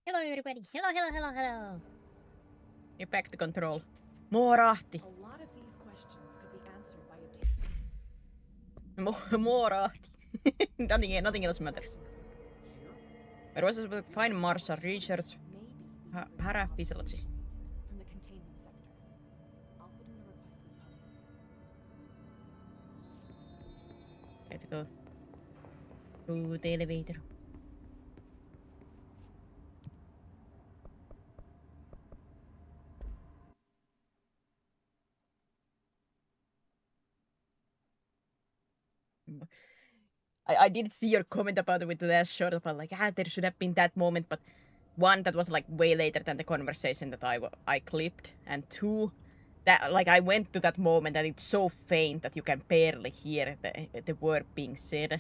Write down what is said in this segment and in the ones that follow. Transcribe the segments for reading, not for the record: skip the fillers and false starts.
Hello everybody. Hello. You're back to control. More Ahti. A lot of these questions could be answered by More Ahti. nothing else matters. But was about to find Marshall research paraphysiology. from the containment sector. I'll put in a request in the hub. I have to go through the elevator. I did see your comment about it with the last shot about like, there should have been that moment, but one, that was like way later than the conversation that I clipped, and two, that like I went to that moment and it's so faint that you can barely hear the word being said.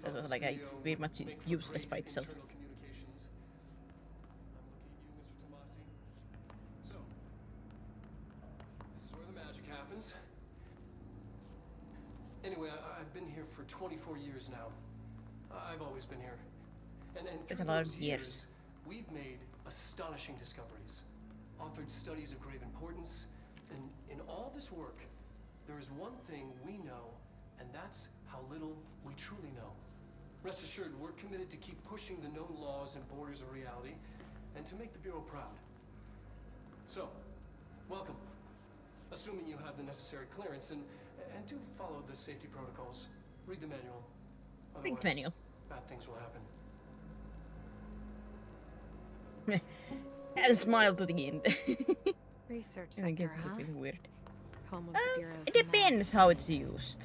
That was like very much useless by itself. I'm looking at you, Mr. Tomasi. So, this is where the magic happens. Anyway, I've been here for 24 years now. I've always been here. And It's through a lot of those years. We've made astonishing discoveries, authored studies of grave importance, and in all this work, there is one thing we know, and that's how little we truly know. Rest assured, we're committed to keep pushing the known laws and borders of reality, and to make the Bureau proud. So, welcome. Assuming you have the necessary clearance, and do follow the safety protocols. Read the manual. Read the manual. Bad things will happen. And smile to the end. Research I guess sector, it's a huh? bit weird. Home of the Bureau's It depends how it's used.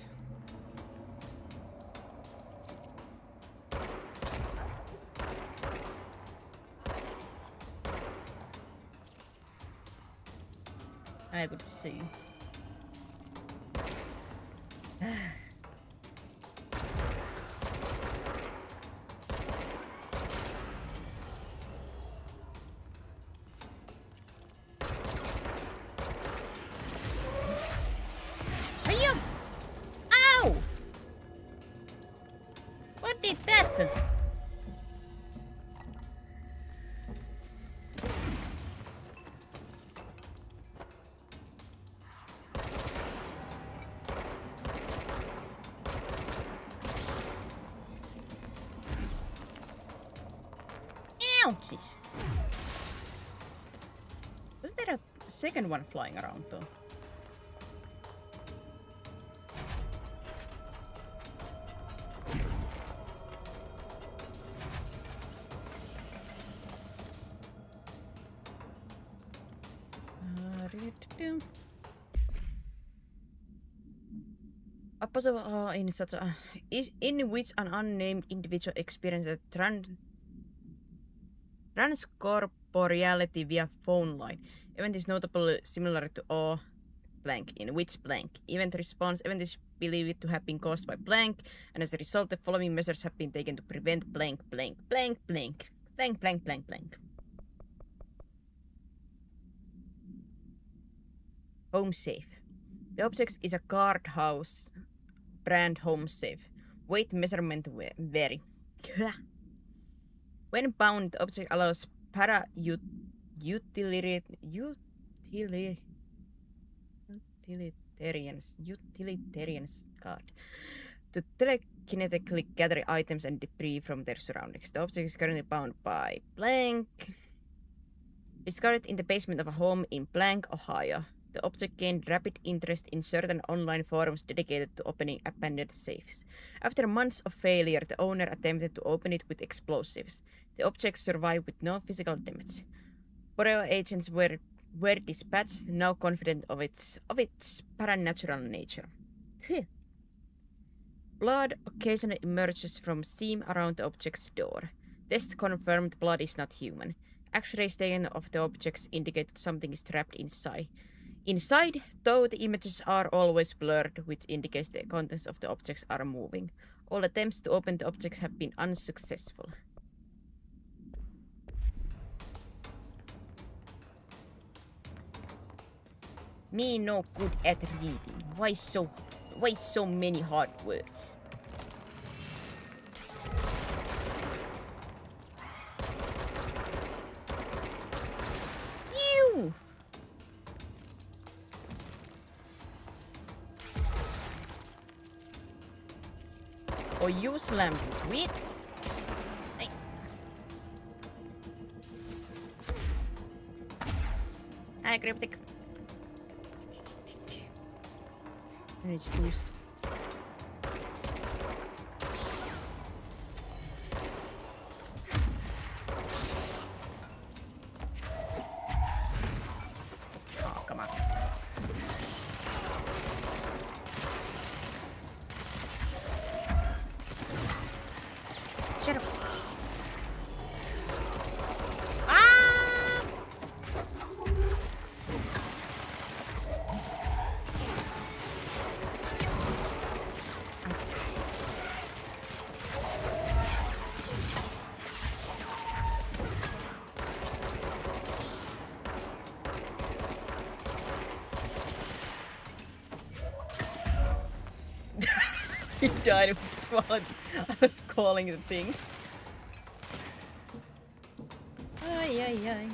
I would say. Hiya! Ow! What did that? Ouchies. Was there a second one flying around though? A possible in such a is in which an unnamed individual experiences transcorporeality via phone line. Event is notably similar to O blank, in which blank. Event response event is believed to have been caused by blank, and as a result the following measures have been taken to prevent blank. Home safe. The object is a guardhouse brand home safe. Weight measurement vary. When bound, the object allows utilitarians to telekinetically gather items and debris from their surroundings. The object is currently bound by blank. Discovered in the basement of a home in blank, Ohio. The object gained rapid interest in certain online forums dedicated to opening abandoned safes. After months of failure, the owner attempted to open it with explosives. The object survived with no physical damage. Bureau agents were dispatched, now confident of its paranatural nature. Blood occasionally emerges from seam around the object's door. Tests confirmed blood is not human. X-rays taken of the objects indicate that something is trapped inside Inside, though, the images are always blurred, which indicates the contents of the objects are moving. All attempts to open the objects have been unsuccessful. Me no good at reading. Why so many hard words? You! Or you slam with? Hey. Hi, Cryptic. Energy boost. Oh, come on. Shut up. Ah! He died while I was calling the thing. Ay, ay, ay.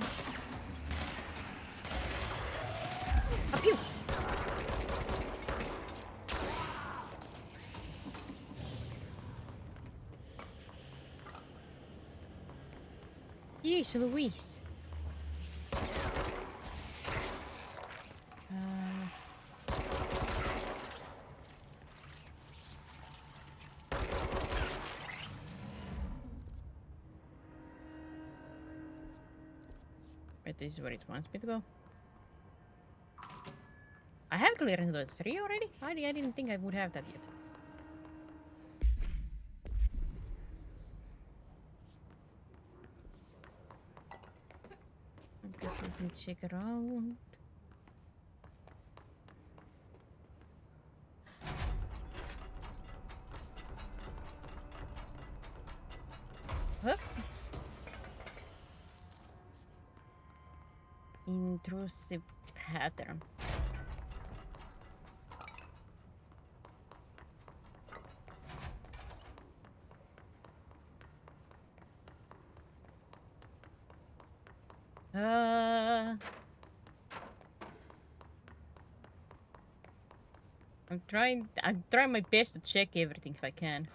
Appew! Jeez Louise. Wait, this is where it wants me to go. I have clearance level 3 already? I didn't think I would have that yet. I guess let me check around. Huh? Intrusive pattern. I'm trying my best to check everything if I can.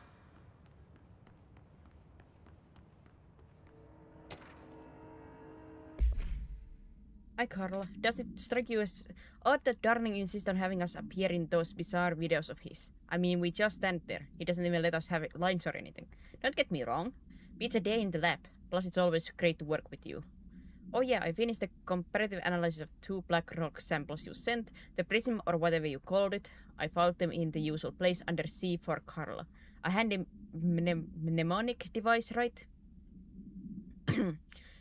Hi Carla, does it strike you as odd that Darling insists on having us appear in those bizarre videos of his? I mean, we just stand there. He doesn't even let us have lines or anything. Don't get me wrong. Beats a day in the lab. Plus, it's always great to work with you. Oh yeah, I finished the comparative analysis of 2 black rock samples you sent, the prism or whatever you called it. I filed them in the usual place under C for Carla. A handy mnemonic device, right?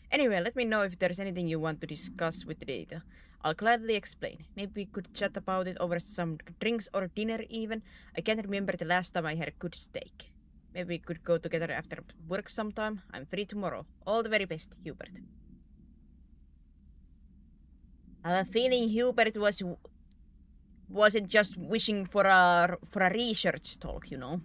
Anyway, let me know if there's anything you want to discuss with the data. I'll gladly explain. Maybe we could chat about it over some drinks or dinner even. I can't remember the last time I had a good steak. Maybe we could go together after work sometime. I'm free tomorrow. All the very best, Hubert. I have a feeling Hubert wasn't just wishing for a research talk, you know.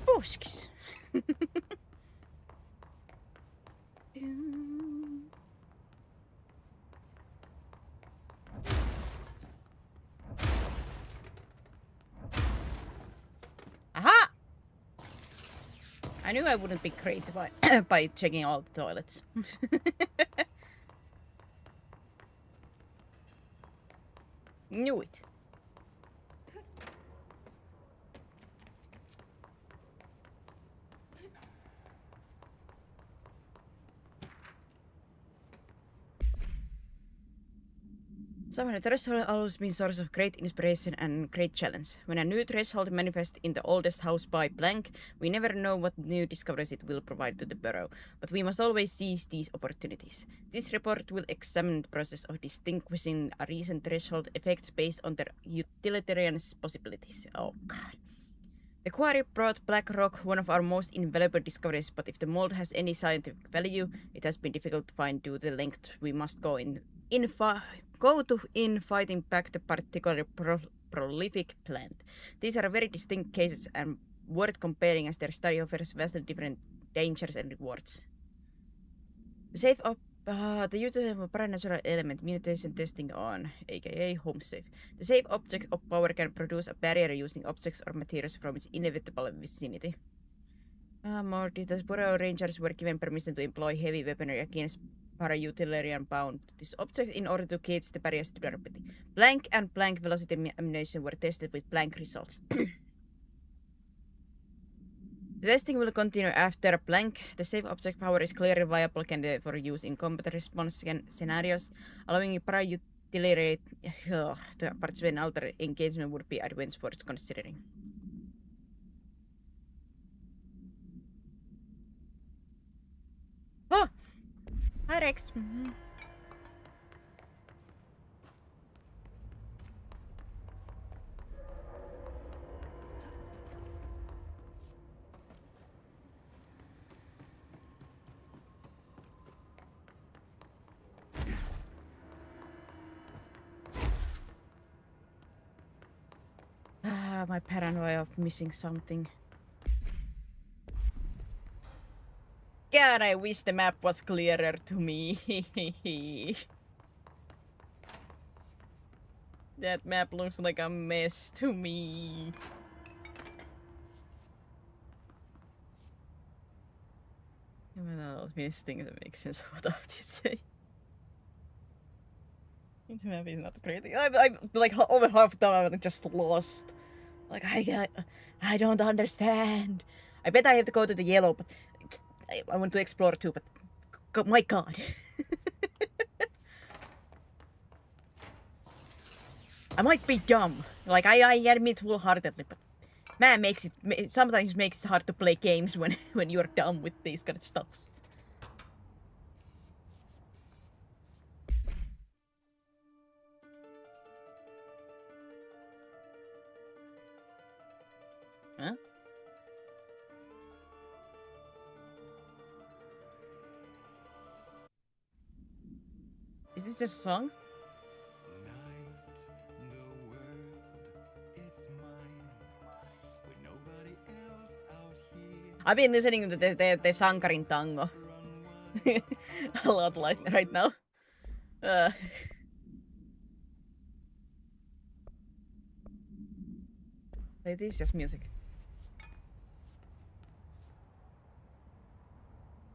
Busks. Aha! I knew I wouldn't be crazy by checking all the toilets. Knew it. Somehow the threshold has always been source of great inspiration and great challenge. When a new threshold manifests in the oldest house by blank, we never know what new discoveries it will provide to the Burrow, but we must always seize these opportunities. This report will examine the process of distinguishing a recent threshold effects based on their utilitarian possibilities. Oh god. The quarry brought black rock, one of our most invaluable discoveries, but if the mold has any scientific value, it has been difficult to find due to the length we must go in fighting back the particularly prolific plant. These are very distinct cases and worth comparing as their study offers vastly different dangers and rewards. The use of a paranatural element mutation testing on, aka home safe. The safe object of power can produce a barrier using objects or materials from its inevitable vicinity. More details. Burrow Rangers were given permission to employ heavy weaponry against para-utilitarian bound this object in order to gauge the barrier's durability. Blank and blank velocity ammunition were tested with blank results. The testing will continue after blank. The safe object power is clearly viable candidate for use in combat response scenarios. Allowing para-utilitarian to participate in other engagement would be advantage worth considering. Oh! Hi Rex. My paranoia of missing something. God, I wish the map was clearer to me. That map looks like a mess to me. Well, these things that make sense of what Ahti say. The map is not great. I'm like over half the time I'm just lost. Like I don't understand. I bet I have to go to the yellow, but I want to explore too. But my God. I might be dumb. Like I admit wholeheartedly, but man sometimes makes it hard to play games when you're dumb with these kind of stuffs. Huh? Is this just a song? I've been listening to the Sankarin tango a lot right now. It is just music.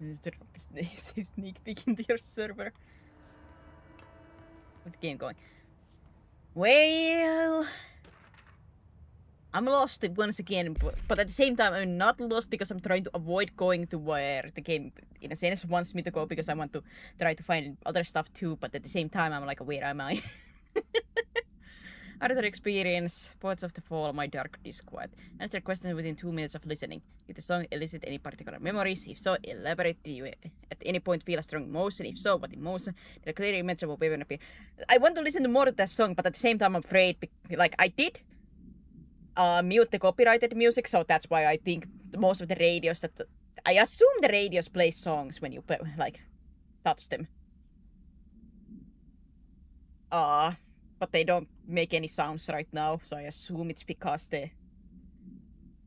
This is the sneak peek into your server. What's the game going? Well, I'm lost once again, but at the same time, I'm not lost because I'm trying to avoid going to where the game, in a sense, wants me to go because I want to try to find other stuff too, but at the same time, I'm like, where am I? Other experience, Poets of the Fall, My Dark Disquiet. Answer questions within 2 minutes of listening. Did the song elicit any particular memories? If so, elaborate. Did you at any point feel a strong emotion? If so, what emotion? Did a clear image of a weapon appear? I want to listen to more of that song, but at the same time, I'm afraid, like, I did mute the copyrighted music, so that's why I think most of the radios that... I assume the radios play songs when you, like, touch them. But they don't make any sounds right now, so I assume it's because the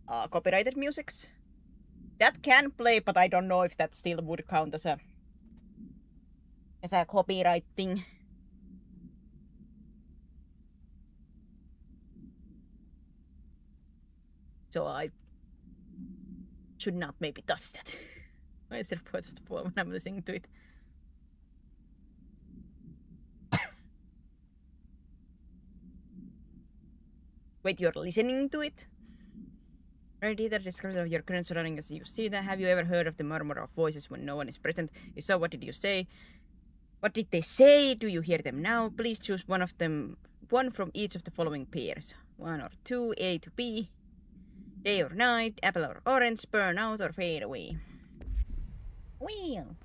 copyrighted musics. That can play, but I don't know if that still would count as a copyright thing. So I should not maybe touch that. Why is there Poets of the Fall when I'm listening to it? Wait, you're listening to it? Very detailed description of your current surroundings as you see them. Have you ever heard of the murmur of voices when no one is present? If so, what did you say? What did they say? Do you hear them now? Please choose one of them, one from each of the following pairs. 1 or 2, A to B. Day or night, apple or orange, burn out or fade away. Wheel.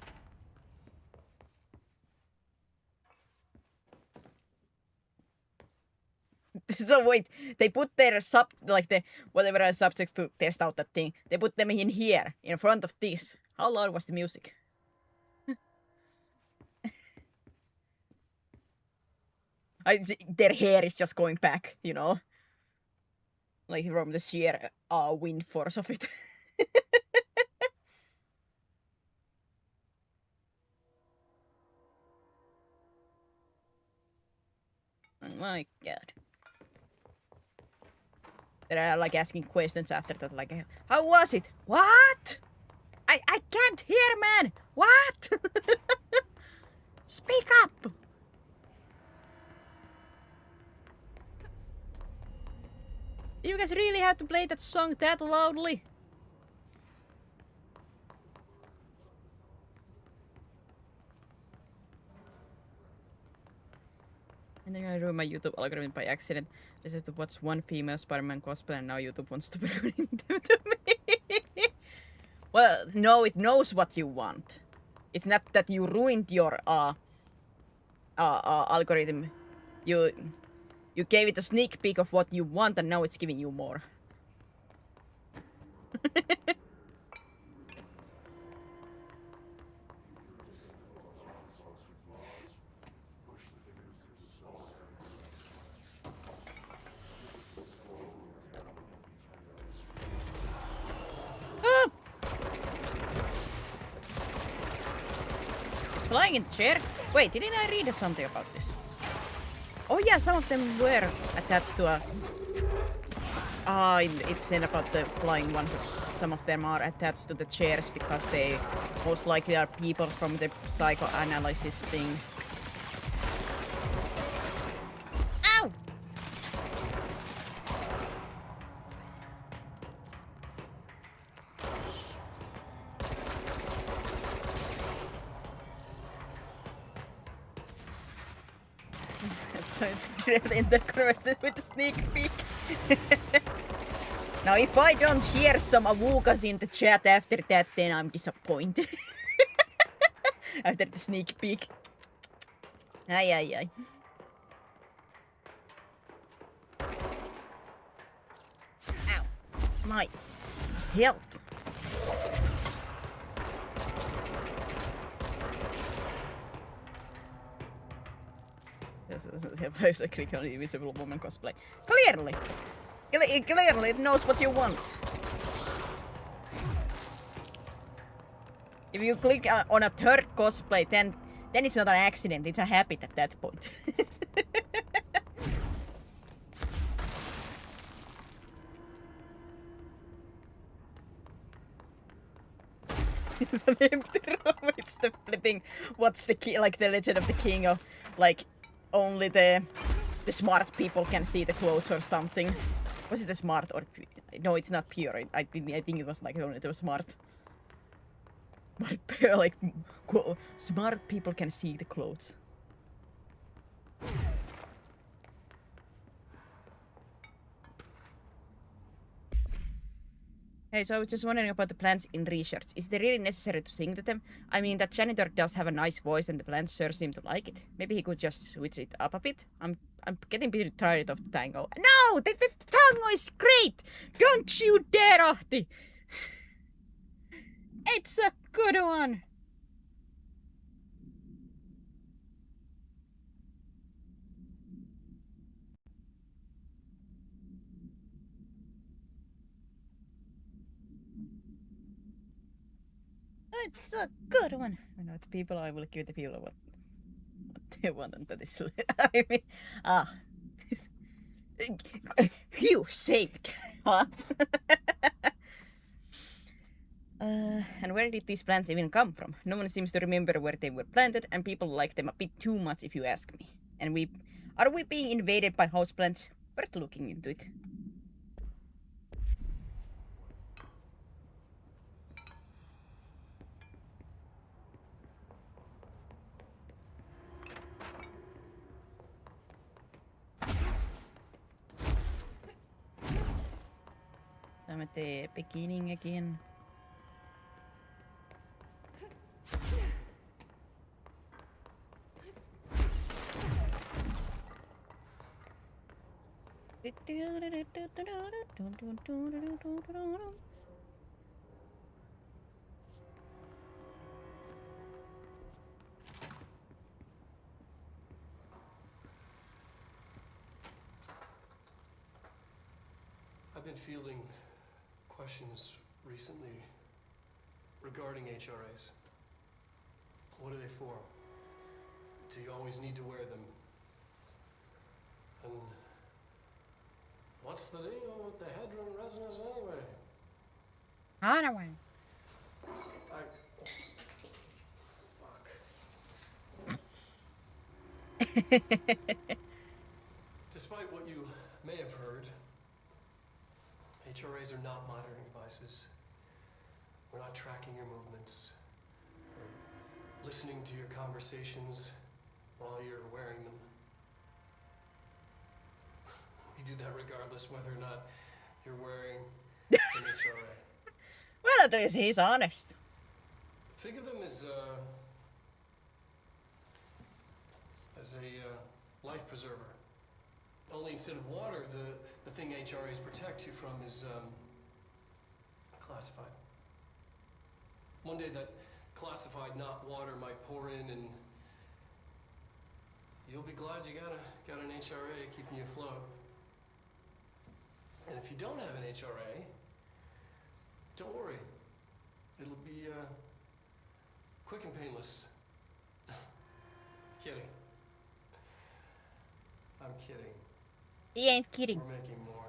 So wait, they put their like the whatever subjects to test out that thing. They put them in here, in front of this. How loud was the music? Their hair is just going back, you know, like from the sheer wind force of it. Oh my god. They're like asking questions after that, like, how was it? What? I can't hear, man. What? Speak up. You guys really have to play that song that loudly? And then I ruined my YouTube algorithm by accident. I said to watch one female Spider-Man cosplay and now YouTube wants to bring them to me. Well, no, it knows what you want. It's not that you ruined your algorithm. You gave it a sneak peek of what you want and now it's giving you more. It's flying in the chair. Wait, didn't I read something about this? Oh yeah, some of them were attached to a... it's said about the flying ones. Some of them are attached to the chairs because they most likely are people from the psychoanalysis thing. Ow! It's directly in the conversation with the sneak peek. Now, if I don't hear some awoogas in the chat after that, then I'm disappointed. After the sneak peek. Ay, ay, ay. Ow. My health. There's a click on the Invisible Woman cosplay. Clearly! Clearly it knows what you want. If you click on a third cosplay, then it's not an accident, it's a habit at that point. It's an empty room, it's the flipping, what's the key, like the Legend of the King of, like, only the smart people can see the clothes or something. Was it a smart or... No, it's not pure. I think it was like only the smart. But like, smart people can see the clothes. Hey, so I was just wondering about the plants in research. Is it really necessary to sing to them? I mean, that janitor does have a nice voice and the plants sure seem to like it. Maybe he could just switch it up a bit. I'm getting pretty tired of the tango. No! The tango is great! Don't you dare, Ahti! It's a good one! It's a good one! I know the people, I will give the people what they want, and that is... I mean... You saved! Huh? And where did these plants even come from? No one seems to remember where they were planted, and people like them a bit too much if you ask me. And are we being invaded by houseplants? Worth looking into it. at the beginning again. I've been fielding questions recently regarding HRAs. What are they for? Do you always need to wear them? And what's the deal with the Hedron resonance anyway? Anyway. Despite what you may have heard, HRAs are not monitoring devices. We're not tracking your movements or listening to your conversations while you're wearing them. We do that regardless whether or not you're wearing an HRA. Well, at least he's honest. Think of them as a life preserver. Only instead of water, the thing HRAs protect you from is classified. One day that classified, not water, might pour in, and you'll be glad you got an HRA keeping you afloat. And if you don't have an HRA, don't worry. It'll be quick and painless. Kidding. I'm kidding. He ain't kidding. We're making more.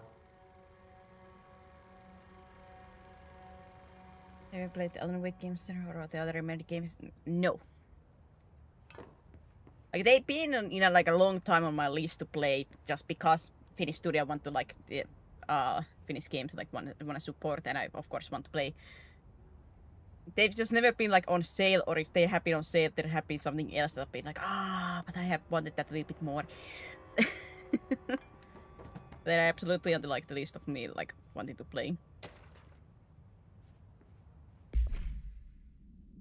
Have you played the Alan Wake games or the other Remedy games? No. Like they've been in like a long time on my list to play, just because Finnish studio want to like the Finnish games, like want to support, and I of course want to play. They've just never been like on sale, or if they have been on sale, there have been something else that I've been like, but I have wanted that a little bit more. They're absolutely on the like the list of me like wanting to play.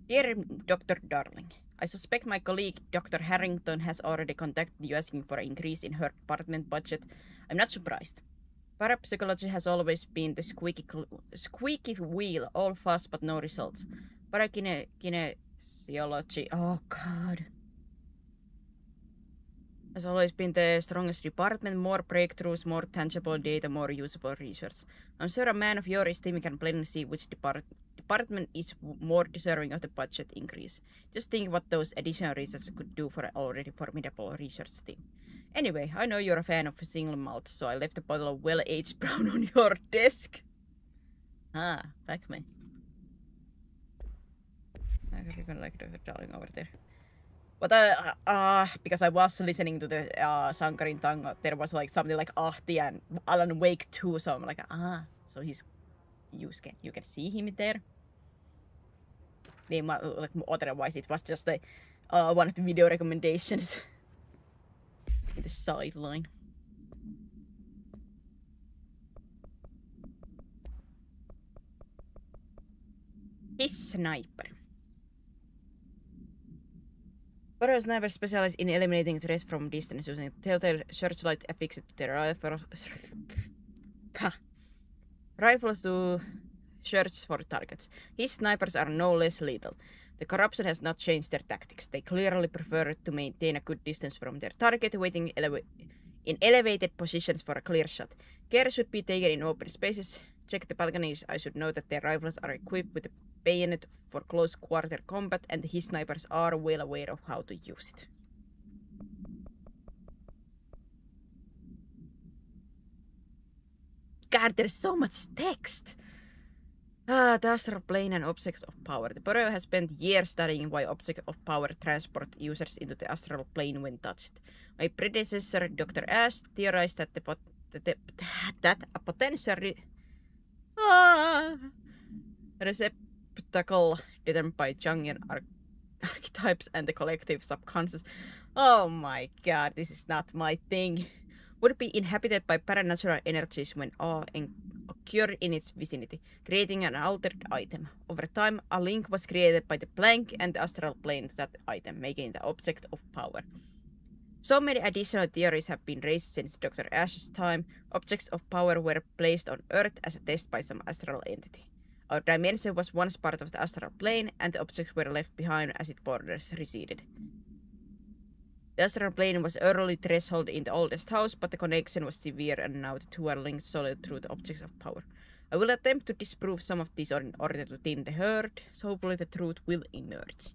Dear Dr. Darling, I suspect my colleague Dr. Harrington has already contacted you asking for an increase in her department budget. I'm not surprised. Parapsychology has always been the squeaky wheel, all fuss but no results. Parakinesiology, oh god, has always been the strongest department. More breakthroughs, more tangible data, more usable research. I'm sure a man of your esteem can plainly see which department is more deserving of the budget increase. Just think what those additional research could do for an already formidable research team. Anyway, I know you're a fan of single malt, so I left a bottle of well-aged brown on your desk. Fuck me. I'm gonna like Dr. Darling over there. But because I was listening to the Sankarin Tango, there was like something like Ahti and Alan Wake 2, so I'm like, so he's you can see him there. Like otherwise it was just one of the video recommendations in the sideline. His sniper. Burrow sniper specialized in eliminating threats from distance using telltale searchlight affixed to their rifles to search for targets. His snipers are no less lethal. The corruption has not changed their tactics. They clearly prefer to maintain a good distance from their target, waiting in elevated positions for a clear shot. Care should be taken in open spaces. Check the balconies. I should note that their rifles are equipped with a bayonet for close quarter combat, and his snipers are well aware of how to use it. God, there's so much text! The astral plane and objects of power. The Bureau has spent years studying why objects of power transport users into the astral plane when touched. My predecessor, Dr. Ash, theorized that a potential receptacle determined by Jungian archetypes and the collective subconscious. Oh my god, this is not my thing. Would be inhabited by paranatural energies when occurred in its vicinity, creating an altered item. Over time, a link was created by the plank and the astral plane to that item, making it the object of power. So many additional theories have been raised since Dr. Ash's time. Objects of power were placed on Earth as a test by some astral entity. Our dimension was once part of the astral plane, and the objects were left behind as its borders receded. The astral plane was early threshold in the oldest house, but the connection was severe, and now the two are linked solely through the objects of power. I will attempt to disprove some of these in order to thin the herd, so hopefully the truth will emerge.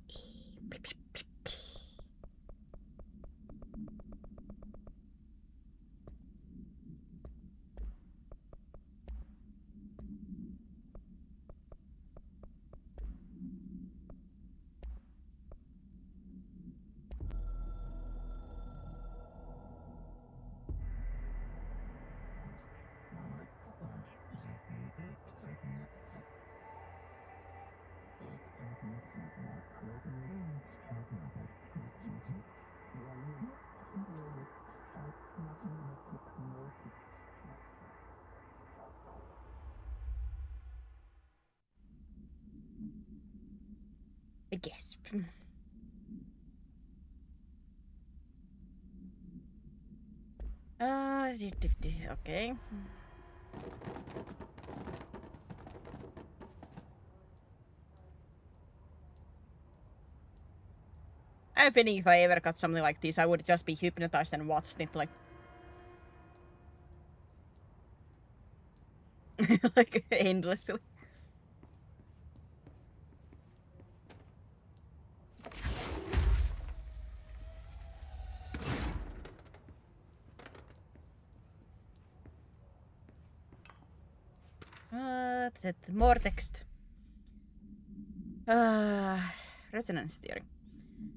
I guess. Okay. I think if I ever got something like this, I would just be hypnotized and watched it like like endlessly. More text. Resonance theory.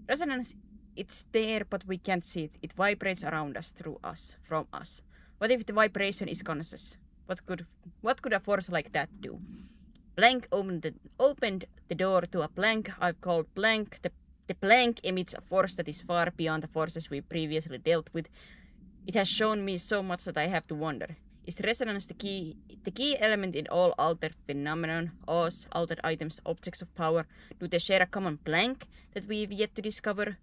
Resonance, it's there, but we can't see it. It vibrates around us, through us, from us. What if the vibration is conscious? What could a force like that do? Blank opened the door to a blank I've called blank. The blank emits a force that is far beyond the forces we previously dealt with. It has shown me so much that I have to wonder. Is resonance the key element in all altered phenomenon, us, altered items, objects of power? Do they share a common blank that we've yet to discover?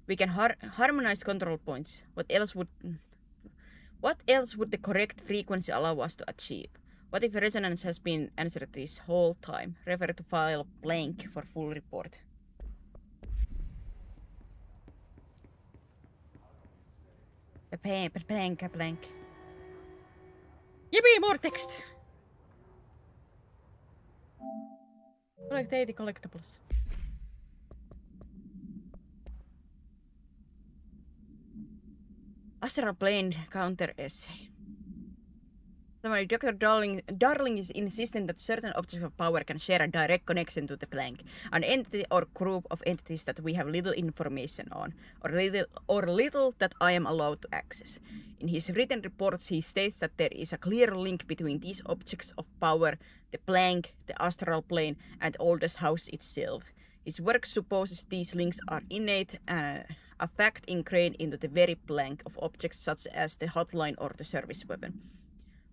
We can harmonize control points. What else would the correct frequency allow us to achieve? What if resonance has been answered this whole time? Refer to file blank for full report. Blank. Yippee, more text! Collect 80 collectibles. Astral plane counter essay. Dr. Darling is insistent that certain objects of power can share a direct connection to the blank, an entity or group of entities that we have little information on, or little that I am allowed to access. In his written reports, he states that there is a clear link between these objects of power, the blank, the astral plane, and oldest house itself. His work supposes these links are innate and a fact ingrained into the very blank of objects such as the hotline or the service weapon.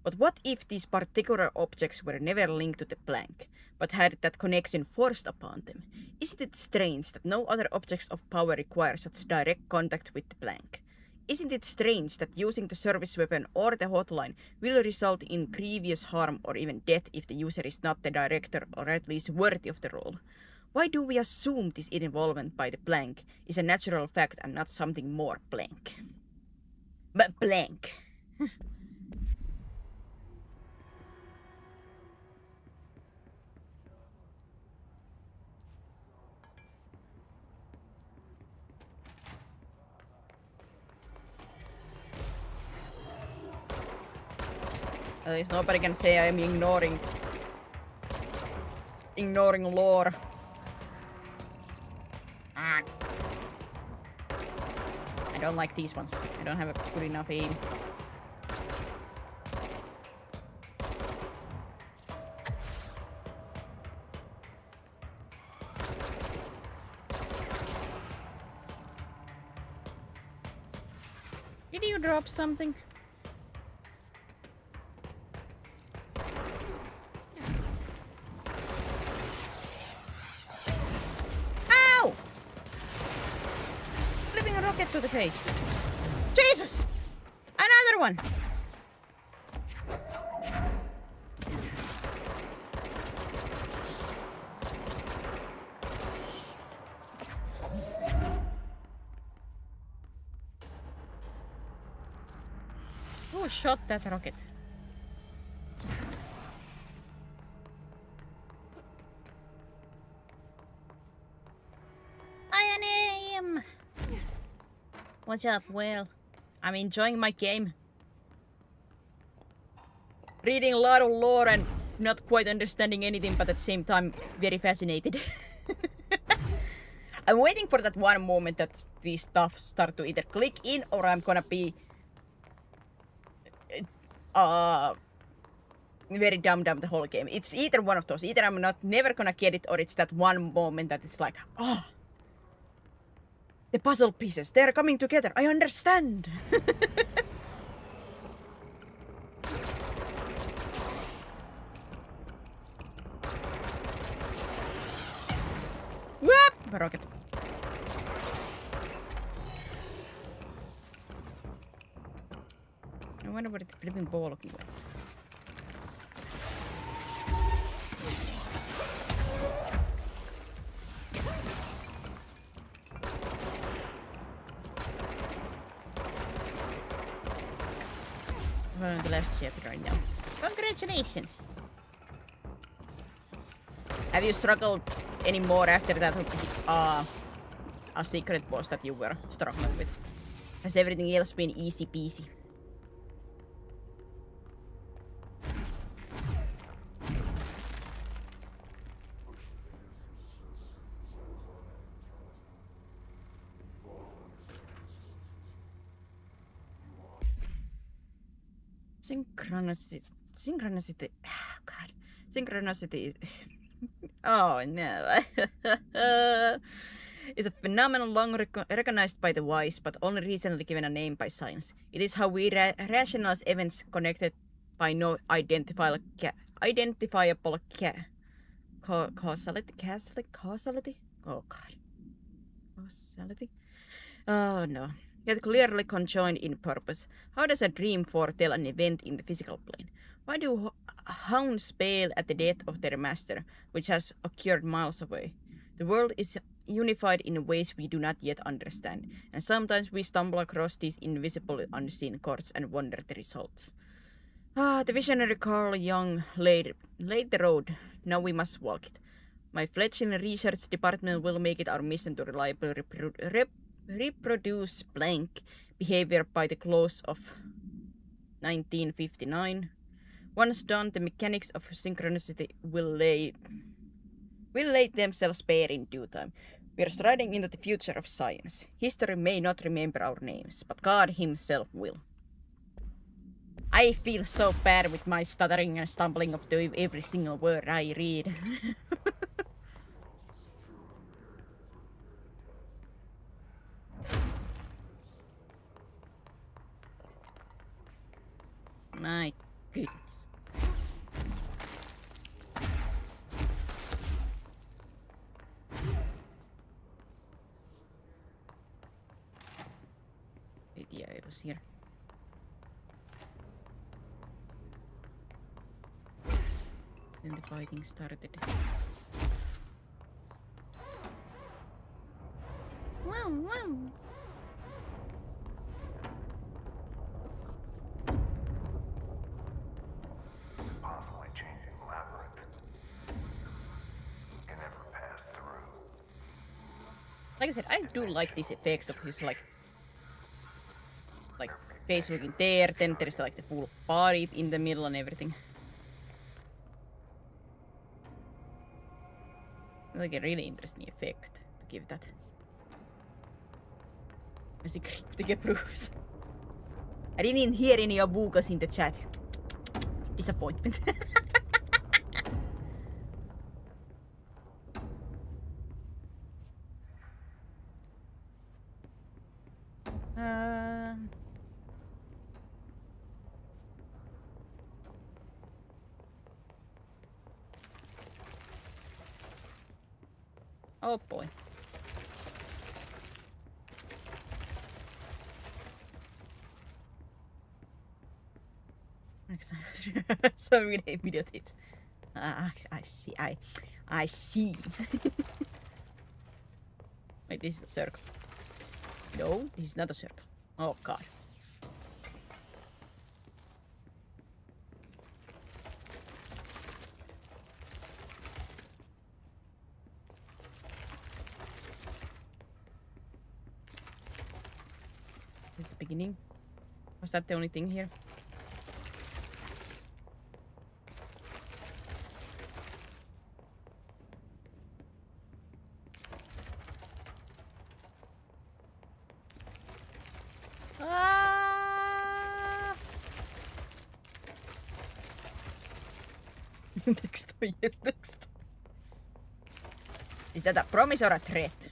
But what if these particular objects were never linked to the blank, but had that connection forced upon them? Isn't it strange that no other objects of power require such direct contact with the blank? Isn't it strange that using the service weapon or the hotline will result in grievous harm or even death if the user is not the director or at least worthy of the role? Why do we assume this involvement by the blank is a natural fact and not something more blank? But blank. At least nobody can say I'm ignoring lore. I don't like these ones. I don't have a good enough aim. Did you drop something? rocket to the face. Jesus! Another one! Who shot that rocket? My name! What's up? Well, I'm enjoying my game. Reading a lot of lore and not quite understanding anything, but at the same time, very fascinated. I'm waiting for that one moment that these stuff start to either click in or I'm gonna be very dumb the whole game. It's either one of those. Either I'm never gonna get it or it's that one moment that it's like, oh, the puzzle pieces, they're coming together. I understand. Whoop! Rocket. I wonder where the flipping ball went. We're on the last chapter right now. Congratulations! Have you struggled any more after that a secret boss that you were struggling with? Has everything else been easy peasy? Synchronicity. Oh, God. Synchronicity. Oh no. Is a phenomenon long recognized by the wise, but only recently given a name by science. It is how we rationalize events connected by no identifiable causality. Oh God. Causality. Oh no. Yet clearly conjoined in purpose. How does a dream foretell an event in the physical plane? Why do hounds bail at the death of their master, which has occurred miles away? The world is unified in ways we do not yet understand, and sometimes we stumble across these invisible unseen chords and wonder the results. The visionary Carl Jung laid the road. Now we must walk it. My fledgling research department will make it our mission to reliably reproduce blank behavior by the close of 1959. Once done, the mechanics of synchronicity will lay themselves bare in due time. We are striding into the future of science. History may not remember our names, but God himself will. I feel so bad with my stuttering and stumbling of every single word I read. My goodness. Yeah, it was here. Then the fighting started. Wow, wow. Constantly changing labyrinth. Can never pass through. Like I said, I do like this effect of his like face looking there, then there's like the full body in the middle and everything. Like a really interesting effect to give that. As a cryptic Bruce. I didn't hear any abugas in the chat. Disappointment. Oh boy. Some video tips. I see. I see. Wait, this is a circle. No, this is not a circle. Oh god. Is it the beginning? Was that the only thing here? Ah! Next, yes, next. Is that a promise or a threat?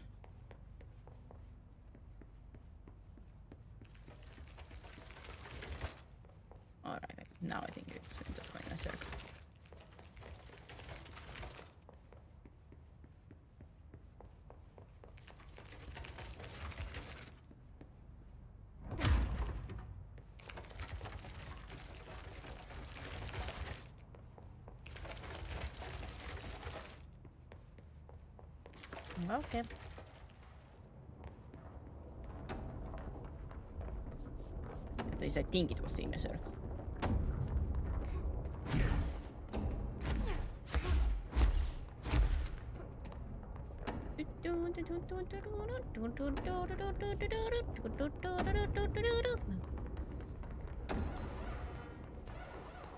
Alright, now I think it's just going in a circle. Okay. At least I think it was in a circle.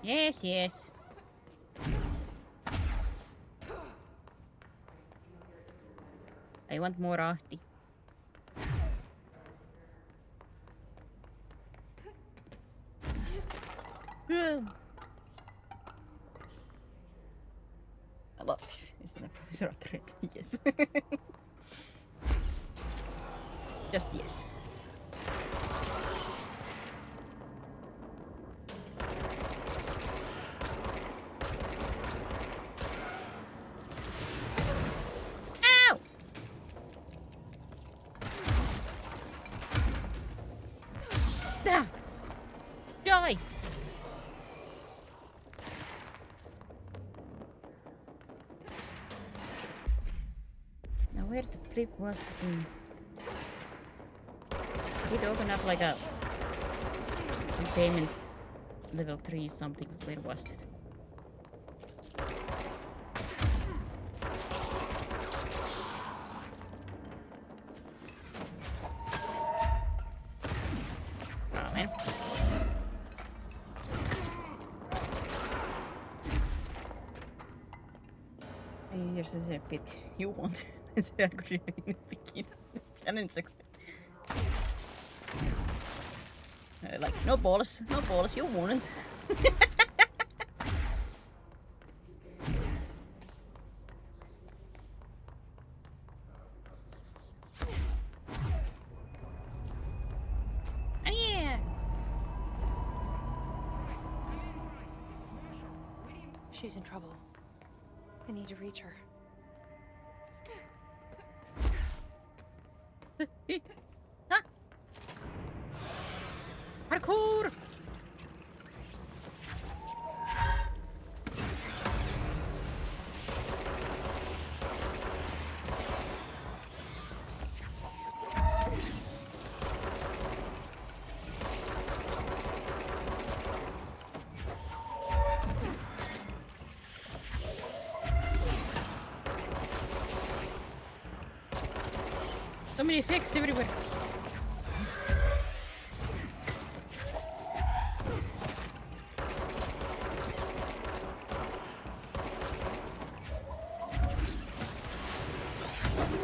Yes, yes. I want more Ahti. I love this. Isn't that Professor of Threat? Yes. Just yes. Ow! Ah! Die! Now where the flip was the thing? Did it open up like a containment level 3 something? Where was it? Oh man. Here's a bit you want. Is it actually in the beginning? Challenge success. Like, no balls, you wouldn't. And yeah! She's in trouble. I need to reach her. Ah! Parkour! So many effects everywhere.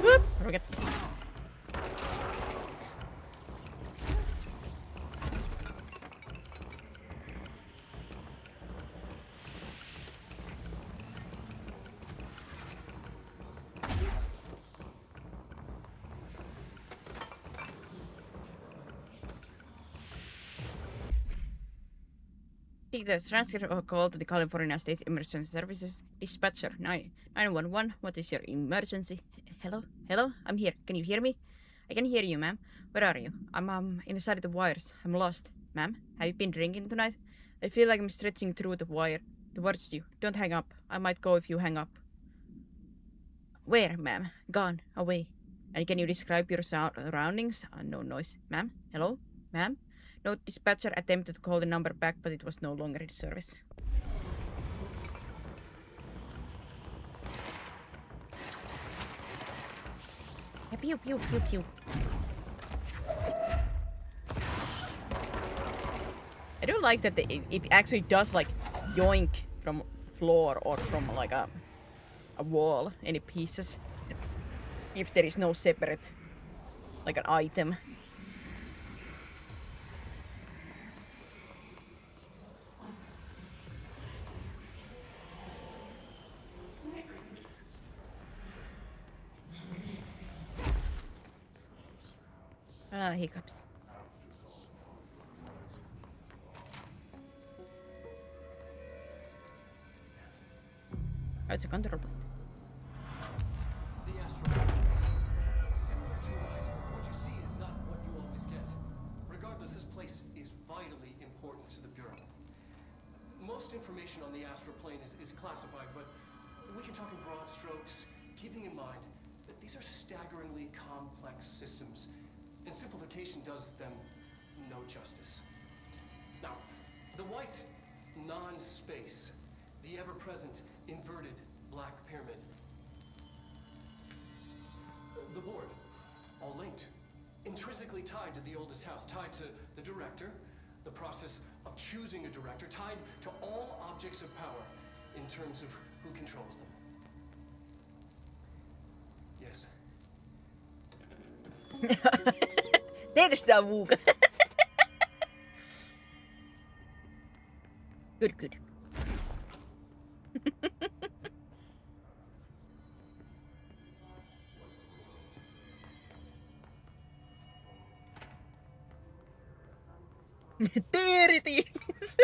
Whoop! Forget. Take the transcript or call to the California State Emergency Services dispatcher 911. What is your emergency? Hello? Hello? I'm here. Can you hear me? I can hear you, ma'am. Where are you? I'm inside the wires. I'm lost. Ma'am, have you been drinking tonight? I feel like I'm stretching through the wire towards you. Don't hang up. I might go if you hang up. Where, ma'am? Gone. Away. And can you describe your surroundings? No noise. Ma'am? Hello? Ma'am? No, dispatcher attempted to call the number back, but it was no longer in service. Pew, pew, pew, pew. I don't like that it actually does like yoink from floor or from like a wall, any pieces, if there is no separate like an item. Hiccups. Oh, it's a control point. The astral. Similar to what you see is not what you always get. Regardless, this place is vitally important to the Bureau. Most information on the astral plane is classified, but we can talk in broad strokes, keeping in mind that these are staggeringly complex systems, and simplification does them no justice. Now, the white non-space, the ever-present inverted black pyramid. The board, all linked, intrinsically tied to the oldest house, tied to the director, the process of choosing a director, tied to all objects of power in terms of who controls them. Yes. There's the Wooga. Good, good. There it is.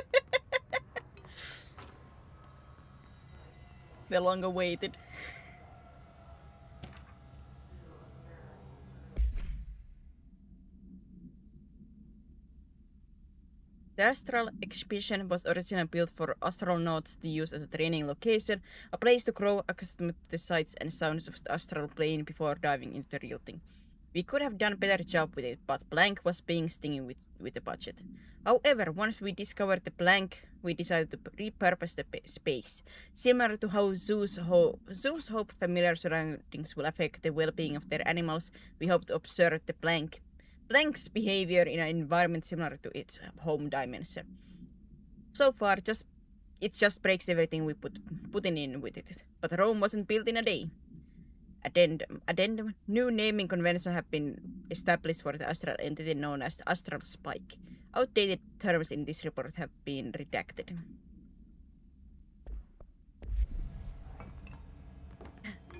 The long awaited. The astral exhibition was originally built for astronauts to use as a training location, a place to grow accustomed to the sights and sounds of the astral plane before diving into the real thing. We could have done a better job with it, but blank was being stingy with the budget. However, once we discovered the blank, we decided to repurpose the space. Similar to how zoos hope familiar surroundings will affect the well-being of their animals, we hope to observe the blank's behavior in an environment similar to its home dimension. So far, it just breaks everything we put in with it. But Rome wasn't built in a day. Addendum. New naming conventions have been established for the astral entity known as the astral spike. Outdated terms in this report have been redacted.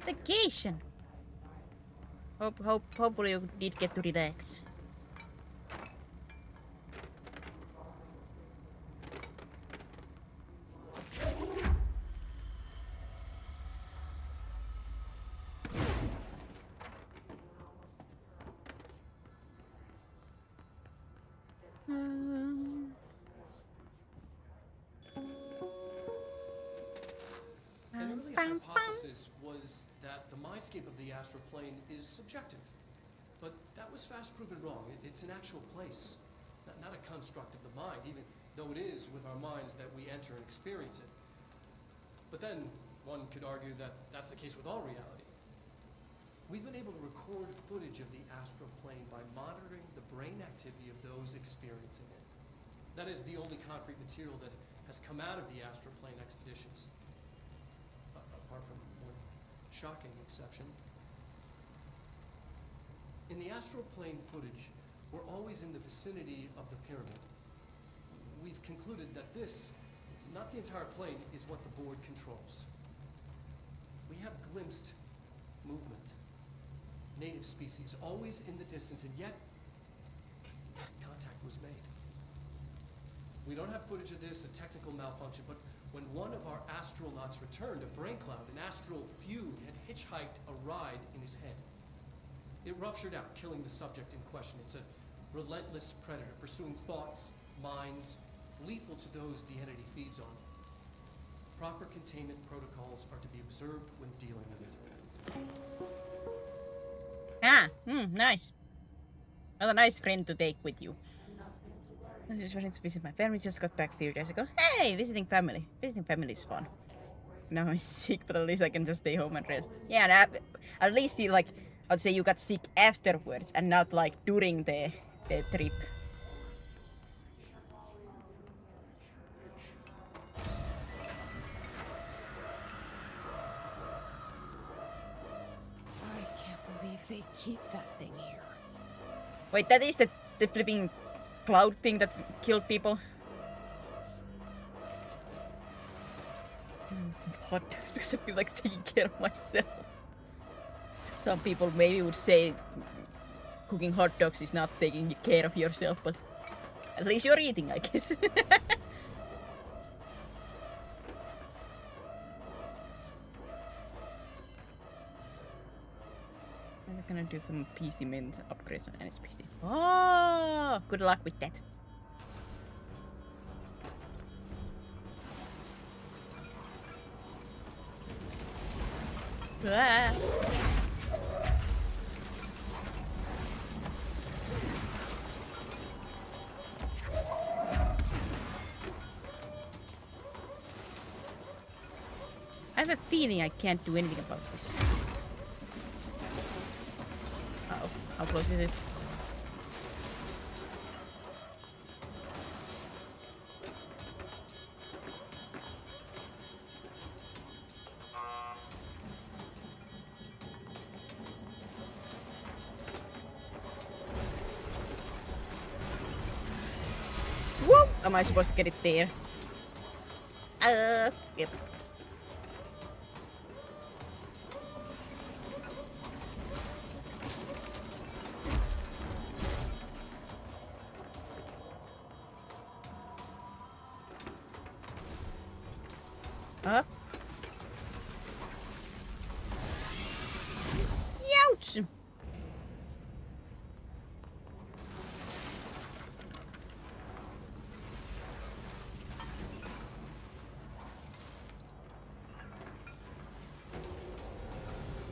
Vacation. Hopefully you did get to relax. An early hypothesis was that the mindscape of the astral plane is subjective. But that was fast proven wrong. It's an actual place, not a construct of the mind, even though it is with our minds that we enter and experience it. But then one could argue that that's the case with all reality. We've been able to record footage of the astral plane by monitoring the brain activity of those experiencing it. That is the only concrete material that has come out of the astral plane expeditions. Apart from one shocking exception. In the astral plane footage, we're always in the vicinity of the pyramid. We've concluded that this, not the entire plane, is what the board controls. We have glimpsed movement, native species, always in the distance, and yet contact was made. We don't have footage of this, a technical malfunction, but when one of our astronauts returned, a brain cloud, an astral fugue, had hitchhiked a ride in his head. It ruptured out, killing the subject in question. It's a relentless predator, pursuing thoughts, minds, lethal to those the entity feeds on. Proper containment protocols are to be observed when dealing with it. Nice. What a nice friend to take with you. I just wanted to visit my family. Just got back a few days ago. Hey, visiting family. Visiting family is fun. Now I'm sick, but at least I can just stay home and rest. Yeah, and at least you, like, I'd say you got sick afterwards and not like during the trip. I can't believe they keep that thing here. Wait, that is the flipping cloud thing that killed people? Some hot dogs because I feel like taking care of myself. Some people maybe would say cooking hot dogs is not taking care of yourself, but at least you're eating, I guess. I'm gonna do some PC mint upgrades on Annie's PC. Oh, good luck with that. Ah. I have a feeling I can't do anything about this. Uh-oh, how close is it? Whoop! Am I supposed to get it there? Yep. Up. Youch!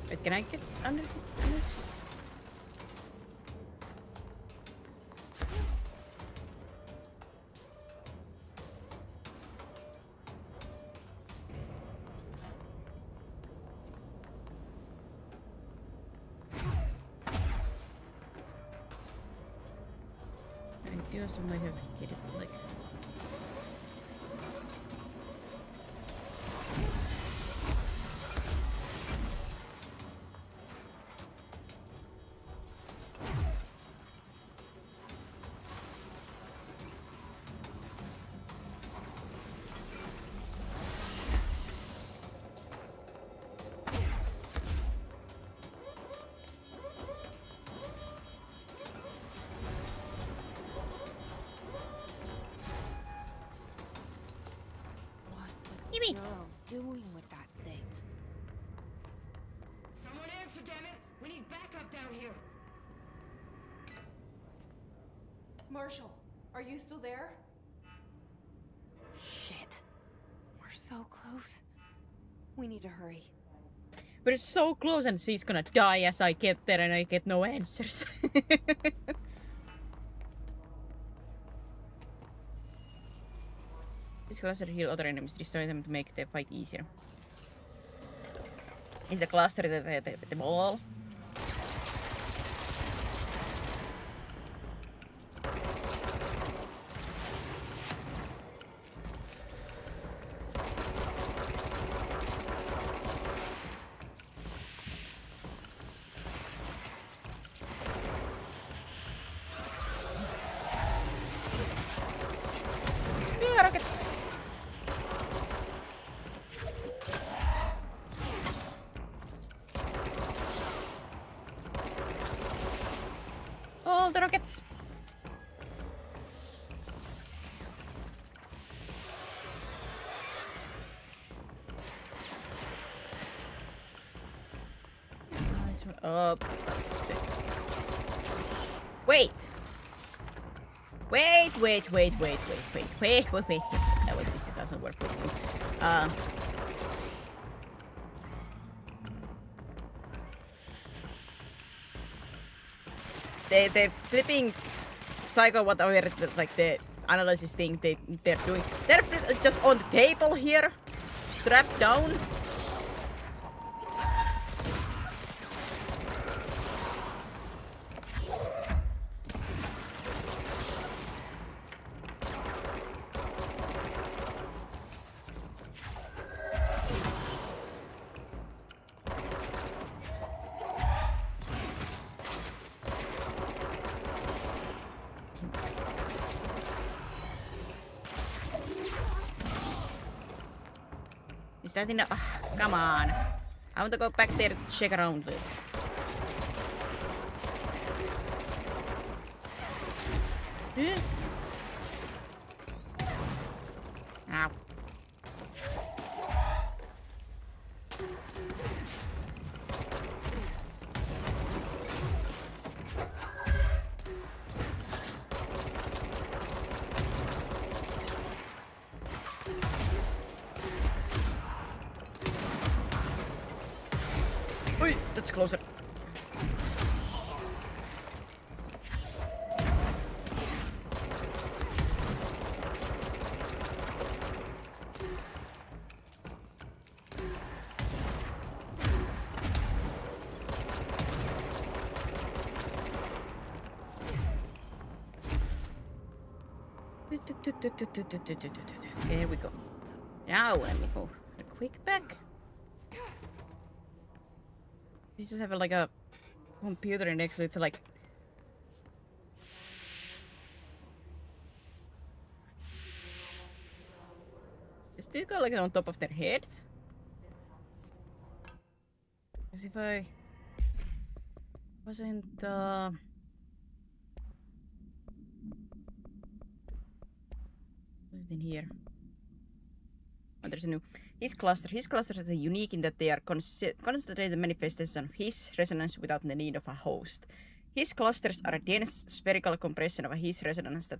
Wait, can I get under this? I do also might have to get it like. What was the Yippee. Bureau doing with that thing? Someone answer, damn it! We need backup down here! Marshall, are you still there? Shit. We're so close. We need to hurry. But it's so close and she's gonna die as I get there and I get no answers. This cluster heal other enemies, destroy them to make the fight easier. Is the cluster the ball? Yeah, rocket! All the rockets! Up. Wait! Wait. No, wait, this doesn't work with him. The flipping psycho whatever, like the analysis thing they're doing. They're just on the table here, strapped down. Is that enough? Come on. I want to go back there to check around a little. Ow. Oi, that's closer. There we go. Now let me go a quick back. You just have like a computer next to it. It's like is this guy like on top of their heads? As if I wasn't what's it in here? Oh, there's a new his clusters are unique in that they are concentrated manifestation of his resonance without the need of a host. His clusters are a dense spherical compression of a his resonance that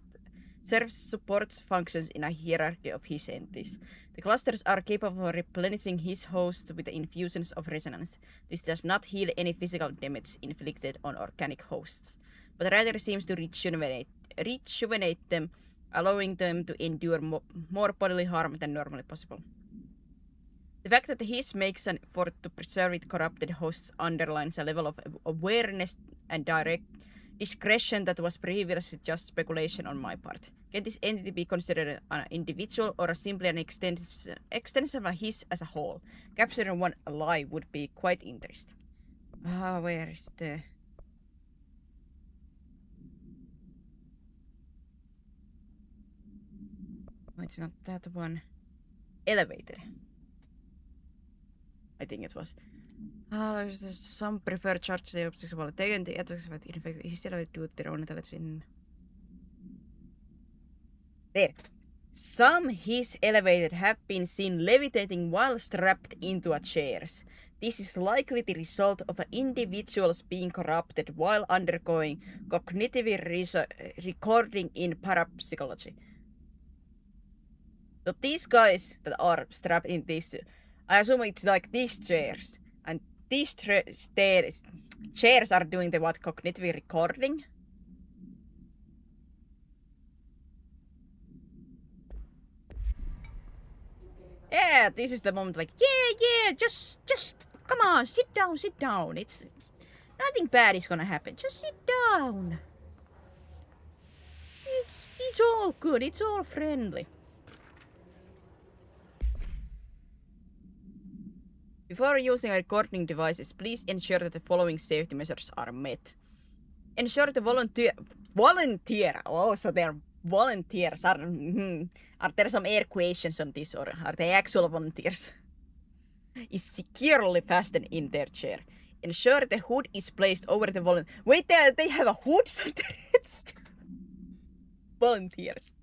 serves supports functions in a hierarchy of his entities. The clusters are capable of replenishing his host with the infusions of resonance. This does not heal any physical damage inflicted on organic hosts, but rather seems to rejuvenate them, allowing them to endure more bodily harm than normally possible. The fact that his makes an effort to preserve its corrupted hosts underlines a level of awareness and direct discretion that was previously just speculation on my part. Can this entity be considered an individual or simply an extension of his as a whole? Capturing one alive would be quite interesting. Where is the... Oh, it's not that one. Elevated. I think it was. Some prefer charge the objects while taken the attacks of in fact his elevated do their own intelligence. There. Some his elevated have been seen levitating while strapped into a chairs. This is likely the result of individuals being corrupted while undergoing cognitive recording in parapsychology. So these guys that are strapped in this, I assume it's like these chairs. And these chairs are doing the what, cognitive recording? Yeah, this is the moment like, yeah, just come on, sit down. It's nothing bad is gonna happen. Just sit down. It's all good, it's all friendly. Before using recording devices, please ensure that the following safety measures are met. Ensure the volunteer. Oh, so they're volunteers. Are there some air questions on this, or are they actual volunteers? Is securely fastened in their chair. Ensure the hood is placed over the volunteer. Wait, they have a hood on their heads. Volunteers.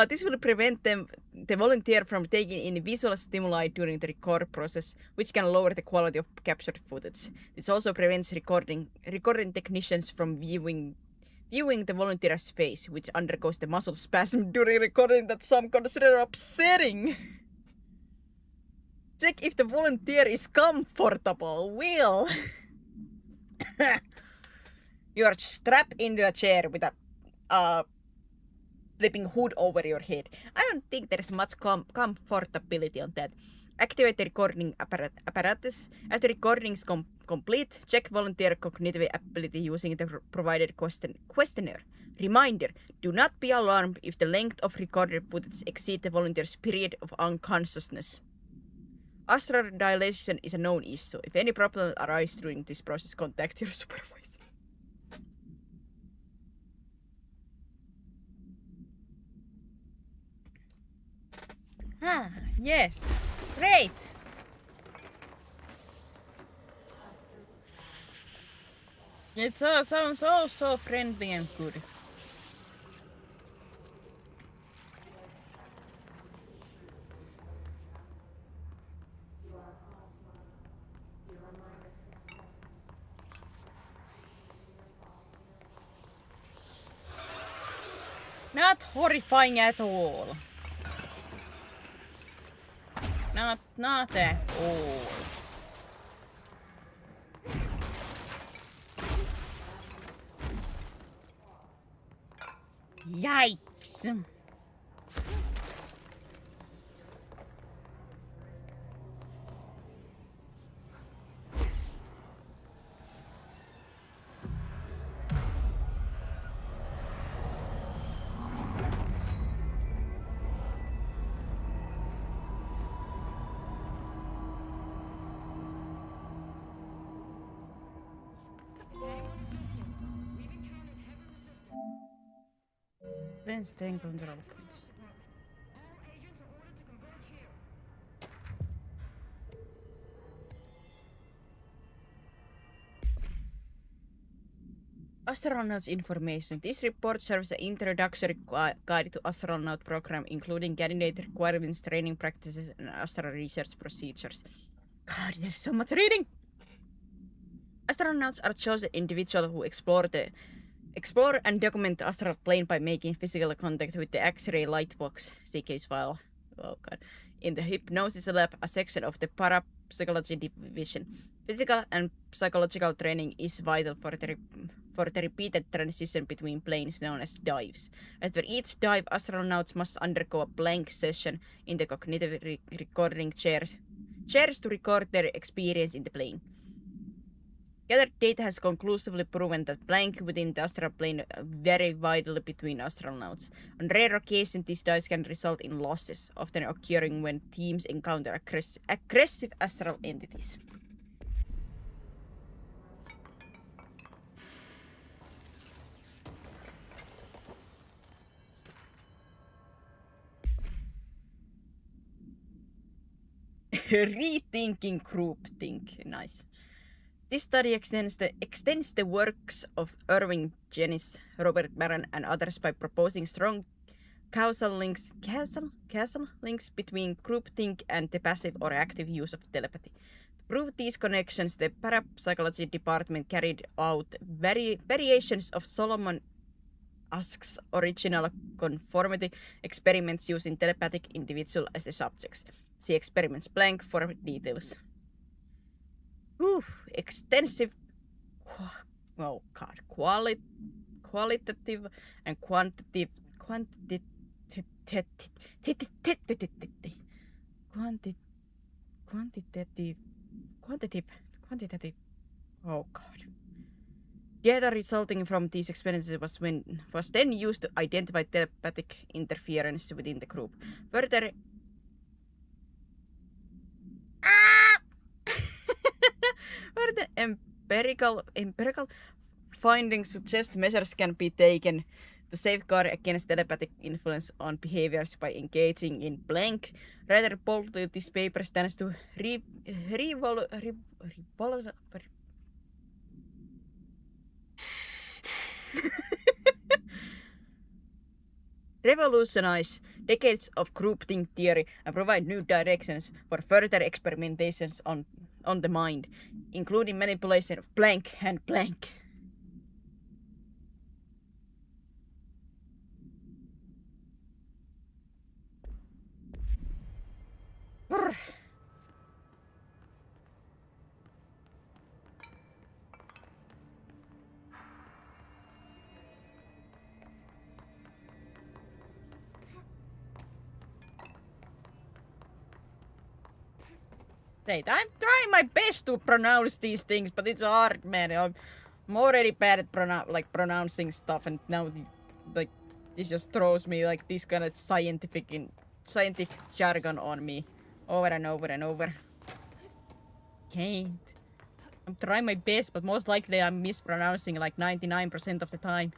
This will prevent the volunteer from taking in visual stimuli during the record process, which can lower the quality of captured footage. This also prevents recording technicians from viewing Viewing the volunteer's face, which undergoes the muscle spasm during recording that some consider upsetting. Check if the volunteer is comfortable. Will. You are strapped into a chair with a flipping hood over your head. I don't think there's much comfortability on that. Activate the recording apparatus. After recording is complete, check volunteer cognitive ability using the provided questionnaire. Reminder, do not be alarmed if the length of recorded footage exceeds the volunteer's period of unconsciousness. Astral dilation is a known issue. If any problems arise during this process, contact your supervisor. Ah, yes. Great! It sounds so friendly and good. Not horrifying at all. Not at all. Yikes. Then staying control points. All agents are ordered to converge here. Astronauts information. This report serves an introductory guide to astronaut program, including candidate requirements, training practices, and astral research procedures. God, there's so much reading! Astronauts are chosen individuals who explore and document the astral plane by making physical contact with the X-ray light box (CK's file). Oh God! In the hypnosis lab, a section of the parapsychology division. Physical and psychological training is vital for the repeated transition between planes known as dives. After each dive, astronauts must undergo a blank session in the cognitive recording chairs to record their experience in the plane. Gathered data has conclusively proven that blank within the astral plane vary widely between astronauts. On rare occasions, these dives can result in losses, often occurring when teams encounter aggressive astral entities. Rethinking groupthink. Nice. This study extends the works of Irving Jennis, Robert Barron, and others by proposing strong causal links between groupthink and the passive or active use of telepathy. To prove these connections, the parapsychology department carried out variations of Solomon Asch's original conformity experiments using telepathic individuals as the subjects. See experiments blank for details. Extensive qualitative and quantitative oh God. Data resulting from these experiences was then used to identify telepathic interference within the group. Further empirical findings suggest measures can be taken to safeguard against telepathic influence on behaviors by engaging in blank. Rather boldly, this paper stands to revolutionize decades of groupthink theory and provide new directions for further experimentations on the mind, including manipulation of blank and blank. Brr. Wait, I'm trying my best to pronounce these things, but it's hard, man. I'm already bad at pronouncing stuff, and now like this just throws me like this kind of scientific jargon on me over and over and over. Can't. I'm trying my best, but most likely I'm mispronouncing like 99% of the time.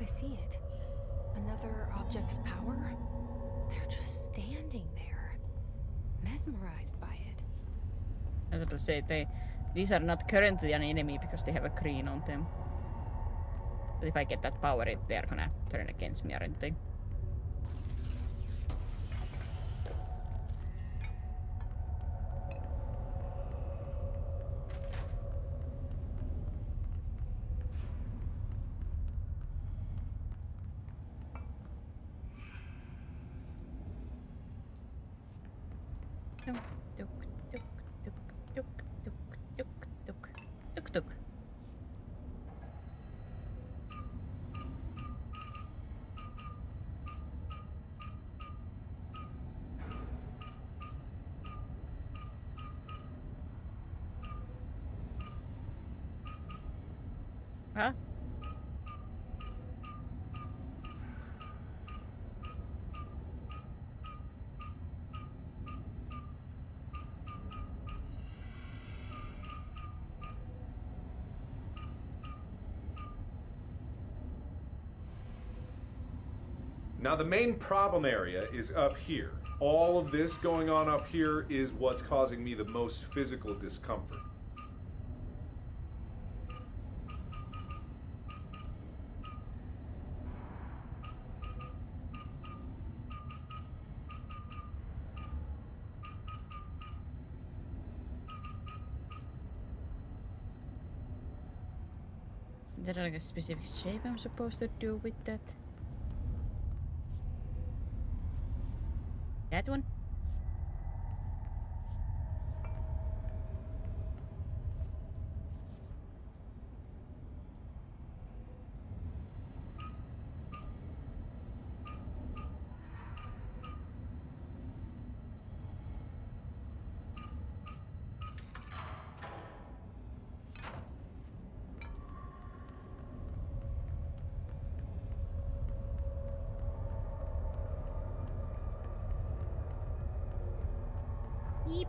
I see it. Another object of power? They're just standing there, mesmerized by it. I was about to say, these are not currently an enemy because they have a green on them. But if I get that power, they're gonna turn against me, aren't they? Tuk, tuk, tuk, tuk, tuk, tuk, tuk, tuk, tuk, tuk. Huh? Now the main problem area is up here. All of this going on up here is what's causing me the most physical discomfort. Is there like a specific shape I'm supposed to do with that? That one? Yeep.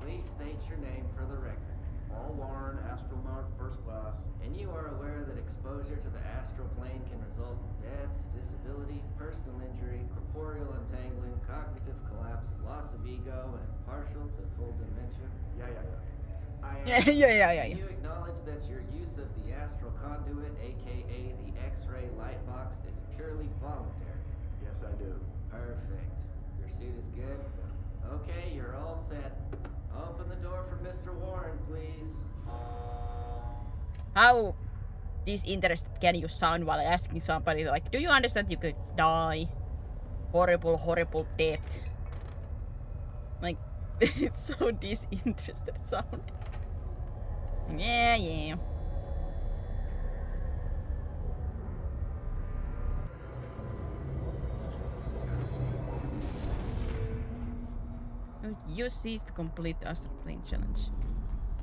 Please state your name for the record. Paul Warren, astronaut, first class. And you are aware that exposure to the astral plane can result in death, disability, personal injury, corporeal untangling, cognitive collapse, loss of ego, and partial to full dementia? Yeah. I Yeah. You acknowledge that your use of the astral conduit, aka the X-ray light box, is purely voluntary. Yes, I do. Perfect. Your suit is good? Okay, you're all set. Open the door for Mr. Warren, please. How disinterested can you sound while asking somebody like, do you understand you could die? Horrible death. Like, it's so disinterested sound. Yeah. You cease to complete the astral plane challenge.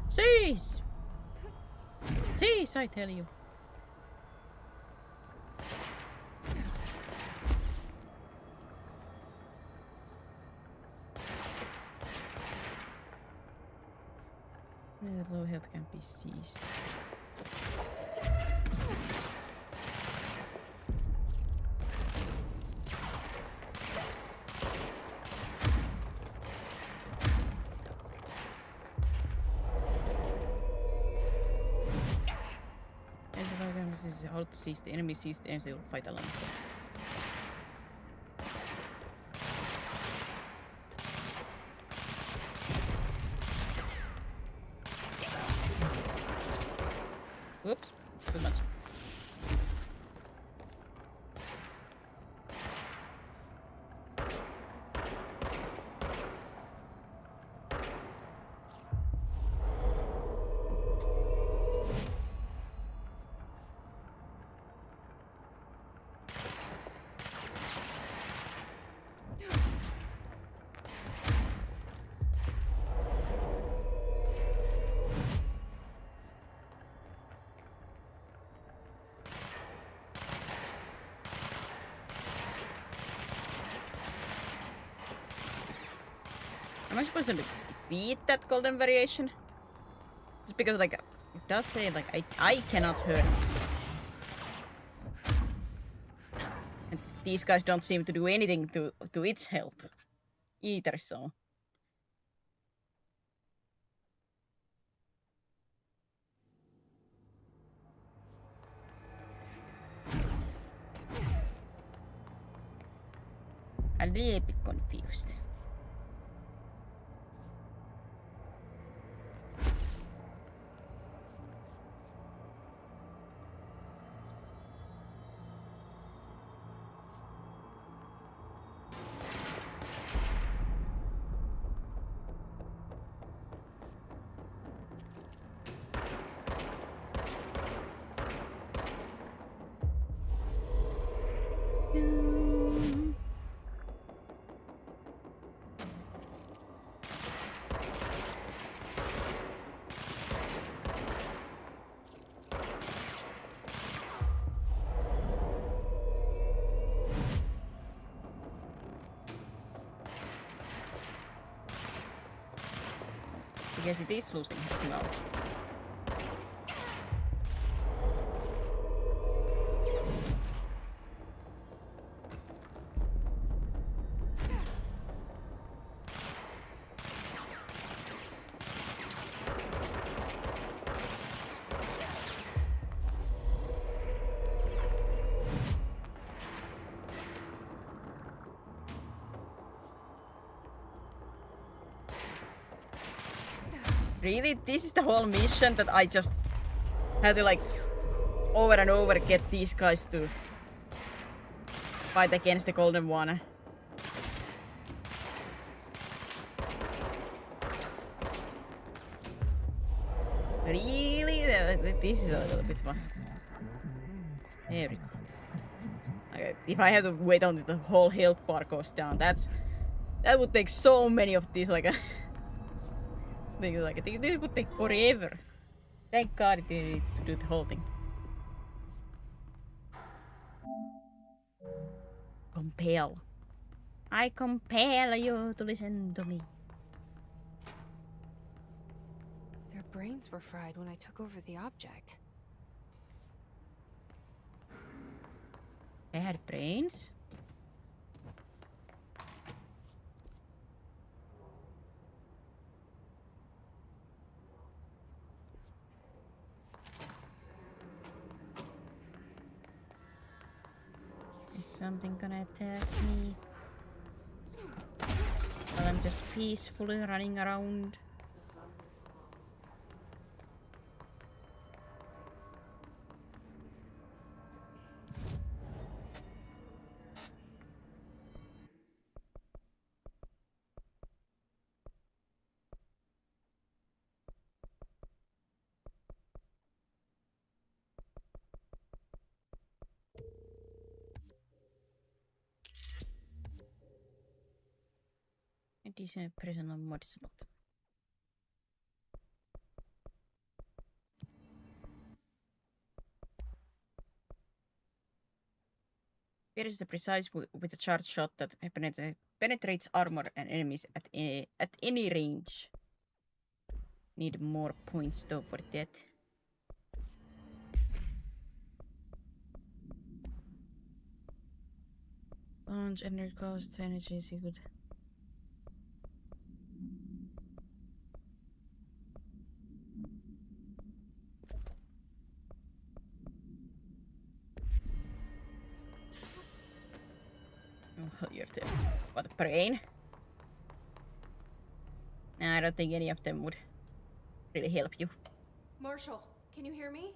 Cease! Cease, I tell you. Low health can be seized. a hold to seize the enemy, they will fight along. So. Whoops, too much. Am I supposed to defeat that golden variation? Just because like it does say like I cannot hurt it. And these guys don't seem to do anything to its health either, so. I'm a little bit confused. I guess it is losing his mouth. Really? This is the whole mission that I just had to like over and over get these guys to fight against the golden one. Really? This is a little bit fun. There we go. Okay, if I have to wait until the whole health bar goes down, that would take so many of these like things. Like I think this would take forever. Thank God it didn't need to do the whole thing. Compel. I compel you to listen to me. Their brains were fried when I took over the object. They had brains? Is something gonna attack me? While I'm just peacefully running around. Decent personal mod slot. Here is the precise with a charged shot that penetrates armor and enemies at any range. Need more points though for that. Launch energy cost, energy is good. Your tail. What, brain? Nah, I don't think any of them would really help you. Marshall, can you hear me?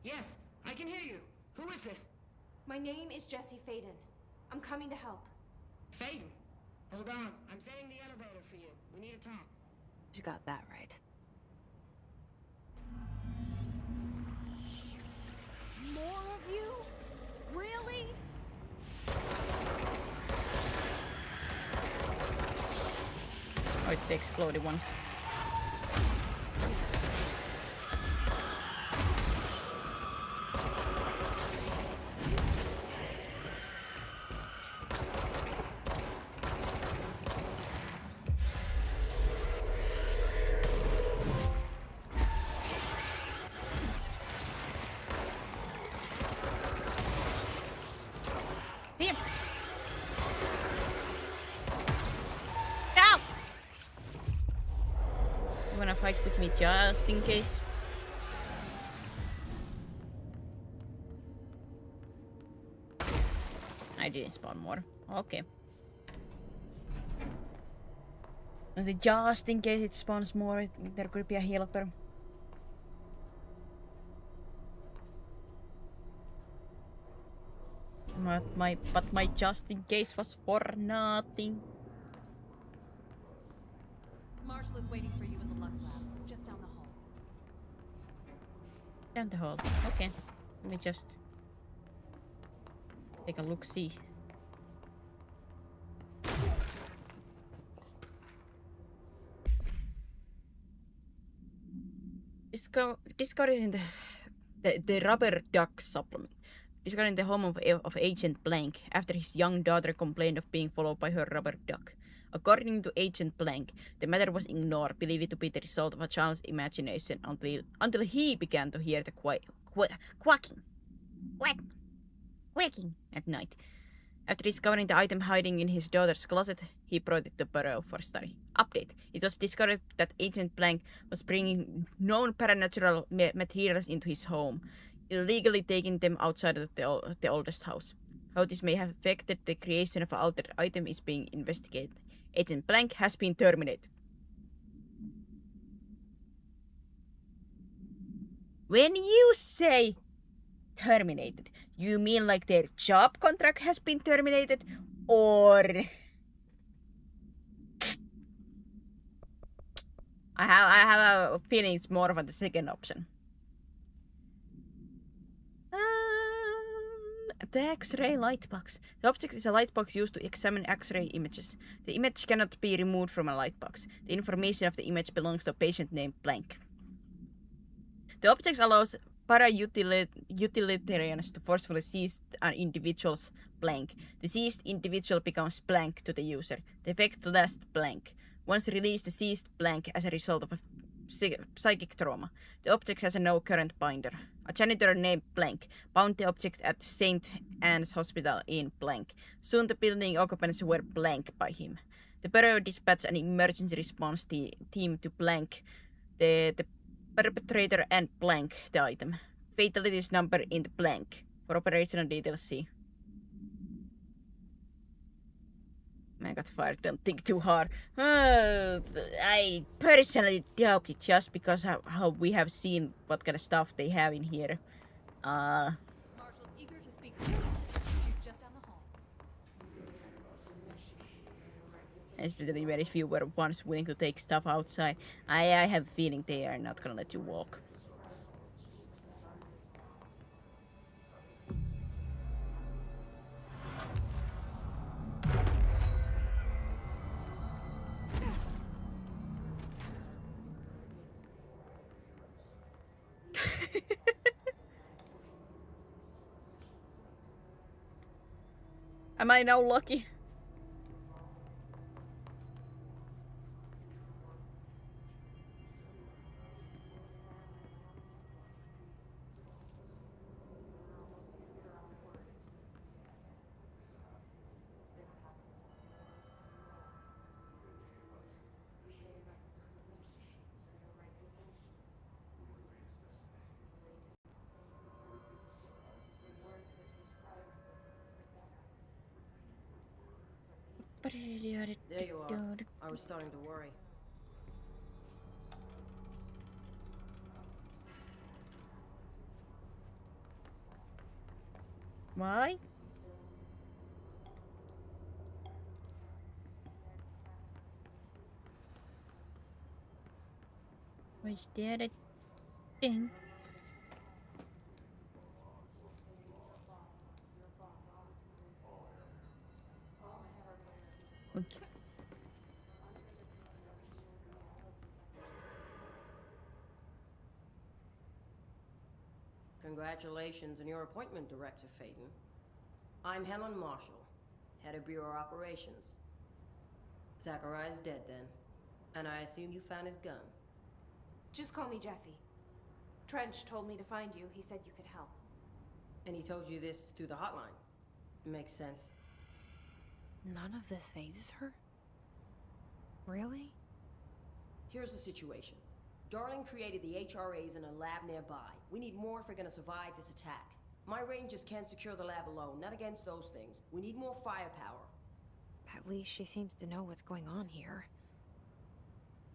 Yes, I can hear you. Who is this? My name is Jesse Faden. I'm coming to help. Faden. Hold on. I'm setting the elevator for you. We need to talk. She got that right. More of you? Really? Oh, it's the exploded ones. Him. No! You wanna fight with me just in case? I didn't spawn more. Okay. I said just in case it spawns more, there could be a helper. But my just in case was for nothing. Marshall is waiting for you in the luck lab, just down the hall. Down the hall. Okay. Let me just take a look, see. Discovered in the rubber duck supplement. Discovered in the home of Agent Blank after his young daughter complained of being followed by her rubber duck. According to Agent Blank, the matter was ignored, believed to be the result of a child's imagination until he began to hear the quacking at night. After discovering the item hiding in his daughter's closet, he brought it to Burrow for study. Update. It was discovered that Agent Blank was bringing known paranatural materials into his home, illegally taking them outside of the oldest house. How this may have affected the creation of an altered item is being investigated. Agent Blank has been terminated. When you say terminated, you mean like their job contract has been terminated, or I have a feeling it's more of the second option. The X-ray lightbox. The object is a lightbox used to examine X-ray images. The image cannot be removed from a lightbox. The information of the image belongs to a patient named Blank. The object allows para-utilitarians to forcefully seize an individual's blank. The seized individual becomes blank to the user. The effect lasts blank. Once released, the seized blank as a result of a psychic trauma. The object has a no current binder. A janitor named Blank bound the object at St. Anne's Hospital in Blank. Soon the building occupants were blank by him. The Bureau dispatched an emergency response team to Blank, the perpetrator, and Blank the item. Fatalities number in the Blank. For operational details, see. I got fired, don't think too hard. I personally doubt it just because of how we have seen what kind of stuff they have in here. Marshall's eager to speak with you. She's just down the hall. Especially very few were once willing to take stuff outside. I have a feeling they are not gonna let you walk. Am I now lucky? There you are. I was starting to worry. Why? Was there a thing? Okay. Congratulations on your appointment, Director Phaeton. I'm Helen Marshall, head of Bureau Operations. Zachariah's dead then, and I assume you found his gun. Just call me Jesse. Trench told me to find you. He said you could help. And he told you this through the hotline. Makes sense. None of this phases her? Really? Here's the situation. Darling created the HRAs in a lab nearby. We need more if we're gonna survive this attack. My rangers can't secure the lab alone, not against those things. We need more firepower. At least she seems to know what's going on here.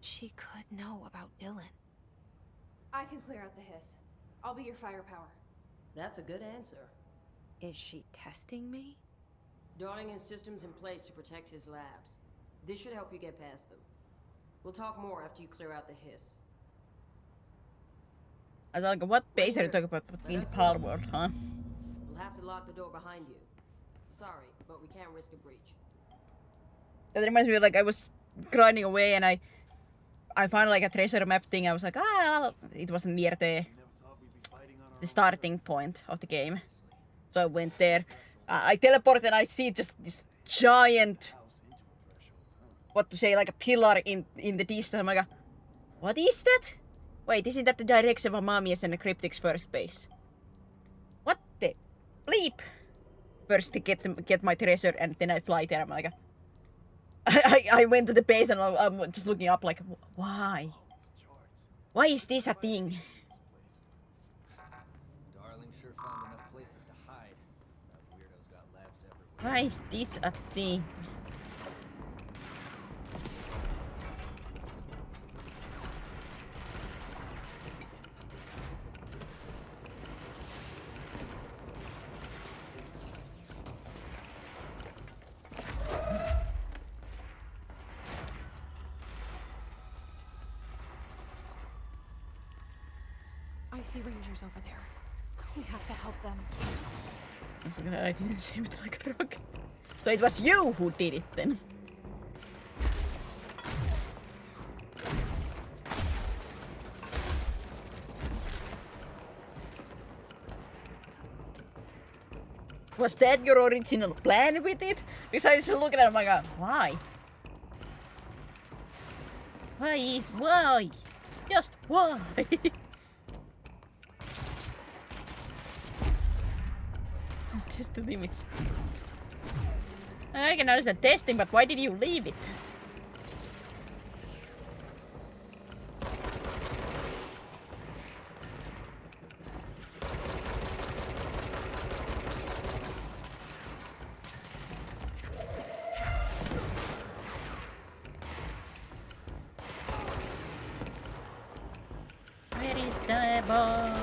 She could know about Dylan. I can clear out the hiss. I'll be your firepower. That's a good answer. Is she testing me? Darling has systems in place to protect his labs. This should help you get past them. We'll talk more after you clear out the hiss. I was like, what base are you talking about in the Pal World, huh? We'll have to lock the door behind you. Sorry, but we can't risk a breach. That reminds me of, like, I was grinding away and I found like a treasure map thing. I was like, it wasn't near the starting point of the game. So I went there. I teleported and I see just this giant, what to say, like a pillar in the distance. I'm like, what is that? Wait, isn't that the direction of Amamia's and the Cryptic's first base? What the bleep? First to get my treasure and then I fly there. I'm like, I went to the base and I'm just looking up like, why? Why is this a thing? Darling sure found enough places to hide. That weirdo's got labs everywhere. Why is this a thing? I see rangers over there. We have to help them. That's because I didn't see it like a rocket. So it was you who did it then. Was that your original plan with it? Because I was looking at it, oh my god, why? Why? Just why? Test the limits. I can understand testing, but why did you leave it? Where is the ball?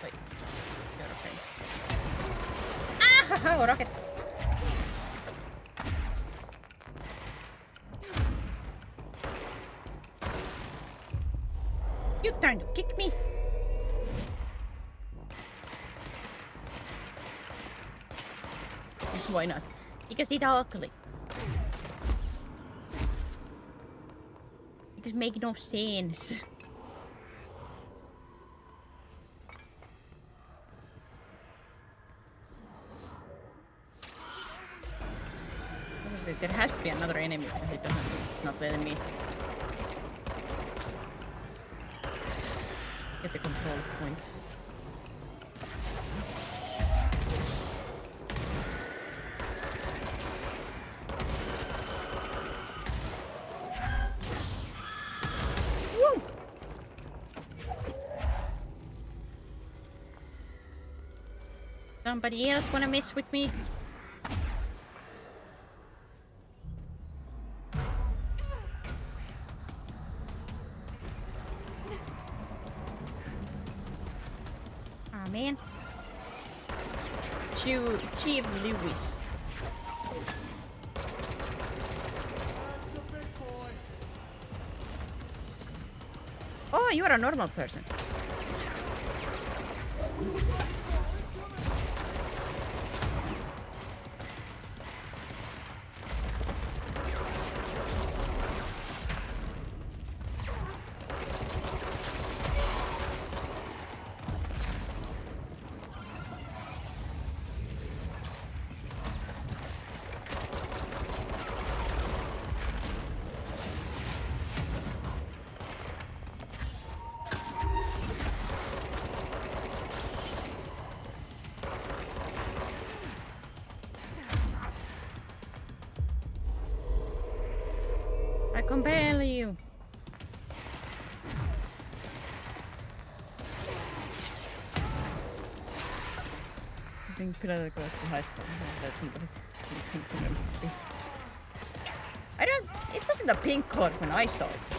Wait. Ah! Rocket! You trying to kick me? Yes, why not? Because it's ugly. This makes no sense. There has to be another enemy, but it's not letting me get the control point. Woo! Somebody else wanna mess with me? Man. Chief Lewis. Oh, you are a normal person. I compel you. I think Pillar goes to high school. I don't. It wasn't a pink card when I saw it.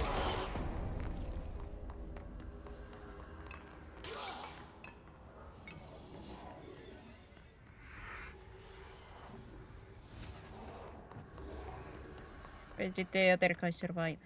Where did the other guy survive?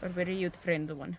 Or very youth friendly one.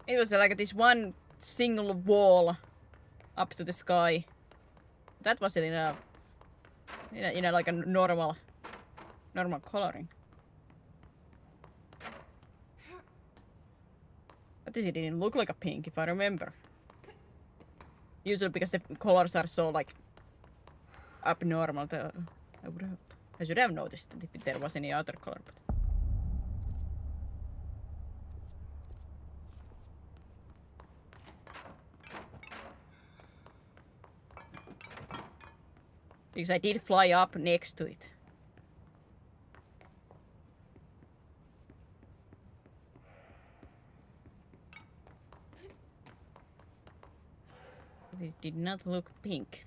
It was like this one single wall up to the sky. That wasn't enough. You know, like a normal coloring. But this didn't look like a pink, if I remember. Usually because the colors are so like abnormal. I should have noticed if there was any other color. But because I did fly up next to it. It did not look pink.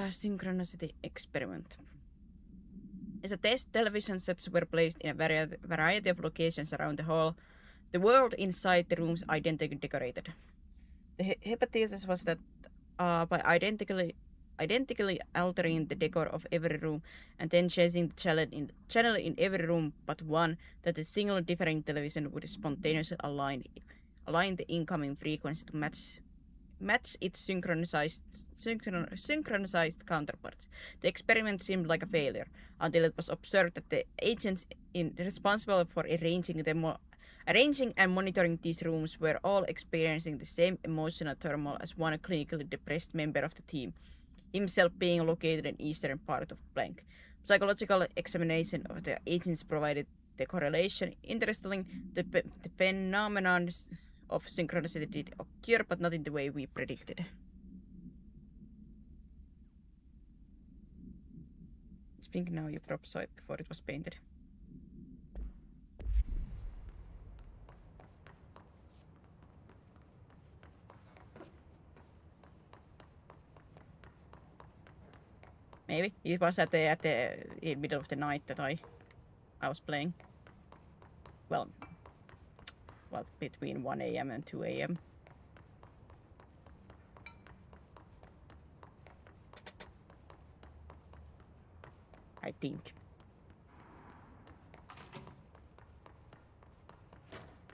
Synchronicity experiment. As a test, television sets were placed in a variety of locations around the hall. The world inside the rooms identically decorated. The hypothesis was that by identically identically altering the decor of every room and then changing the channel in every room but one, that a single differing television would spontaneously align the incoming frequency to match its synchronized counterparts. The experiment seemed like a failure until it was observed that the agents responsible for arranging and monitoring these rooms were all experiencing the same emotional turmoil as one clinically depressed member of the team, himself being located in eastern part of Blank. Psychological examination of the agents provided the correlation. Interestingly, the phenomenon of synchronicity did occur, but not in the way we predicted. It's pink now, you probably saw it before it was painted. Maybe it was at the in middle of the night that I was playing. Well, between 1 a.m. and 2 a.m. I think.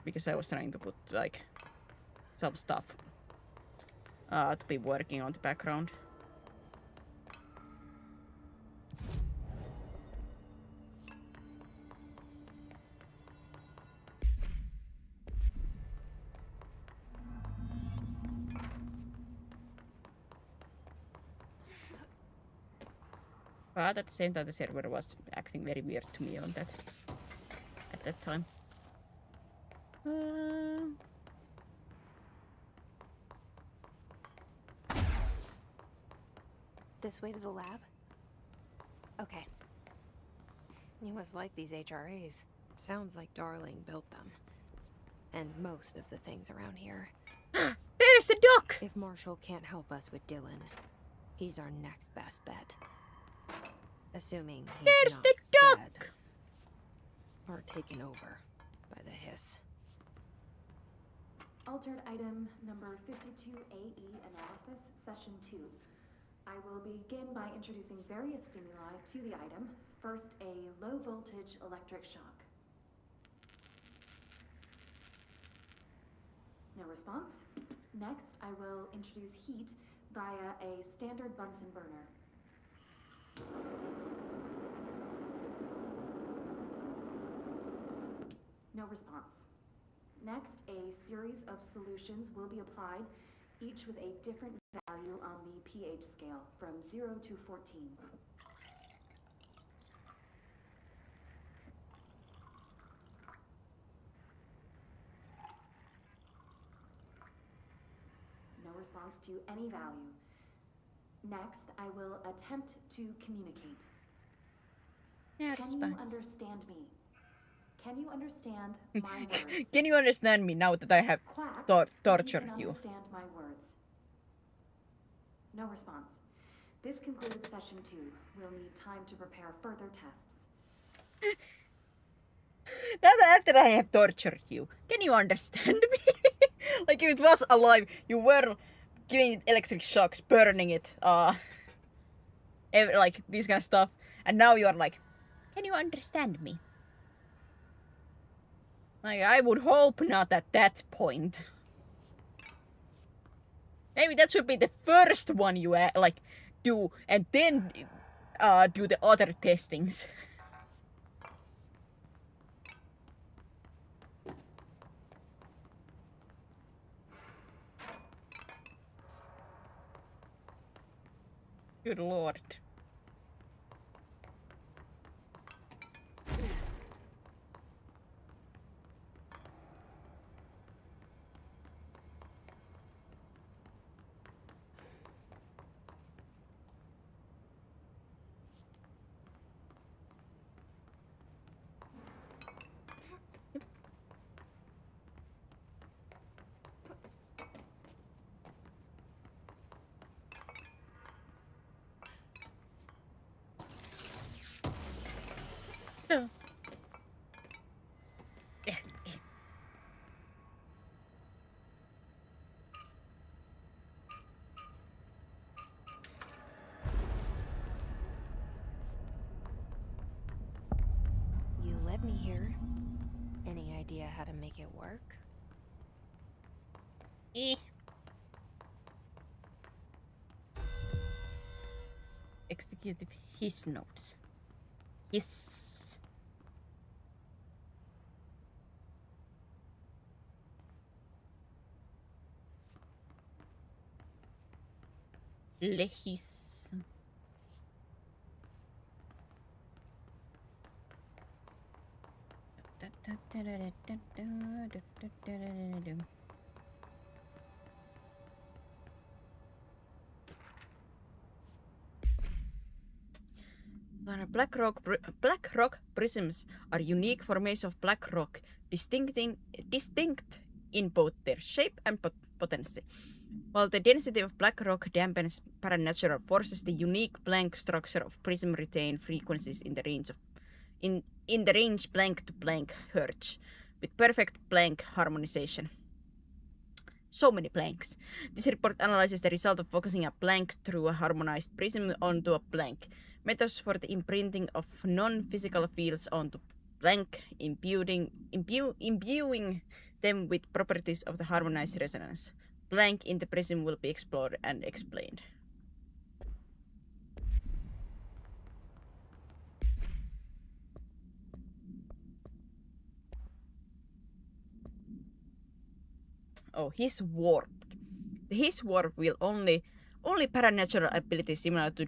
Because I was trying to put like some stuff to be working on the background. But at the same time, the server was acting very weird to me at that time. This way to the lab? Okay. You must like these HRAs. Sounds like Darling built them. And most of the things around here. There's the duck! If Marshall can't help us with Dylan, he's our next best bet. Assuming he's There's not the duck! dead. Or taken over by the hiss. Altered item number 52AE analysis, session 2. I will begin by introducing various stimuli to the item. First, a low voltage electric shock. No response. Next, I will introduce heat via a standard Bunsen burner. No response. Next, a series of solutions will be applied, each with a different value on the pH scale, from 0 to 14. No response to any value. Next, I will attempt to communicate. No Can response. you understand me? Can you understand my words? Can you understand me now that I have Quack, tortured if you? can understand my words. No response. This concludes session 2. We'll need time to prepare further tests. Now that after I have tortured you, can you understand me? Like if it was alive, you were giving it electric shocks, burning it, like this kind of stuff, and now you are like, can you understand me? Like, I would hope not at that point. Maybe that should be the first one you like do, and then do the other testings. Good lord. led me here. Any idea how to make it work? Executive his notes. His. Lehis. Black rock prisms are unique formations of black rock, distinct in both their shape and potency. While the density of black rock dampens paranatural forces, the unique blank structure of prism retain frequencies in the range of in the range blank to blank hertz, with perfect blank harmonization. So many blanks. This report analyzes the result of focusing a blank through a harmonized prism onto a blank. Methods for the imprinting of non-physical fields onto blank, imbuing them with properties of the harmonized resonance. Blank in the prism will be explored and explained. Oh, his warped. His warp will only paranatural abilities similar to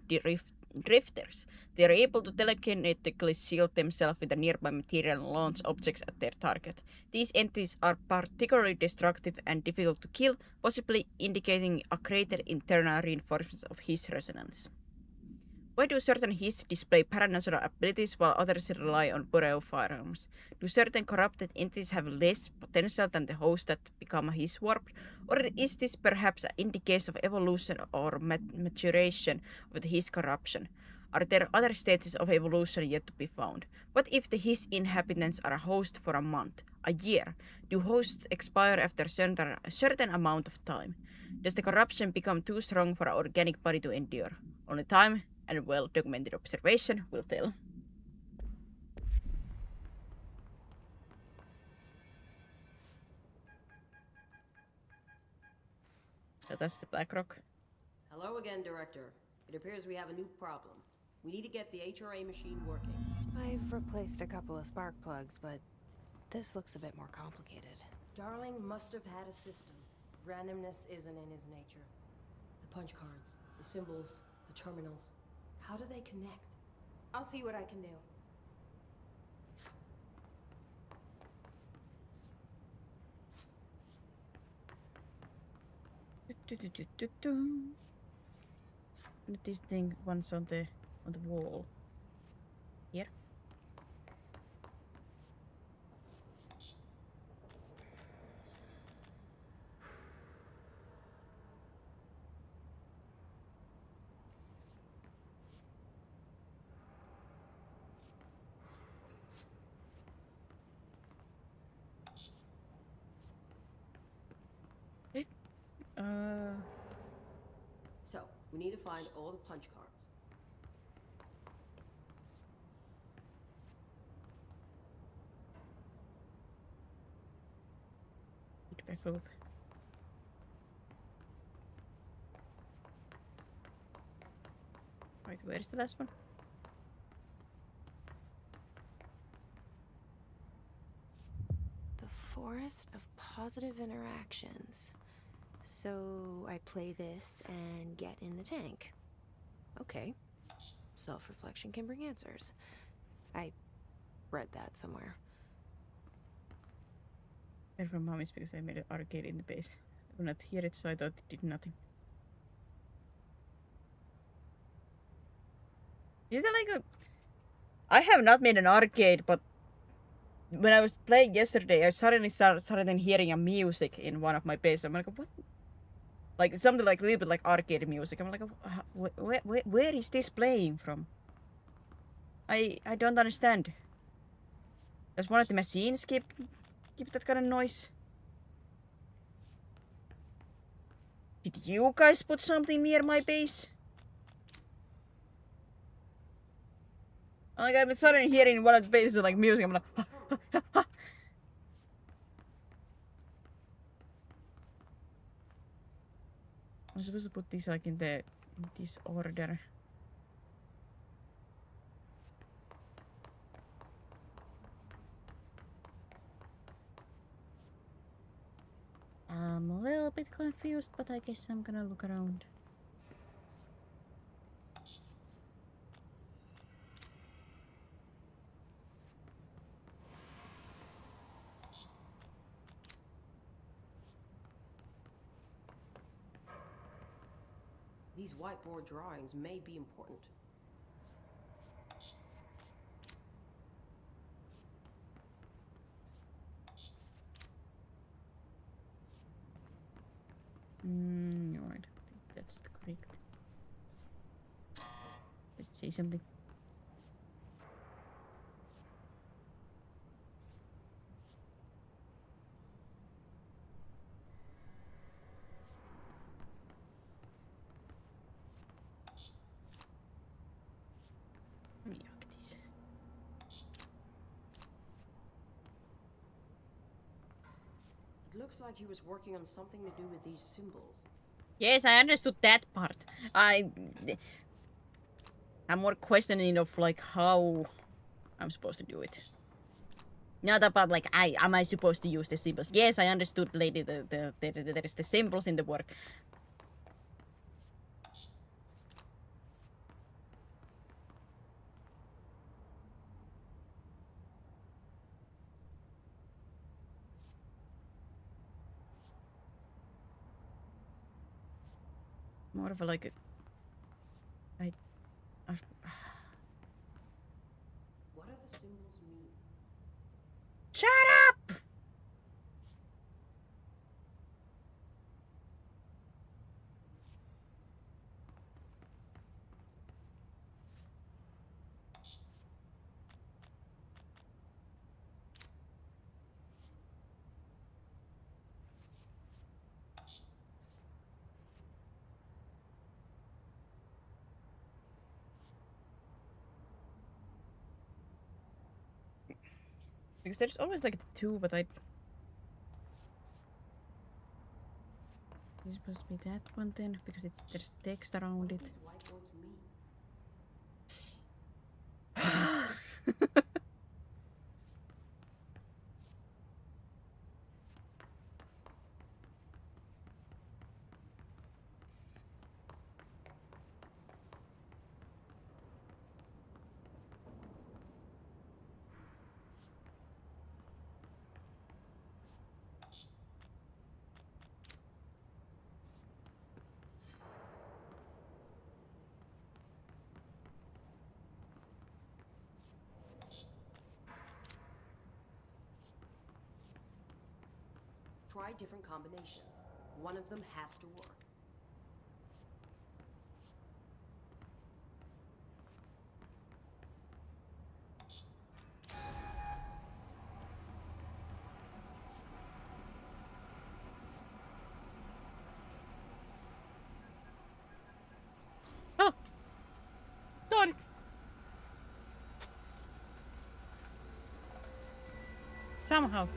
drifters. They are able to telekinetically shield themselves with a nearby material and launch objects at their target. These entities are particularly destructive and difficult to kill, possibly indicating a greater internal reinforcement of his resonance. Why do certain his display paranatural abilities while others rely on Boreo firearms? Do certain corrupted entities have less potential than the hosts that become his warped? Or is this perhaps an indication of evolution or maturation of the his corruption? Are there other stages of evolution yet to be found? What if the his inhabitants are a host for a month, a year? Do hosts expire after a certain amount of time? Does the corruption become too strong for an organic body to endure? Only time and well-documented observation will tell. So that's the Black Rock. Hello again, Director. It appears we have a new problem. We need to get the HRA machine working. I've replaced a couple of spark plugs, but this looks a bit more complicated. Darling must have had a system. Randomness isn't in his nature. The punch cards, the symbols, the terminals. How do they connect? I'll see what I can do. This thing once on the wall. Here. So, we need to find all the punch cards. Feedback loop. Wait, where's the last one? The forest of positive interactions. So I play this and get in the tank. Okay. Self-reflection can bring answers. I read that somewhere. Heard from mommies because I made an arcade in the base. I could not hear it, so I thought it did nothing. Is it like a... I have not made an arcade, but when I was playing yesterday, I suddenly started hearing a music in one of my bases. I'm like, what? Like something like a little bit like arcade music. I'm like, where is this playing from? I don't understand. Does one of the machines keep that kind of noise? Did you guys put something near my base? Like I'm suddenly hearing one of the bases like music. I'm like, I'm supposed to put these like in this order. I'm a little bit confused, but I guess I'm gonna look around. These whiteboard drawings may be important. No, I don't think that's correct. Let's say something. Miaktis. It looks like he was working on something to do with these symbols. Yes, I understood that part. I'm more questioning of like how I'm supposed to do it. Not about like am I supposed to use the symbols? Yes, I understood, lady. There is the symbols in the work. More of a like What do the symbols mean? Shut up! Because there's always like the two, but it's supposed to be that one then, because there's text around it. Try different combinations. One of them has to work. Oh! Got it! Somehow.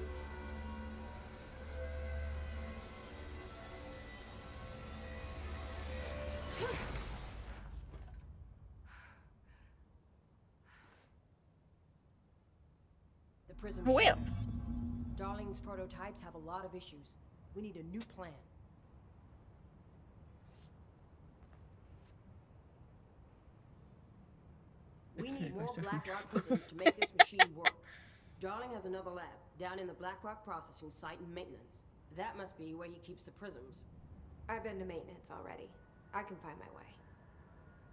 The prism. Well. Darling's prototypes have a lot of issues. We need a new plan. We need more Blackrock prisms to make this machine work. Darling has another lab down in the Blackrock processing site in maintenance. That must be where he keeps the prisms. I've been to maintenance already. I can find my way.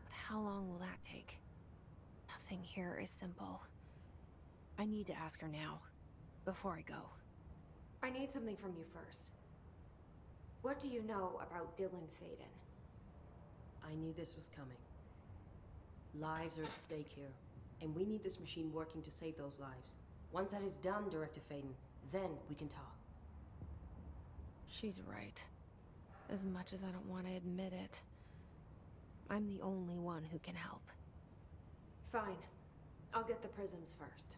But how long will that take? Nothing here is simple. I need to ask her now, before I go. I need something from you first. What do you know about Dylan Faden? I knew this was coming. Lives are at stake here, and we need this machine working to save those lives. Once that is done, Director Faden, then we can talk. She's right. As much as I don't want to admit it. I'm the only one who can help. Fine. I'll get the prisms first.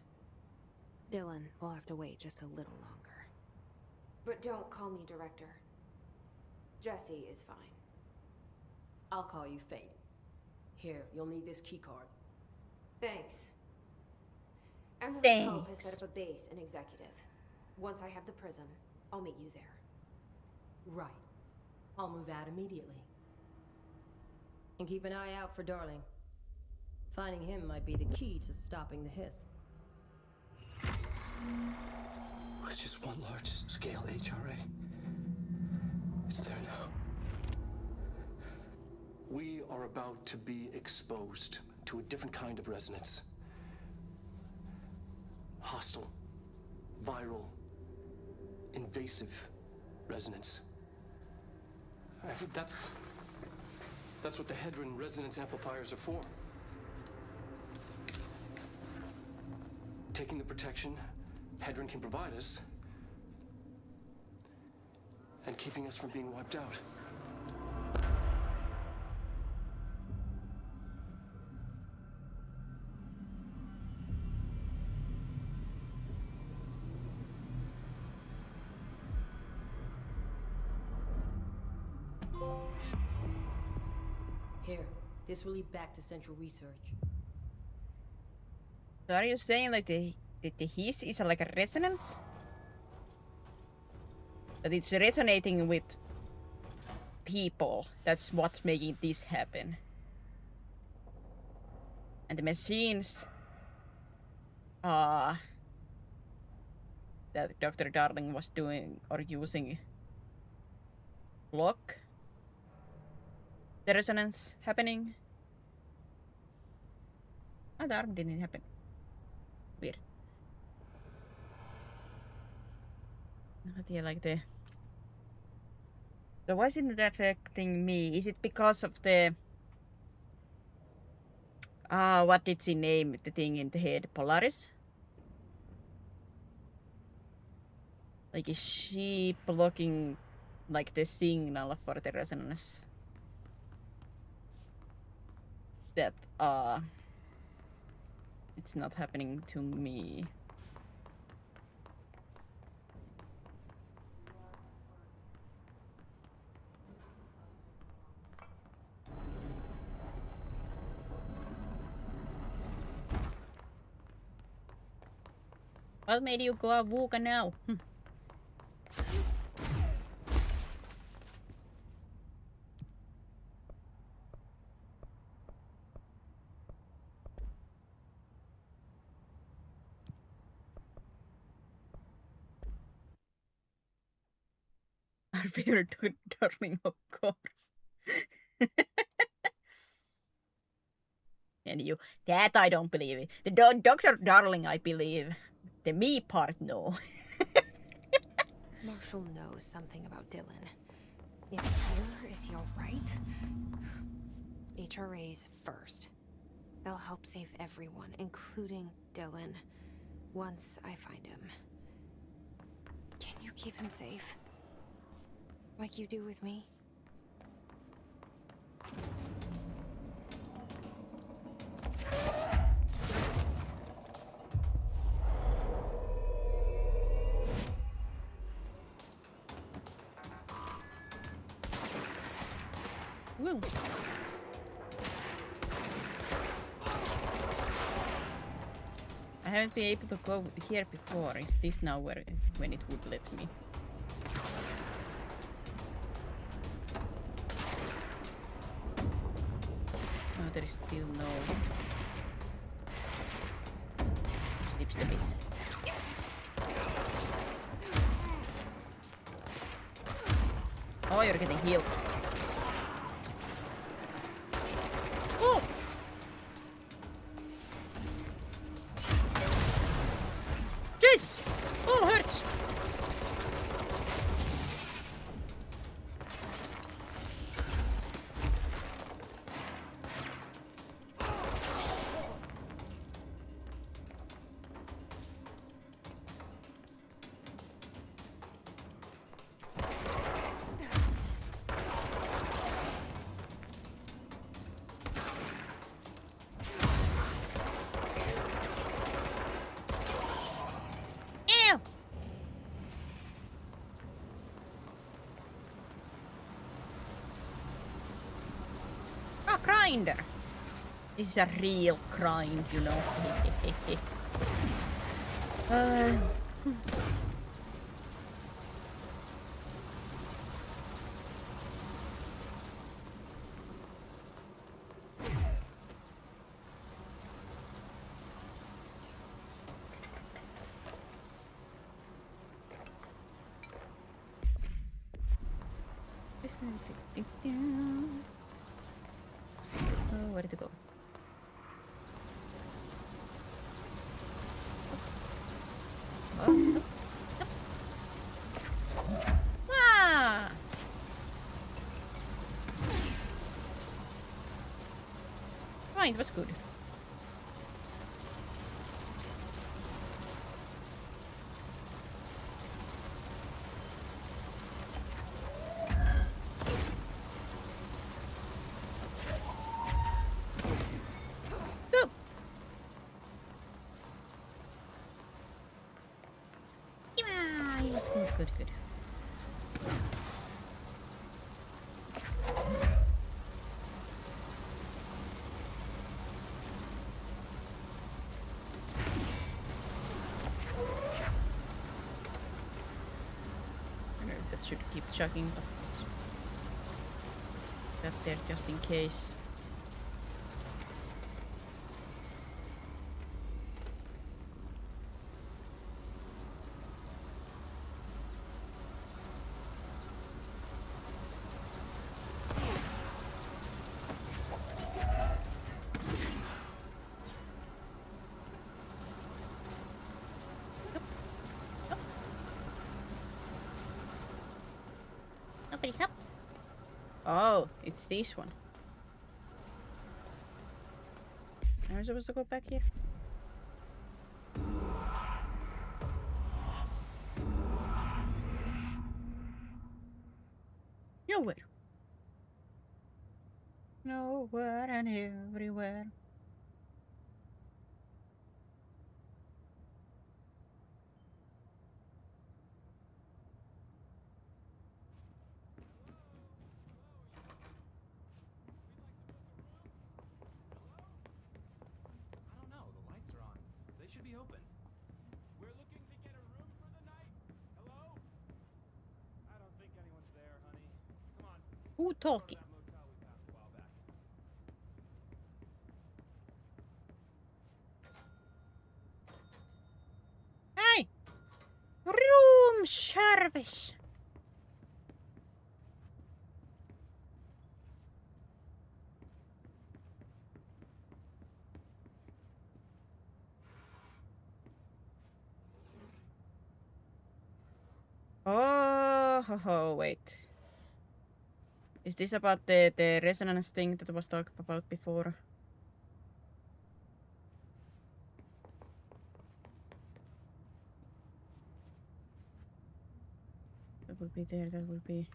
Dylan, we'll have to wait just a little longer. But don't call me Director. Jesse is fine. I'll call you Fate. Here, you'll need this keycard. Thanks. Emily Pope has set up a base in Executive. Once I have the prism, I'll meet you there. Right. I'll move out immediately. And keep an eye out for Darling. Finding him might be the key to stopping the hiss. It's just one large-scale HRA. It's there now. We are about to be exposed to a different kind of resonance. Hostile, viral, invasive resonance. That's what the Hedron resonance amplifiers are for. Taking the protection Hedron can provide us, and keeping us from being wiped out. Here, this will lead back to Central Research. So are you saying like the hiss is like a resonance? That it's resonating with people. That's what's making this happen. And the machines that Dr. Darling was doing or using block the resonance happening. Oh, the arm didn't happen. Weird. But yeah, like the... So why isn't it affecting me? Is it because of the... what did she name the thing in the head? Polaris? Like, is she blocking, like, the signal for the resonance? That, it's not happening to me. What made you go Avuka now? Our favorite darling, of course. And you, that I don't believe it. The Dr. Darling, I believe. The me part, no. Marshall knows something about Dylan. Is he here? Is he alright? HRAs first. They'll help save everyone, including Dylan. Once I find him. Can you keep him safe? Like you do with me? Woo. I haven't been able to go here before. Is this now where when it would let me? No, there is still no steps. Oh, you're getting healed. Oh! Jesus! Oh, hurts! grinder. This is a real grind, you know. Oh, where to go? Oh. Ah! Right, it was good. Good. I don't know if that should keep chugging, but it's got there just in case. Oh, it's this one. Am I supposed to go back here? Nowhere. Nowhere and everywhere. Who talking? Hey! Room service! Oh, wait. Is this about the resonance thing that was talked about before? That will be there, that will be...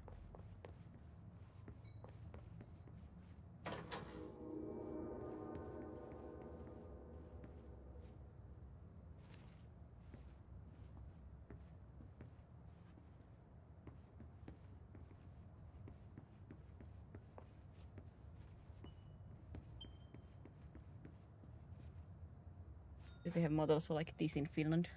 Do they have models like this in Finland?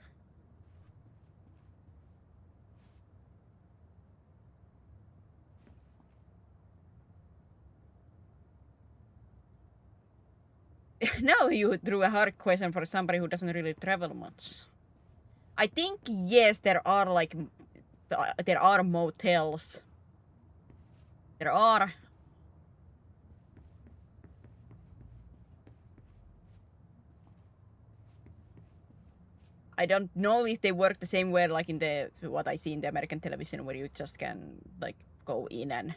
Now you drew a hard question for somebody who doesn't really travel much. I think yes, there are like there are motels. There are. I don't know if they work the same way like in the what I see in the American television where you just can like go in and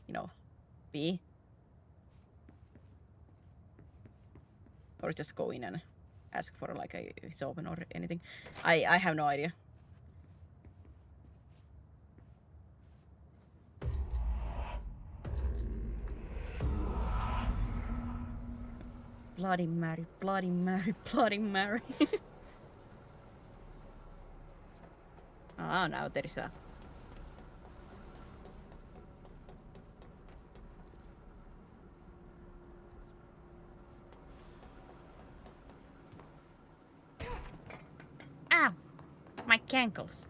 you know be. Or just go in and ask for like a sovereign or anything. I have no idea. Bloody Mary, Bloody Mary, Bloody Mary. Ah, now there is a... Ow! My cankles.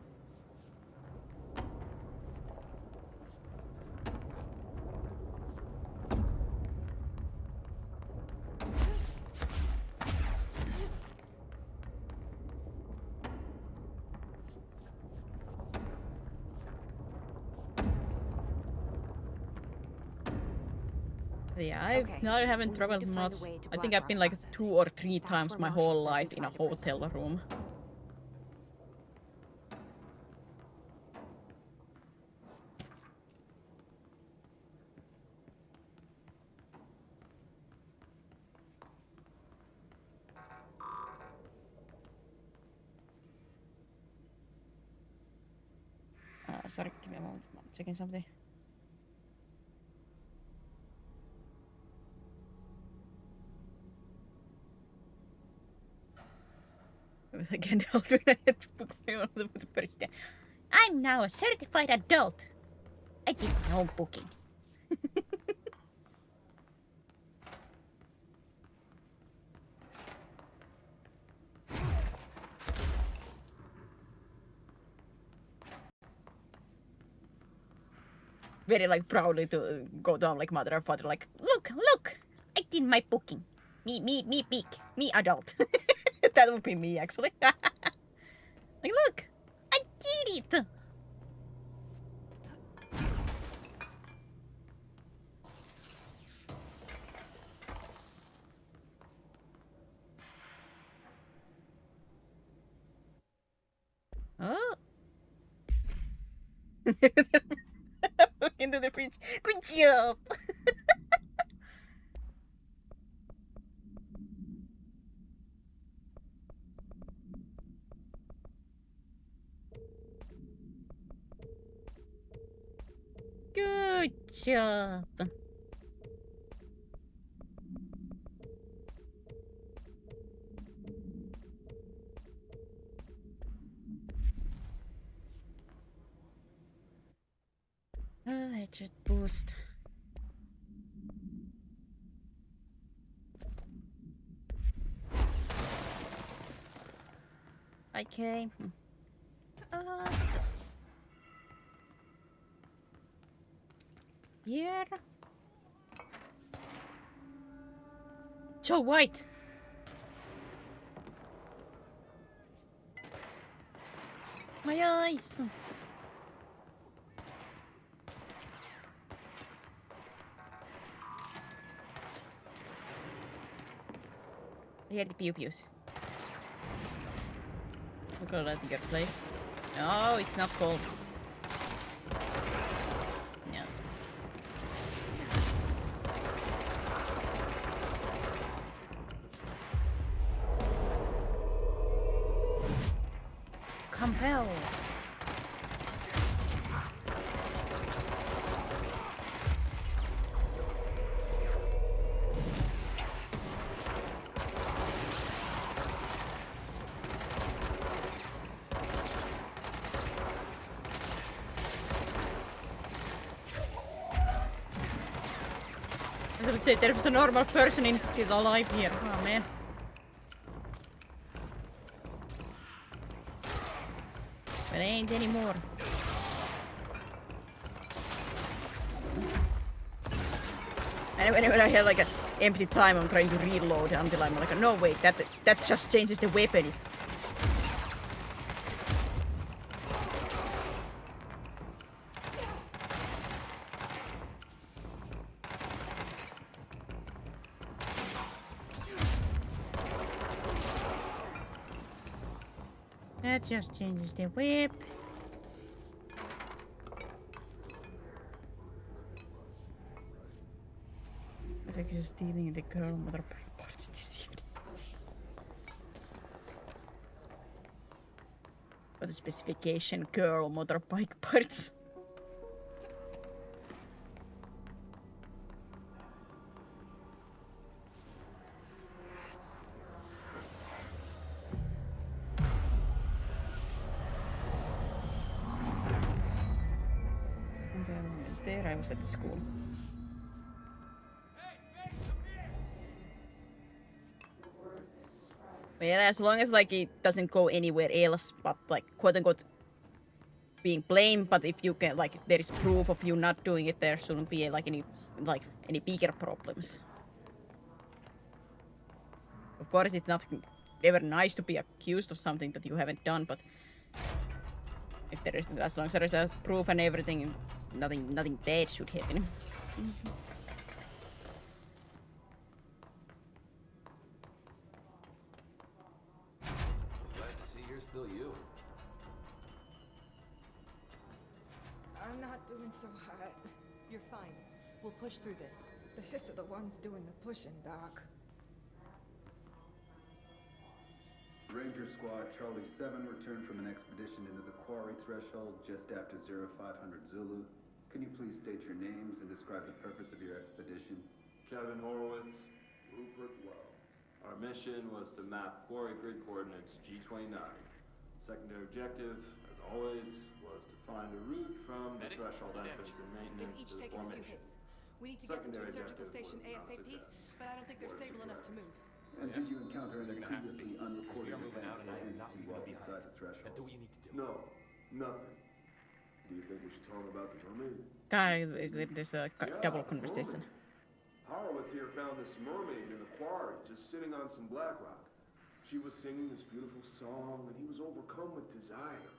Yeah, I haven't traveled much. I think I've been like 2 or 3 times my whole life in a hotel room. Sorry, give me a moment. I'm checking something. Again, the first day. I'm now a certified adult. I did my own booking. Very like proudly to go down like mother or father, like, look, I did my booking. Me big, me adult. That would be me actually. Like, look, I did it. Oh. Into the fridge. Good job. Good job. Let's just boost. Okay. Here. So white. My eyes. I hear the pew-pews. We'll go to your place. No, it's not cold. No. Compel. I was gonna say there's a normal person in alive here. Oh man. But ain't anymore. And whenever I have like an empty time, I'm trying to reload until I'm like, no wait, that just changes the weapon. That just changes the whip. I think she's stealing the girl motorbike parts this evening. What the specification? Girl motorbike parts. There I was at the school. Well, as long as like it doesn't go anywhere else, but like quote unquote being blamed. But if you can like there is proof of you not doing it, there shouldn't be like any bigger problems. Of course, it's not ever nice to be accused of something that you haven't done, but if there is, as long as there is proof and everything, nothing bad should happen. Glad to see you're still you. I'm not doing so hot. You're fine. We'll push through this. The Hiss are the ones doing the pushing, Doc. Ranger Squad Charlie 7 returned from an expedition into the quarry threshold just after 0500 Zulu. Can you please state your names and describe the purpose of your expedition? Kevin Horowitz, Rupert Lowe. Our mission was to map quarry grid coordinates G29. Secondary objective, as always, was to find a route from the threshold entrance and maintenance to the formation. We need to get them to a surgical station ASAP, but I don't think they're stable enough to move. And did you encounter any previously unrecorded events while inside the threshold? Do what you need to do. No, nothing. Do you think we should tell them about the mermaid? God, there's a double conversation. Horowitz here found this mermaid in a quarry, just sitting on some black rock. She was singing this beautiful song, and he was overcome with desire.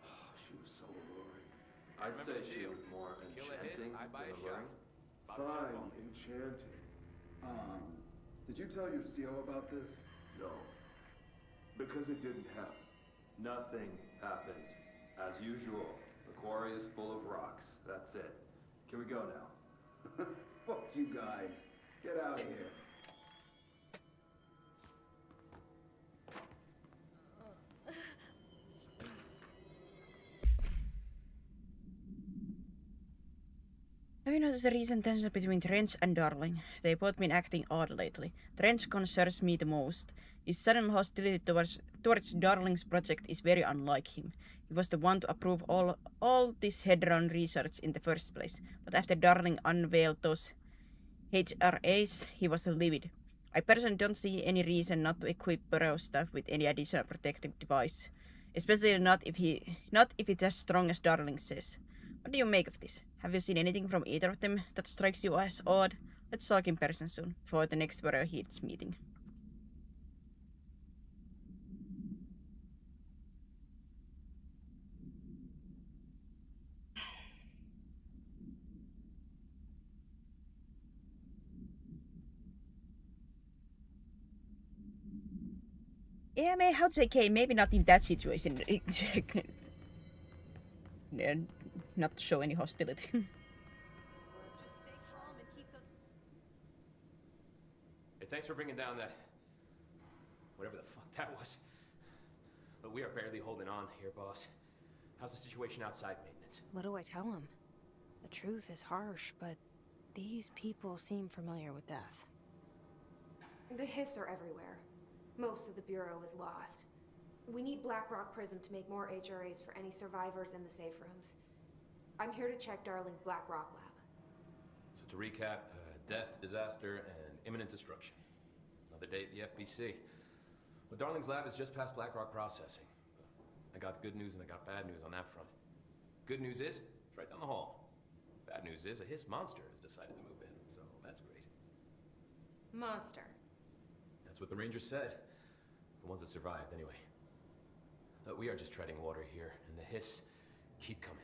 Oh, she was so alluring. I'd say she was more enchanting than alluring. Fine, enchanting. Did you tell your CO about this? No. Because it didn't happen. Nothing happened. As usual, the quarry is full of rocks. That's it. Can we go now? Fuck you guys. Get out of here. Have you noticed the recent tension between Trench and Darling? They've both been acting odd lately. Trench concerns me the most. His sudden hostility towards Darling's project is very unlike him. He was the one to approve all this head-round research in the first place, but after Darling unveiled those HRAs, he was livid. I personally don't see any reason not to equip Burrow staff with any additional protective device, especially not if it's as strong as Darling says. What do you make of this? Have you seen anything from either of them that strikes you as odd? Let's talk in person soon, before the next Burrow Heats meeting. Yeah, I mean, how to say, okay, maybe not in that situation. Not to show any hostility. Just stay calm and keep the... Hey, thanks for bringing down that... whatever the fuck that was. But we are barely holding on here, boss. How's the situation outside maintenance? What do I tell him? The truth is harsh, but these people seem familiar with death. The Hiss are everywhere. Most of the Bureau is lost. We need Blackrock Prism to make more HRAs for any survivors in the safe rooms. I'm here to check Darling's Blackrock lab. So to recap, death, disaster, and imminent destruction. Another day at the FBC. Well, Darling's lab is just past Blackrock processing. I got good news and I got bad news on that front. Good news is, it's right down the hall. Bad news is, a Hiss monster has decided to move in, so that's great. Monster. That's what the Rangers said. The ones that survived, anyway. We are just treading water here, and the Hiss keep coming.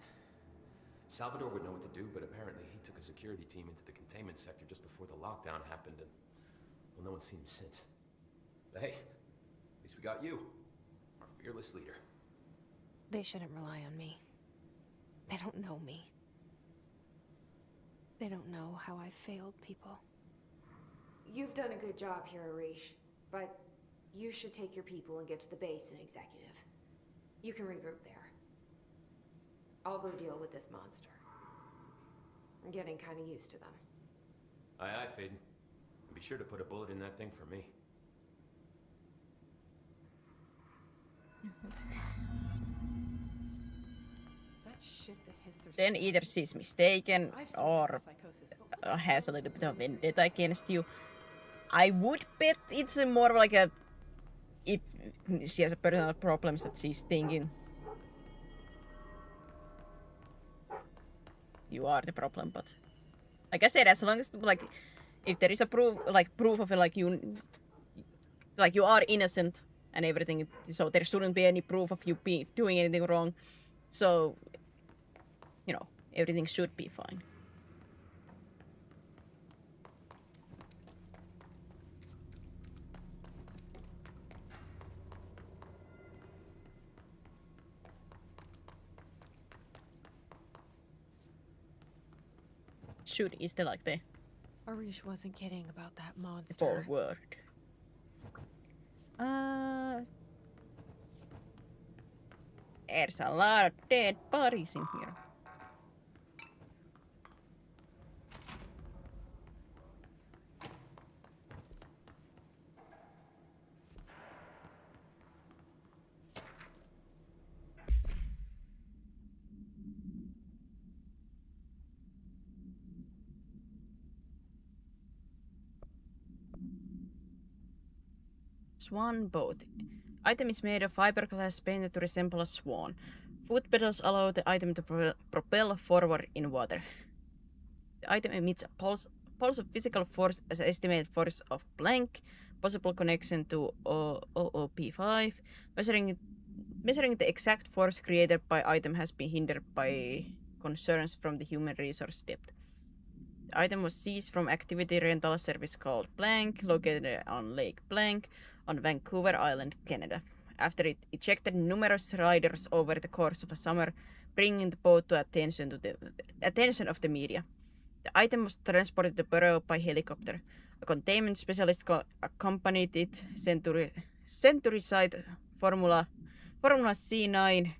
Salvador would know what to do, but apparently he took a security team into the containment sector just before the lockdown happened, and, well, no one's seen him since. But hey, at least we got you, our fearless leader. They shouldn't rely on me. They don't know me. They don't know how I've failed people. You've done a good job here, Arish, but you should take your people and get to the base and executive. You can regroup there. I'll go deal with this monster. I'm getting kind of used to them. Aye, aye, Faden. And be sure to put a bullet in that thing for me. That shit the Hiss are... Then either she's mistaken or has a little bit of vendetta against you. I would bet it's more like a she has a personal problems that she's thinking you are the problem, but like I said, as long as like if there is a proof of it, like you are innocent and everything, so there shouldn't be any proof of you doing anything wrong. So, you know, everything should be fine. Should is the like the Arish wasn't kidding about that monster. forward. There's a lot of dead bodies in here. Swan boat. Item is made of fiberglass painted to resemble a swan. Foot pedals allow the item to propel forward in water. The item emits a pulse of physical force as an estimated force of blank, possible connection to OOP5. Measuring the exact force created by item has been hindered by concerns from the human resource depth. The item was seized from activity rental service called Blank, located on Lake Blank on Vancouver Island, Canada. After it ejected numerous riders over the course of a summer, bringing the boat to attention of the media. The item was transported to Borough by helicopter. A containment specialist accompanied it Century-side Formula C9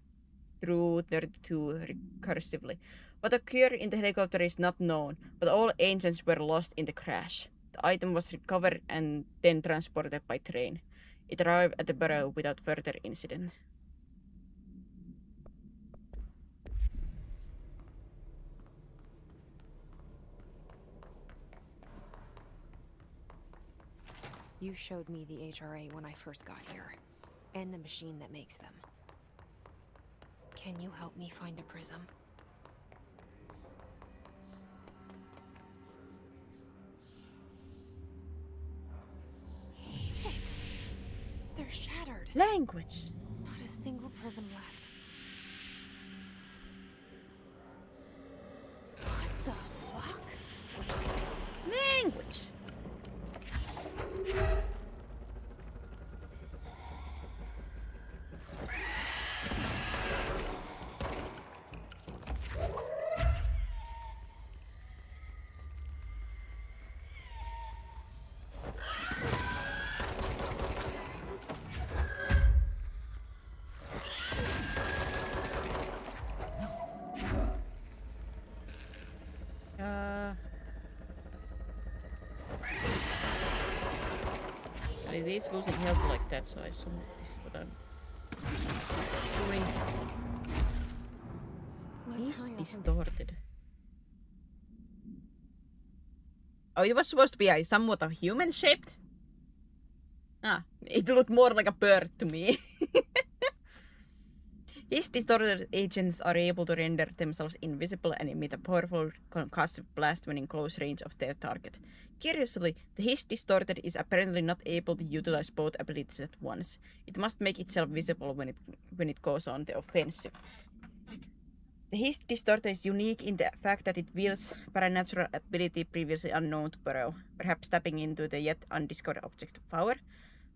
through 32 recursively. What occurred in the helicopter is not known, but all engines were lost in the crash. The item was recovered and then transported by train. It arrived at the Borough without further incident. You showed me the HRA when I first got here, and the machine that makes them. Can you help me find a prism? Shit! They're shattered. Language! Not a single prism left. What the fuck? Language! It is losing health like that, so I assume this is what I'm doing. He's distorted. Oh, it was supposed to be a somewhat of human shaped? Ah, it looked more like a bird to me. His distorted agents are able to render themselves invisible and emit a powerful concussive blast when in close range of their target. Curiously, the His distorted is apparently not able to utilize both abilities at once. It must make itself visible when it goes on the offensive. The His distorted is unique in the fact that it wields paranatural ability previously unknown to Burrow, perhaps tapping into the yet undiscovered object of power.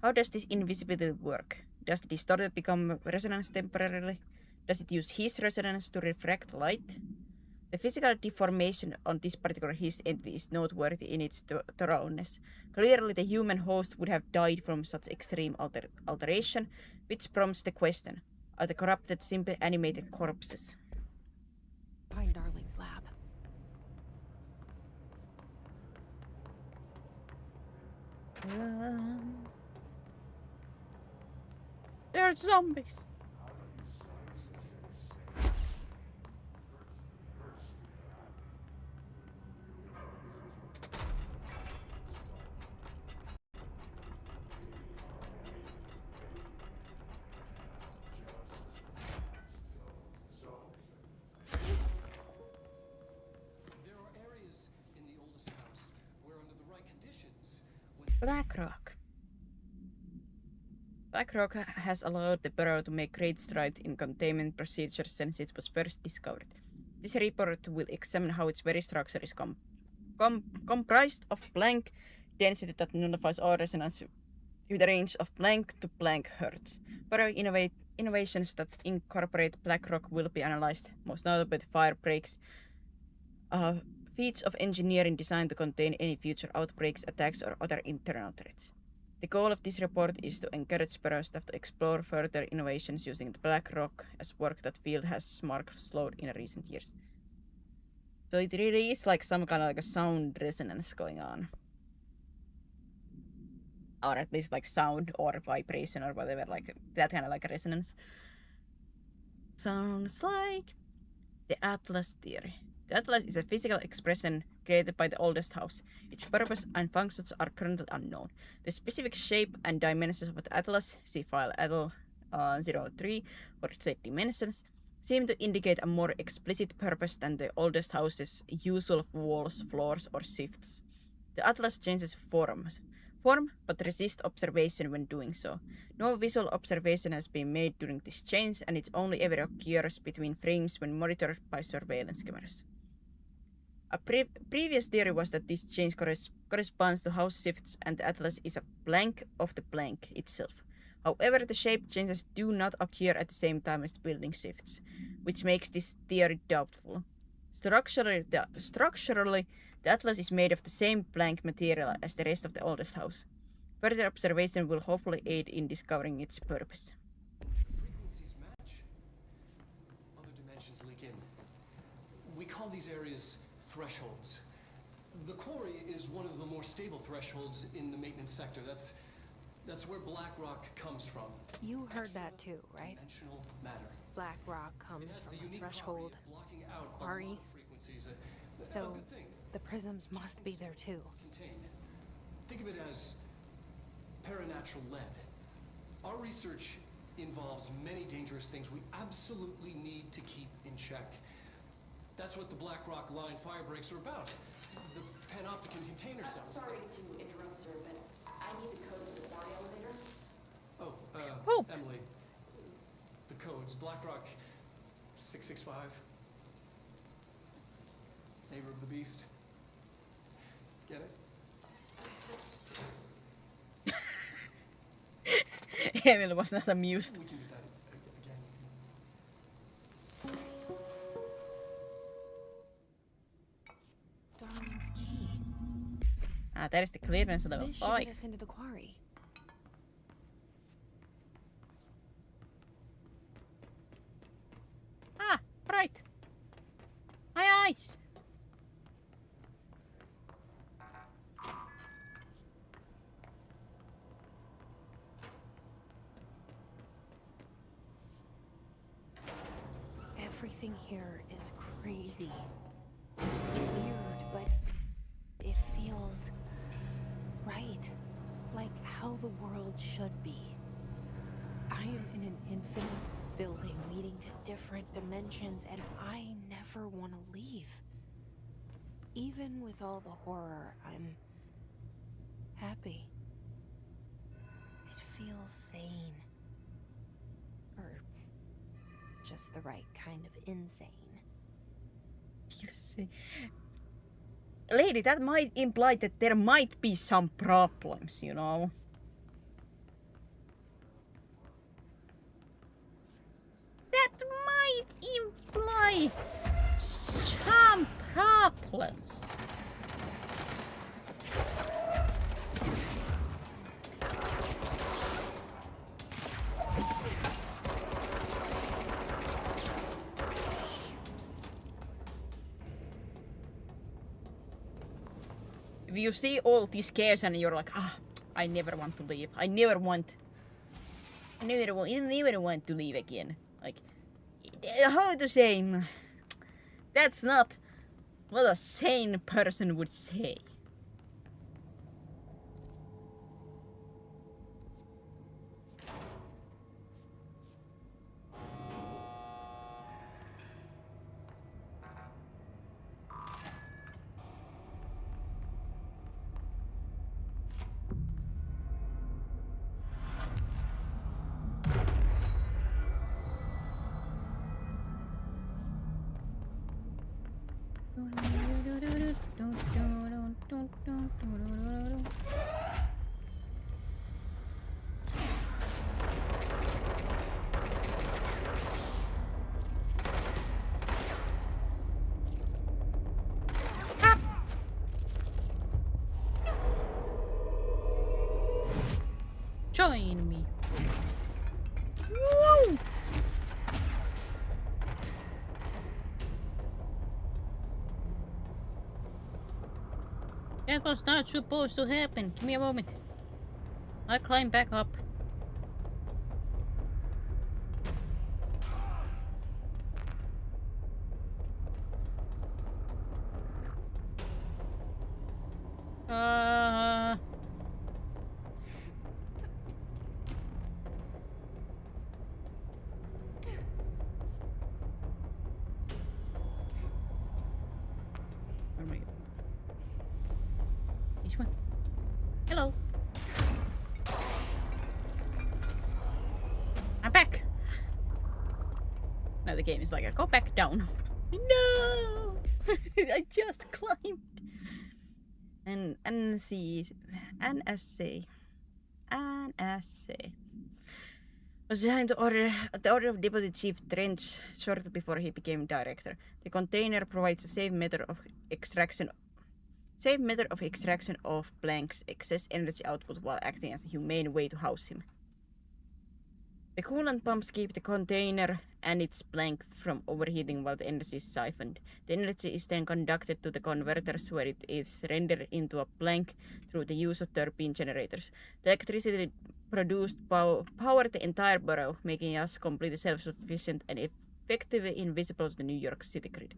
How does this invisibility work? Does the distorted become resonance temporarily? Does it use His resonance to refract light? The physical deformation on this particular His entity is noteworthy in its thoroughness. Clearly, the human host would have died from such extreme alteration, which prompts the question, are the corrupted simply animated corpses? Find Darling's lab. They're zombies. BlackRock. BlackRock has allowed the Bureau to make great strides in containment procedures since it was first discovered. This report will examine how its very structure is comprised of blank density that nullifies all resonance with a range of blank to blank hertz. Bureau innovations that incorporate BlackRock will be analyzed, most notably the fire breaks, feats of engineering designed to contain any future outbreaks, attacks, or other internal threats. The goal of this report is to encourage Bureau staff to explore further innovations using the BlackRock, as work that field has marked slowed in recent years. So it really is like some kind of like a sound resonance going on. Or at least like sound or vibration or whatever, like that kind of like a resonance. Sounds like the Atlas theory. The Atlas is a physical expression created by the oldest house. Its purpose and functions are currently unknown. The specific shape and dimensions of the Atlas, see file ATL 03 for its dimensions, seem to indicate a more explicit purpose than the oldest house's usual walls, floors, or shifts. The Atlas changes form, but resists observation when doing so. No visual observation has been made during this change, and it only ever occurs between frames when monitored by surveillance cameras. A previous theory was that this change corresponds to house shifts, and the Atlas is a blank of the blank itself. However, the shape changes do not occur at the same time as the building shifts, which makes this theory doubtful. Structurally, the Atlas is made of the same blank material as the rest of the oldest house. Further observation will hopefully aid in discovering its purpose. Frequencies match. Other dimensions leak in. We call these areas thresholds. The quarry is one of the more stable thresholds in the maintenance sector. That's where BlackRock comes from. You heard that too, right? Dimensional matter. BlackRock comes from a threshold quarry. So the prisms must be there too. Contained. Think of it as paranatural lead. Our research involves many dangerous things we absolutely need to keep in check. That's what the BlackRock line fire breaks are about. The panopticon container cells. Sorry to interrupt, sir, but I need the code for the quarry elevator. Oh, Emily. The codes. BlackRock 665. Neighbor of the beast. Get it? Emily was not amused. We can do that again. Darling's key. That is the clearance level This 5. should get us into the quarry. Ah, right. My eyes. Everything here is crazy. Weird, but it feels right. Like how the world should be. I am in an infinite building leading to different dimensions, and I never want to leave. Even with all the horror, I'm happy. It feels sane. Or just the right kind of insane. Lady, that might imply that there might be some problems, you know. That might imply some problems. If you see all these cares and you're like, I never want to leave. I never want to leave again. Like, how to say? That's not what a sane person would say. Join me. Woo! That was not supposed to happen. Give me a moment. I'll climb back up. Where am I? This one. Hello. I'm back. Now the game is like, go back down. No! I just climbed. And NSC was behind the order of Deputy Chief Trench shortly before he became director. The container provides a safe method of extraction of Blank's excess energy output while acting as a humane way to house him. The coolant pumps keep the container and its Blank from overheating while the energy is siphoned. The energy is then conducted to the converters where it is rendered into a Blank through the use of turbine generators. The electricity produced power the entire borough, making us completely self-sufficient and effectively invisible to the New York City grid.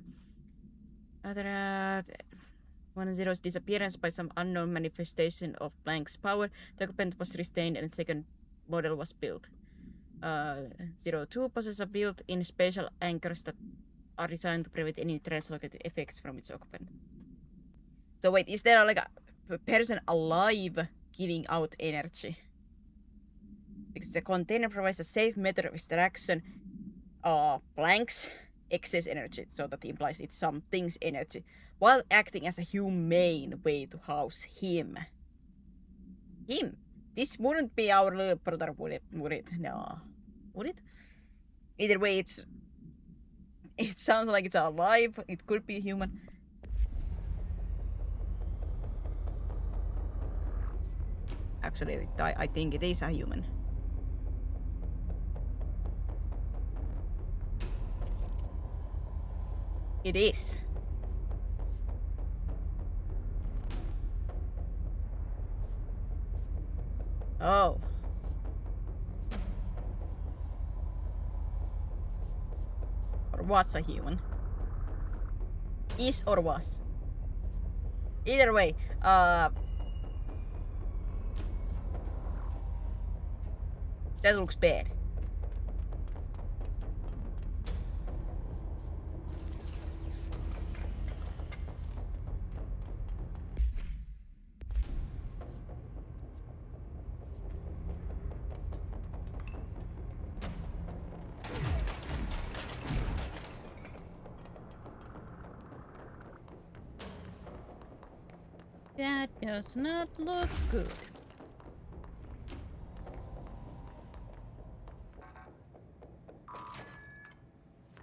After 1-0's disappearance by some unknown manifestation of Blank's power, the occupant was restrained and a second model was built. 02 possesses a built-in special anchors that are designed to prevent any translocated effects from its occupant. So wait, is there like a person alive giving out energy? Because the container provides a safe method of extraction Blank's excess energy, so that implies it's something's energy, while acting as a humane way to house him. This wouldn't be our little brother, would it? No. Would it? Either way, it sounds like it's alive. It could be human. Actually, I think it is a human. It is. Oh. Or was a human. Is or was. Either way, that looks bad. That does not look good.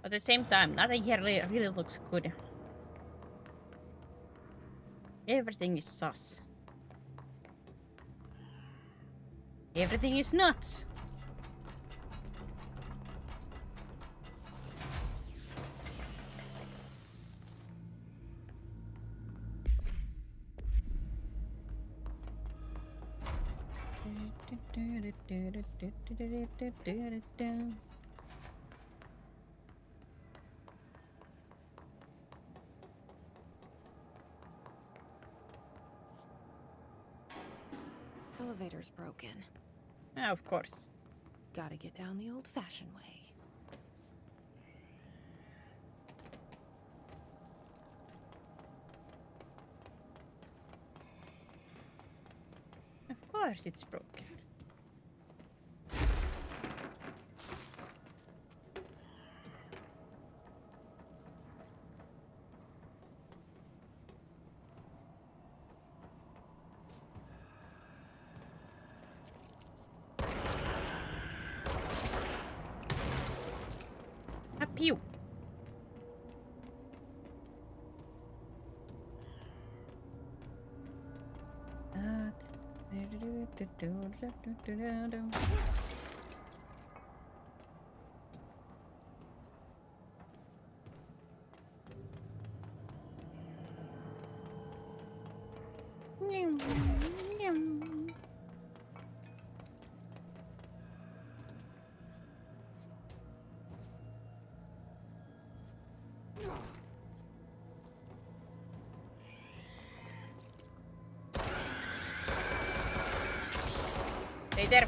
At the same time, nothing here really looks good. Everything is sus. Everything is nuts. Elevator's broken. Of course. Gotta get down the old-fashioned way. Of course it's broken. Pew! Stay there.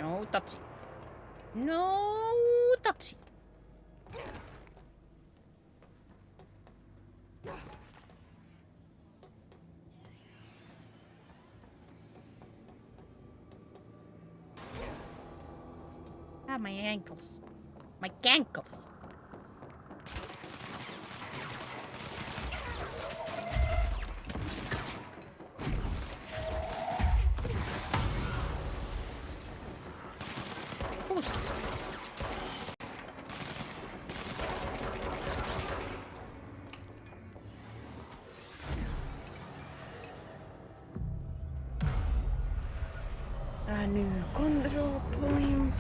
No touchy. No touchy. Ah, my ankles. My gankles. Boosts. A new control point.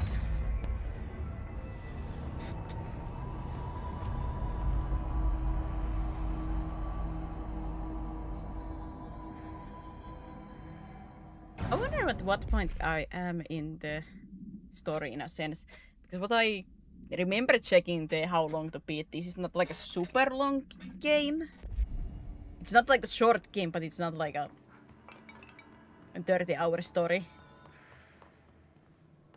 I wonder at what point I am in the story in a sense, because what I remember checking the how long to beat this is not like a super long game. It's not like a short game, but it's not like a 30-hour story.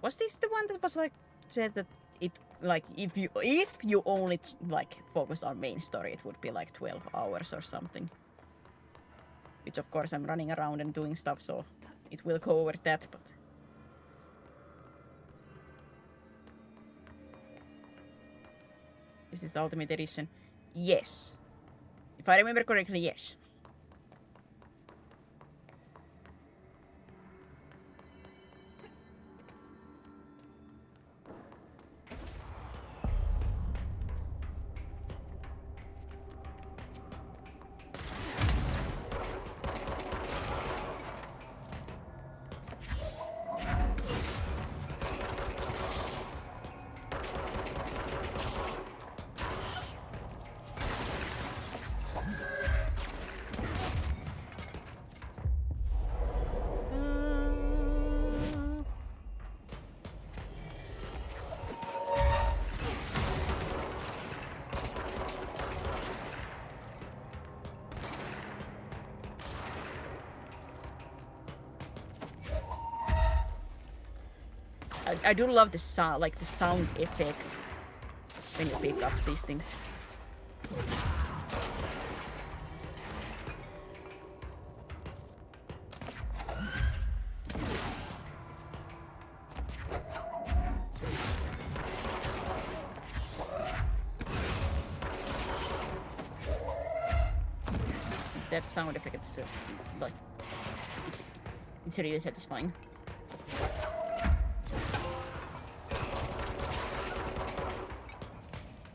Was this the one that was like said that it like if you only like focused on main story, it would be like 12 hours or something? Which of course I'm running around and doing stuff, so it will go over that, but is this the Ultimate Edition? Yes. If I remember correctly, yes. I do love the sound, like the sound effect when you pick up these things. That sound effect is like it's really satisfying.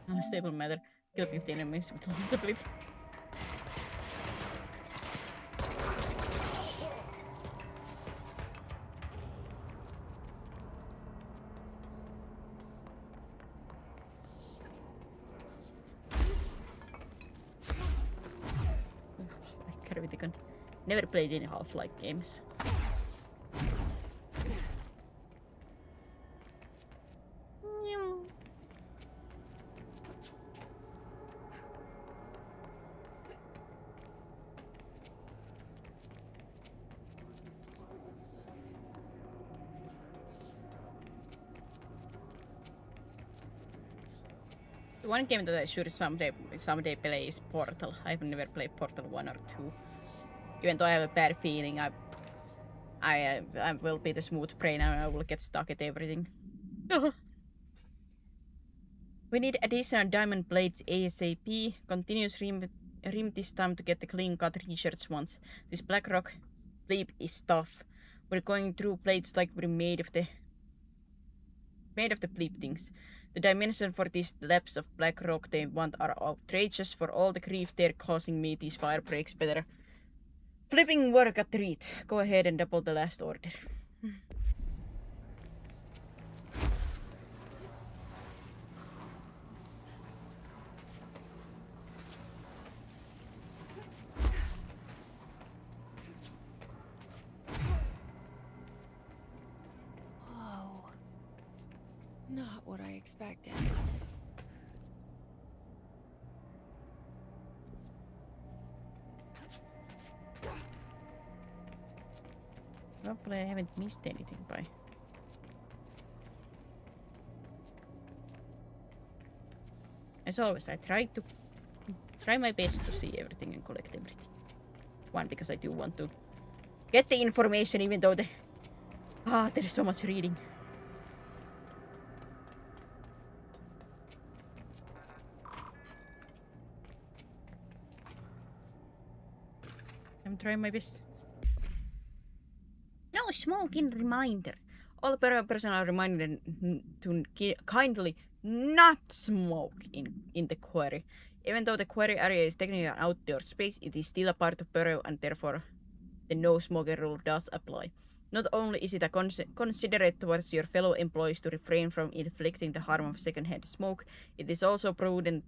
Unstable matter. Kill 50 enemies with launch ability. Gravity-gun. Never played any Half-Life games. One game that I should someday play is Portal. I've never played Portal 1 or 2. Even though I have a bad feeling, I will be the smooth brain and I will get stuck at everything. We need additional diamond blades ASAP. Continuous rim this time to get the clean cut research ones. This black rock bleep is tough. We're going through blades like we're made of the made of the bleep things. The dimension for these depths of black rock they want are outrageous. For all the grief they're causing me, these fire breaks better. Flipping work a treat. Go ahead and double the last order. Whoa. Not what I expected. Hopefully I haven't missed anything by... As always, I try my best to see everything and collect everything. One, because I do want to get the information even though there is so much reading. I'm trying my best. No smoking reminder. All personnel reminded to kindly not smoke in the quarry. Even though the quarry area is technically an outdoor space, it is still a part of Burrow and therefore the no smoking rule does apply. Not only is it a considerate towards your fellow employees to refrain from inflicting the harm of secondhand smoke, it is also prudent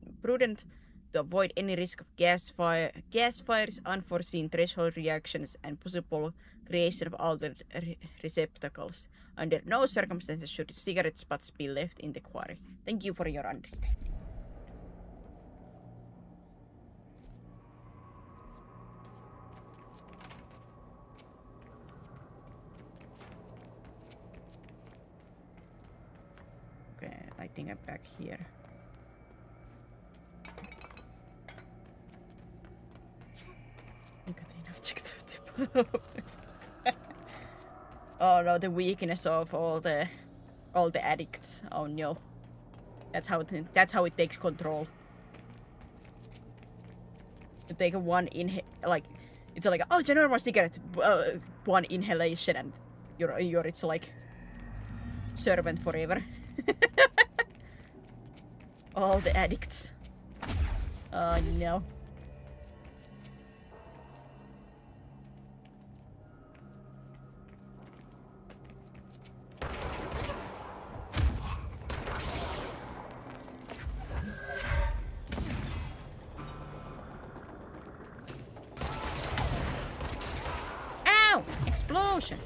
to avoid any risk of gas fires, unforeseen threshold reactions, and possible creation of altered receptacles. Under no circumstances should cigarette butts be left in the quarry. Thank you for your understanding. Okay, I think I'm back here. Oh no, the weakness of all the addicts. Oh no, that's how it takes control. You take one it's like, oh, it's a normal cigarette, one inhalation and it's like servant forever. All the addicts. Oh no. Ow! Explosion!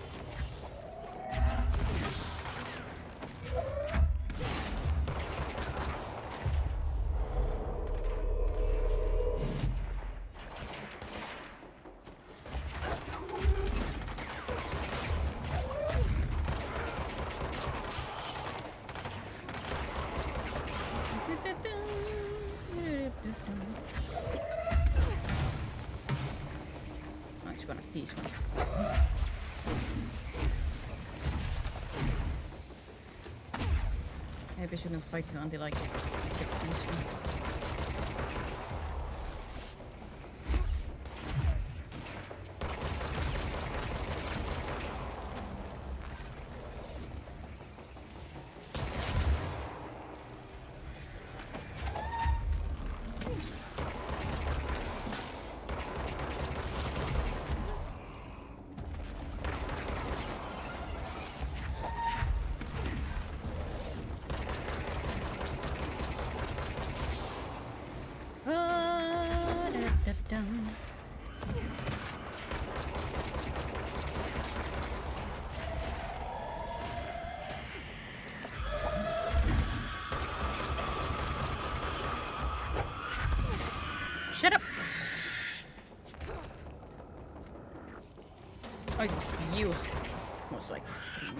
Oh, it's one of these ones. Maybe I shouldn't fight you until I get this one. Shut up! I just use most likely scream.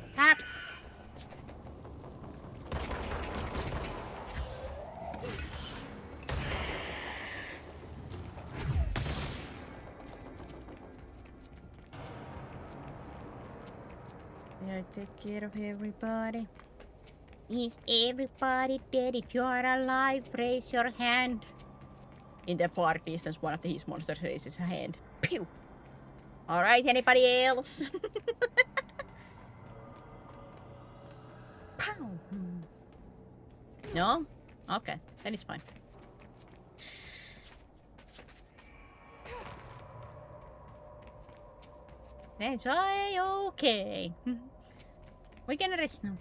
Stop it! I take care of everybody. Is everybody dead? If you are alive, raise your hand. In the far distance, one of his monsters raises a hand. Pew! Alright, anybody else? Pow! No? Okay, then it's fine. That's okay. We can rest now.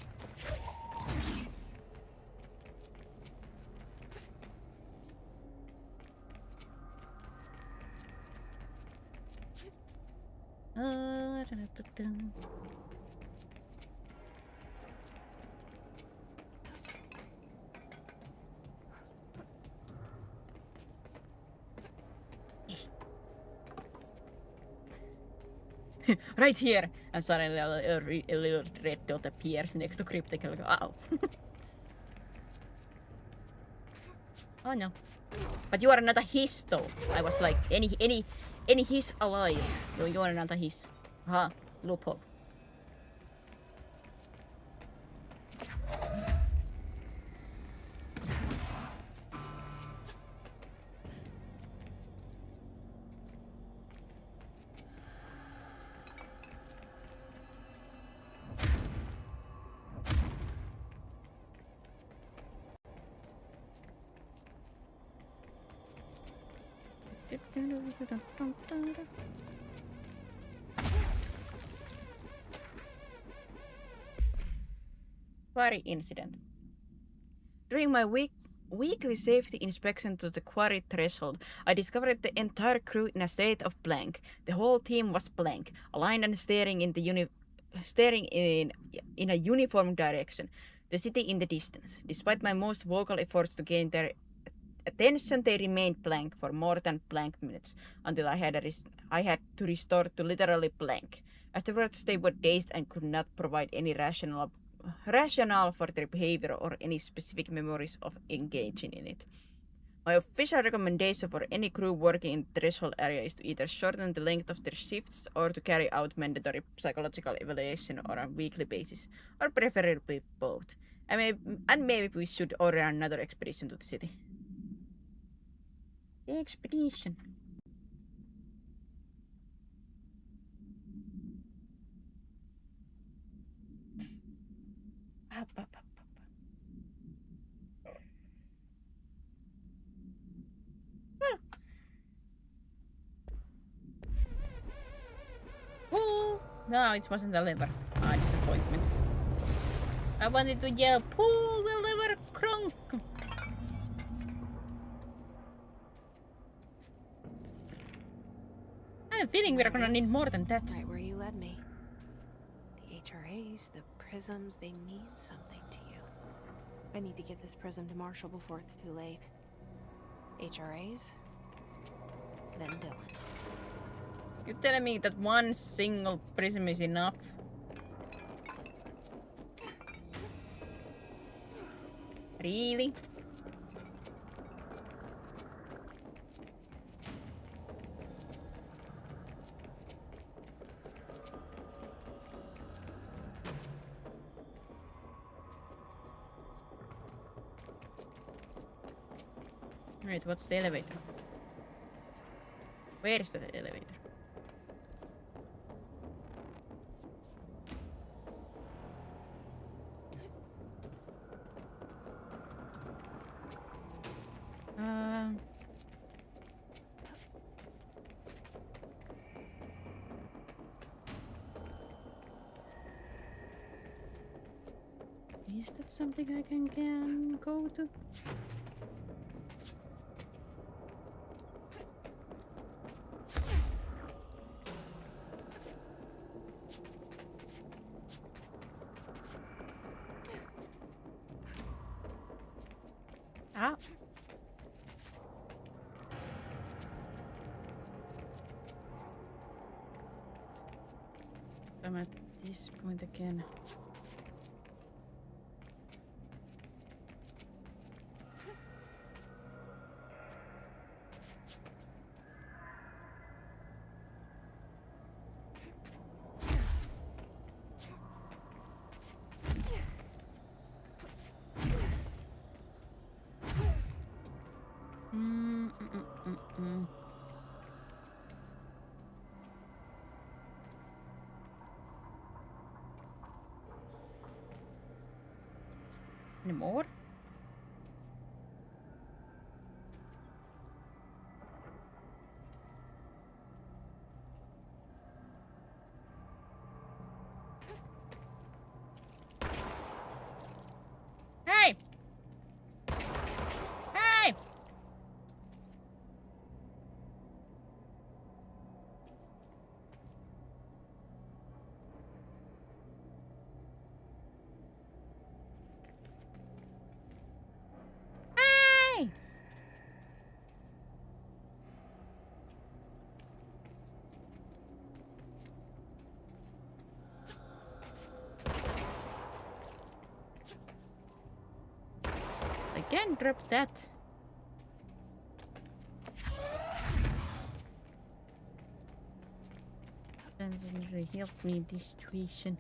Right here! And suddenly a little red dot appears next to Cryptic. Like, wow. Oh no. But you are not a hiss though. I was like, any hiss alive. You are not a hiss. Aha, loophole. Quarry incident. During my weekly safety inspection to the quarry threshold, I discovered the entire crew in a state of blank. The whole team was blank, aligned and staring in a uniform direction. The city in the distance. Despite my most vocal efforts to gain their attention, they remained blank for more than blank minutes until I had to restore to literally blank. Afterwards, they were dazed and could not provide any rationale for their behavior or any specific memories of engaging in it. My official recommendation for any crew working in the threshold area is to either shorten the length of their shifts or to carry out mandatory psychological evaluation on a weekly basis, or preferably both. And maybe we should order another expedition to the city. Expedition. Oh, no, it wasn't the lever. Ah, disappointment. I wanted to yell, pull the lever, crunk! I have a feeling we're gonna need more than that. Right where you led me. The HRAs, the prisms, they mean something to you. I need to get this prism to Marshall before it's too late. HRAs, then Dylan. You're telling me that one single prism is enough? Really? Wait, what's the elevator? Where is the elevator? Is that something I can go to? Ah. I'm at this point again. Any more? Hey! Hey! Hey! Again, drop that. Doesn't really help me in this situation.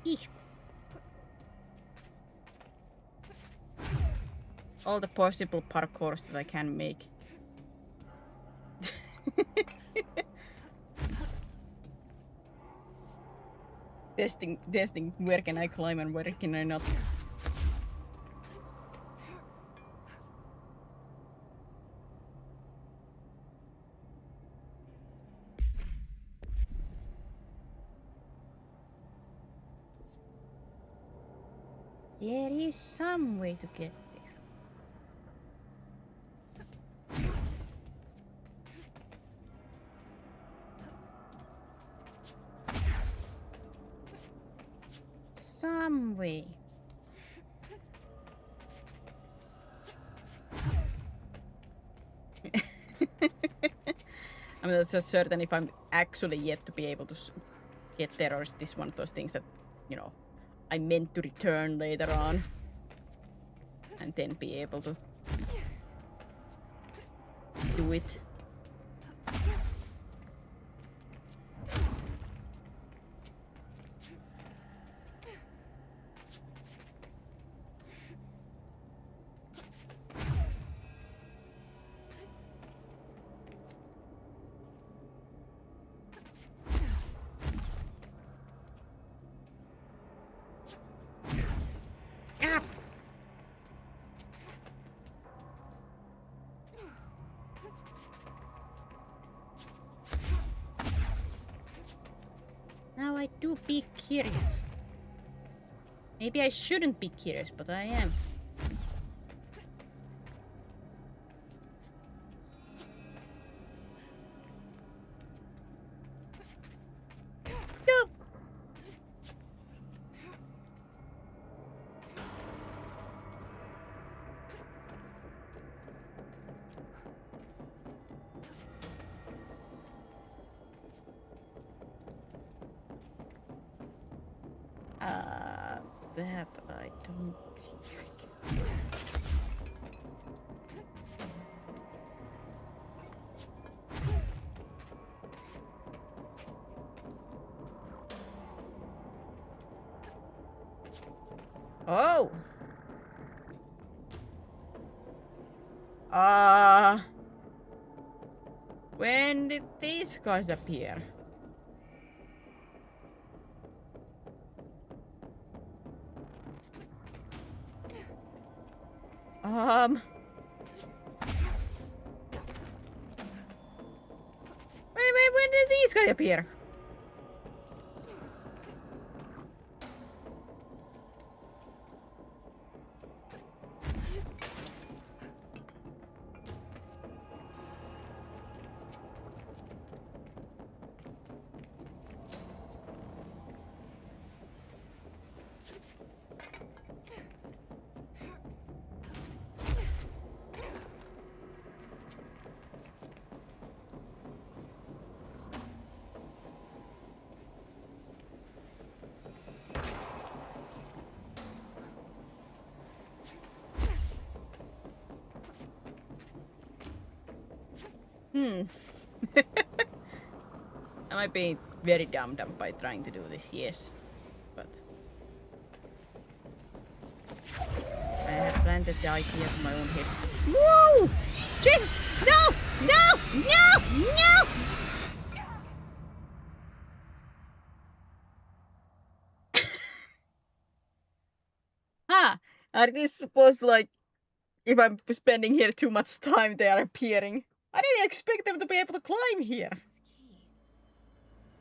Eeh. All the possible parkours that I can make. testing where can I climb and where can I not. There is some way to get there. Some way. I'm not so certain if I'm actually yet to be able to get there, or is this one of those things that, you know, I meant to return later on and then be able to do it. Now I do be curious. Maybe I shouldn't be curious, but I am. No! That I don't think I can. Oh! When did these guys appear? When did these guys appear? I might be very dumb by trying to do this, yes. But I have planted the idea in my own head. Whoa! Jesus! No! No! No! No! Are these supposed to, like, if I'm spending here too much time, they are appearing? I didn't expect them to be able to climb here.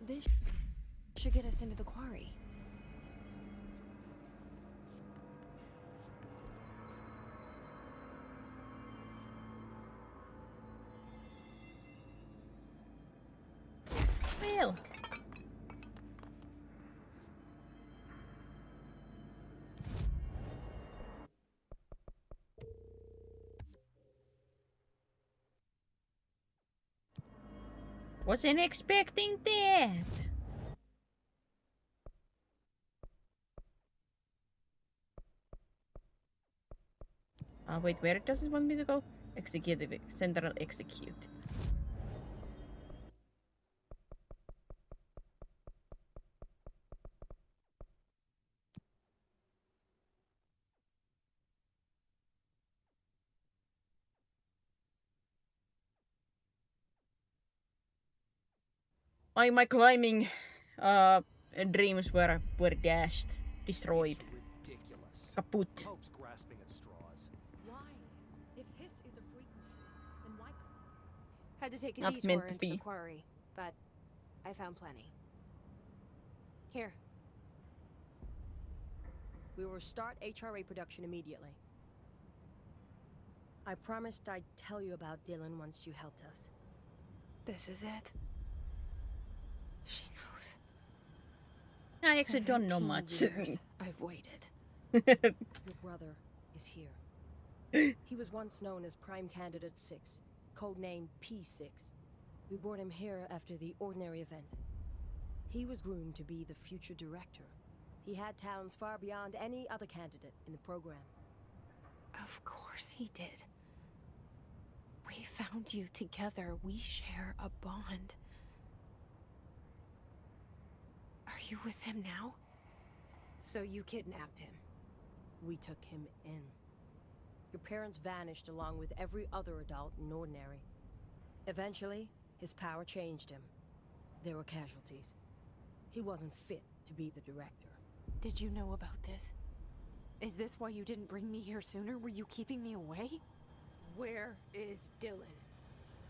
This should get us into the quarry. Well. Wasn't expecting that. Wait, where does it want me to go? Executive, central execute. My climbing dreams were dashed, destroyed, kaput. Pope's grasping at straws. Why? If hiss is a frequency, then why couldn't... Had to take a Not detour meant to into the be. quarry, but I found plenty. Here. We will start HRA production immediately. I promised I'd tell you about Dylan once you helped us. This is it. She knows. I actually don't know 17 much. years I've waited. Your brother is here. He was once known as Prime Candidate 6, codenamed P6. We brought him here after the ordinary event. He was groomed to be the future director. He had talents far beyond any other candidate in the program. Of course he did. We found you together. We share a bond. Are you with him now? So you kidnapped him. We took him in. Your parents vanished along with every other adult in Ordinary. Eventually, his power changed him. There were casualties. He wasn't fit to be the director. Did you know about this? Is this why you didn't bring me here sooner? Were you keeping me away? Where is Dylan?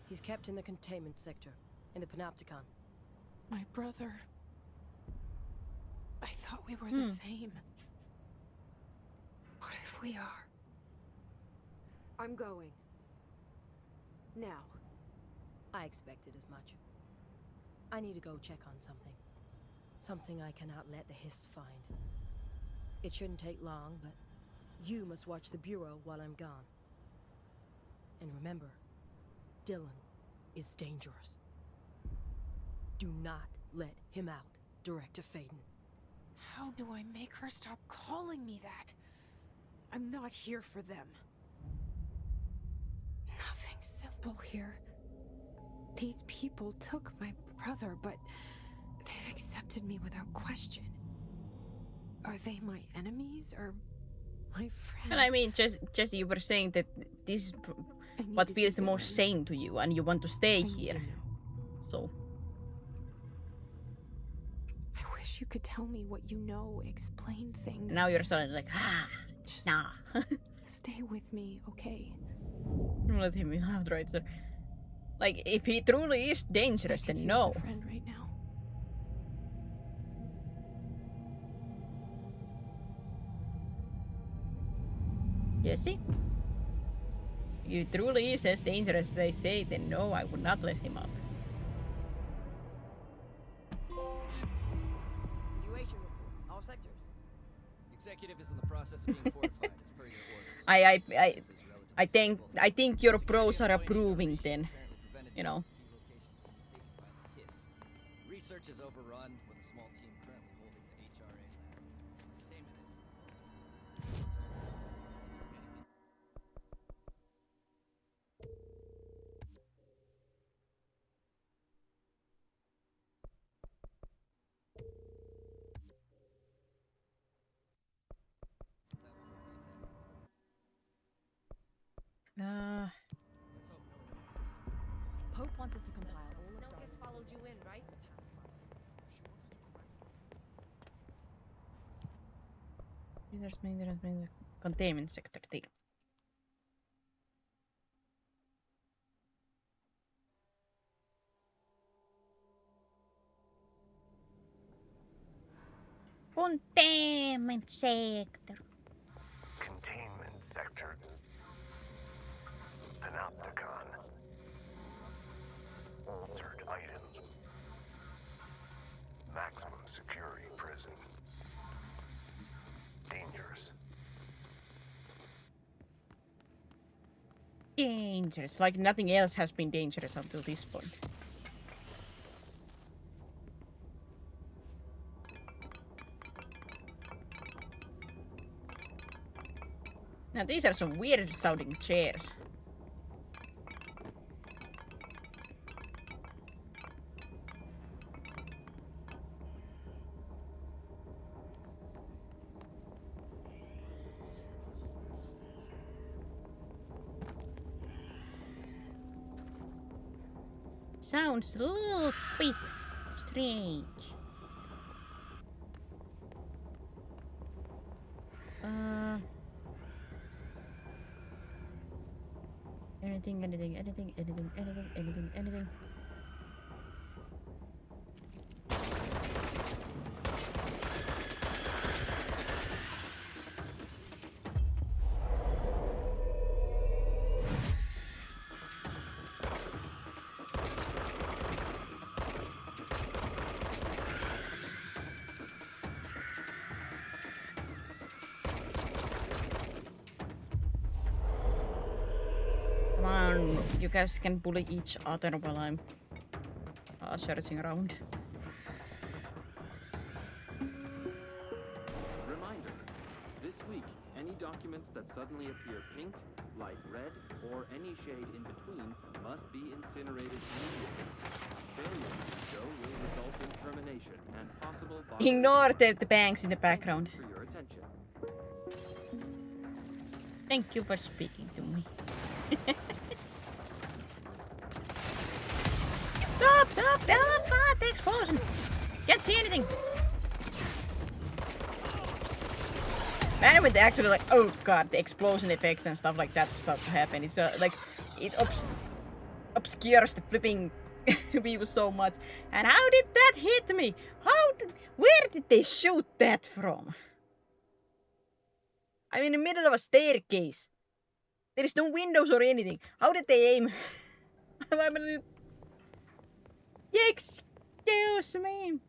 He's kept in the containment sector, in the Panopticon. My brother. I thought we were the same. What if we are? I'm going. Now. I expected as much. I need to go check on something. Something I cannot let the hiss find. It shouldn't take long, but you must watch the Bureau while I'm gone. And remember, Dylan is dangerous. Do not let him out, Director Faden. How do I make her stop calling me that? I'm not here for them. Nothing simple here. These people took my brother, but they've accepted me without question. Are they my enemies or my friends? And I mean, Jesse, you were saying that this is what feels the most sane to you, and you want to stay here. So. I wish you could tell me what you know, explain things. Now you're suddenly like, Just nah. stay with me, okay? Let him out, right, sir. Like, if he truly is dangerous, then no. A friend right now. Jesse? If he truly is as dangerous as they say, then no, I would not let him out. Situation report. All sectors. Executive is in the process of being fortified as per your orders. I think your pros are approving then. You know. Research is overrun with a small team currently holding the HRA lab. Containment right? Users maintenance containment sector deal. Containment sector. Containment sector. Panopticon. Altered items. Maximum security prison. Dangerous. Dangerous. Like nothing else has been dangerous until this point. Now these are some weird sounding chairs. Sounds a little bit strange. Anything. Come on, you guys can bully each other while I'm searching around. Reminder, this week, any documents that suddenly appear pink, light red, or any shade in between must be incinerated immediately. Failure to do so will result in termination and possible... Ignore the bangs in the background. For your attention. Thank you for speaking to me. Stop! Ah, the explosion! Can't see anything! And with the actually like, oh god, the explosion effects and stuff like that start to happen. It's like, it obscures the flipping view so much. And how did that hit me? Where did they shoot that from? I'm in the middle of a staircase. There is no windows or anything. How did they aim? Excuse me.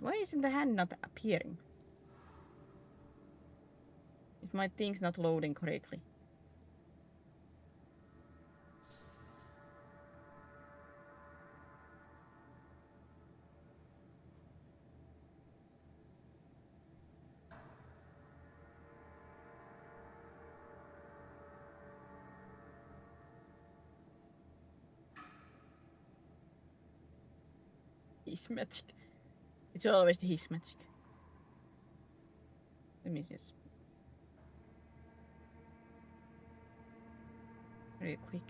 Why isn't the hand not appearing? If my thing's not loading correctly. His magic. It's always his magic. Let me just... Really quick.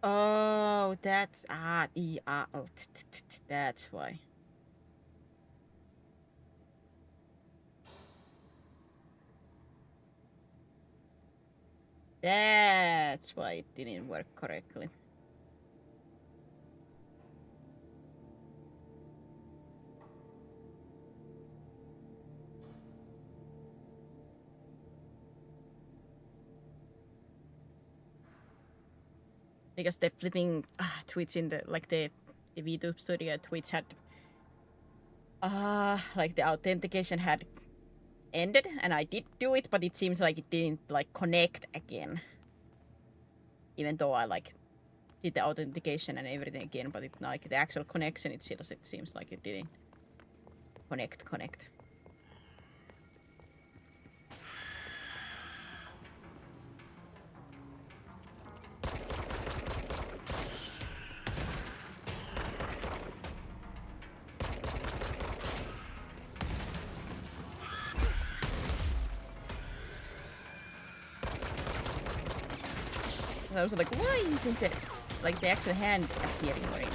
Oh, that's that's why. That's why it didn't work correctly. Because the flipping Twitch in the VTube studio Twitch had like the authentication had ended and I did do it, but it seems like it didn't like connect again. Even though I like did the authentication and everything again, but it like the actual connection it seems like it didn't connect. And I was like, why isn't it like the actual hand appearing already?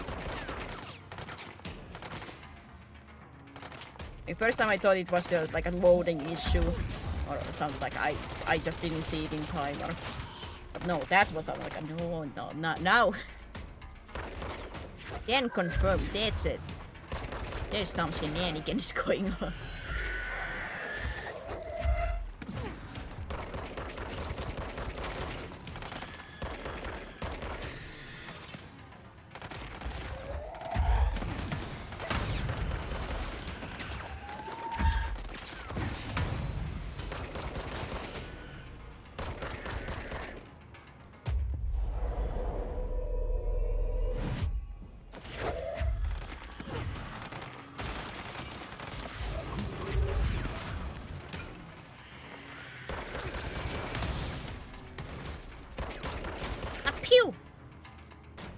The first time I thought it was just like a loading issue or something, like I just didn't see it in time, or but no, that was like no, not now. Can confirm that's it. There's some shenanigans going on.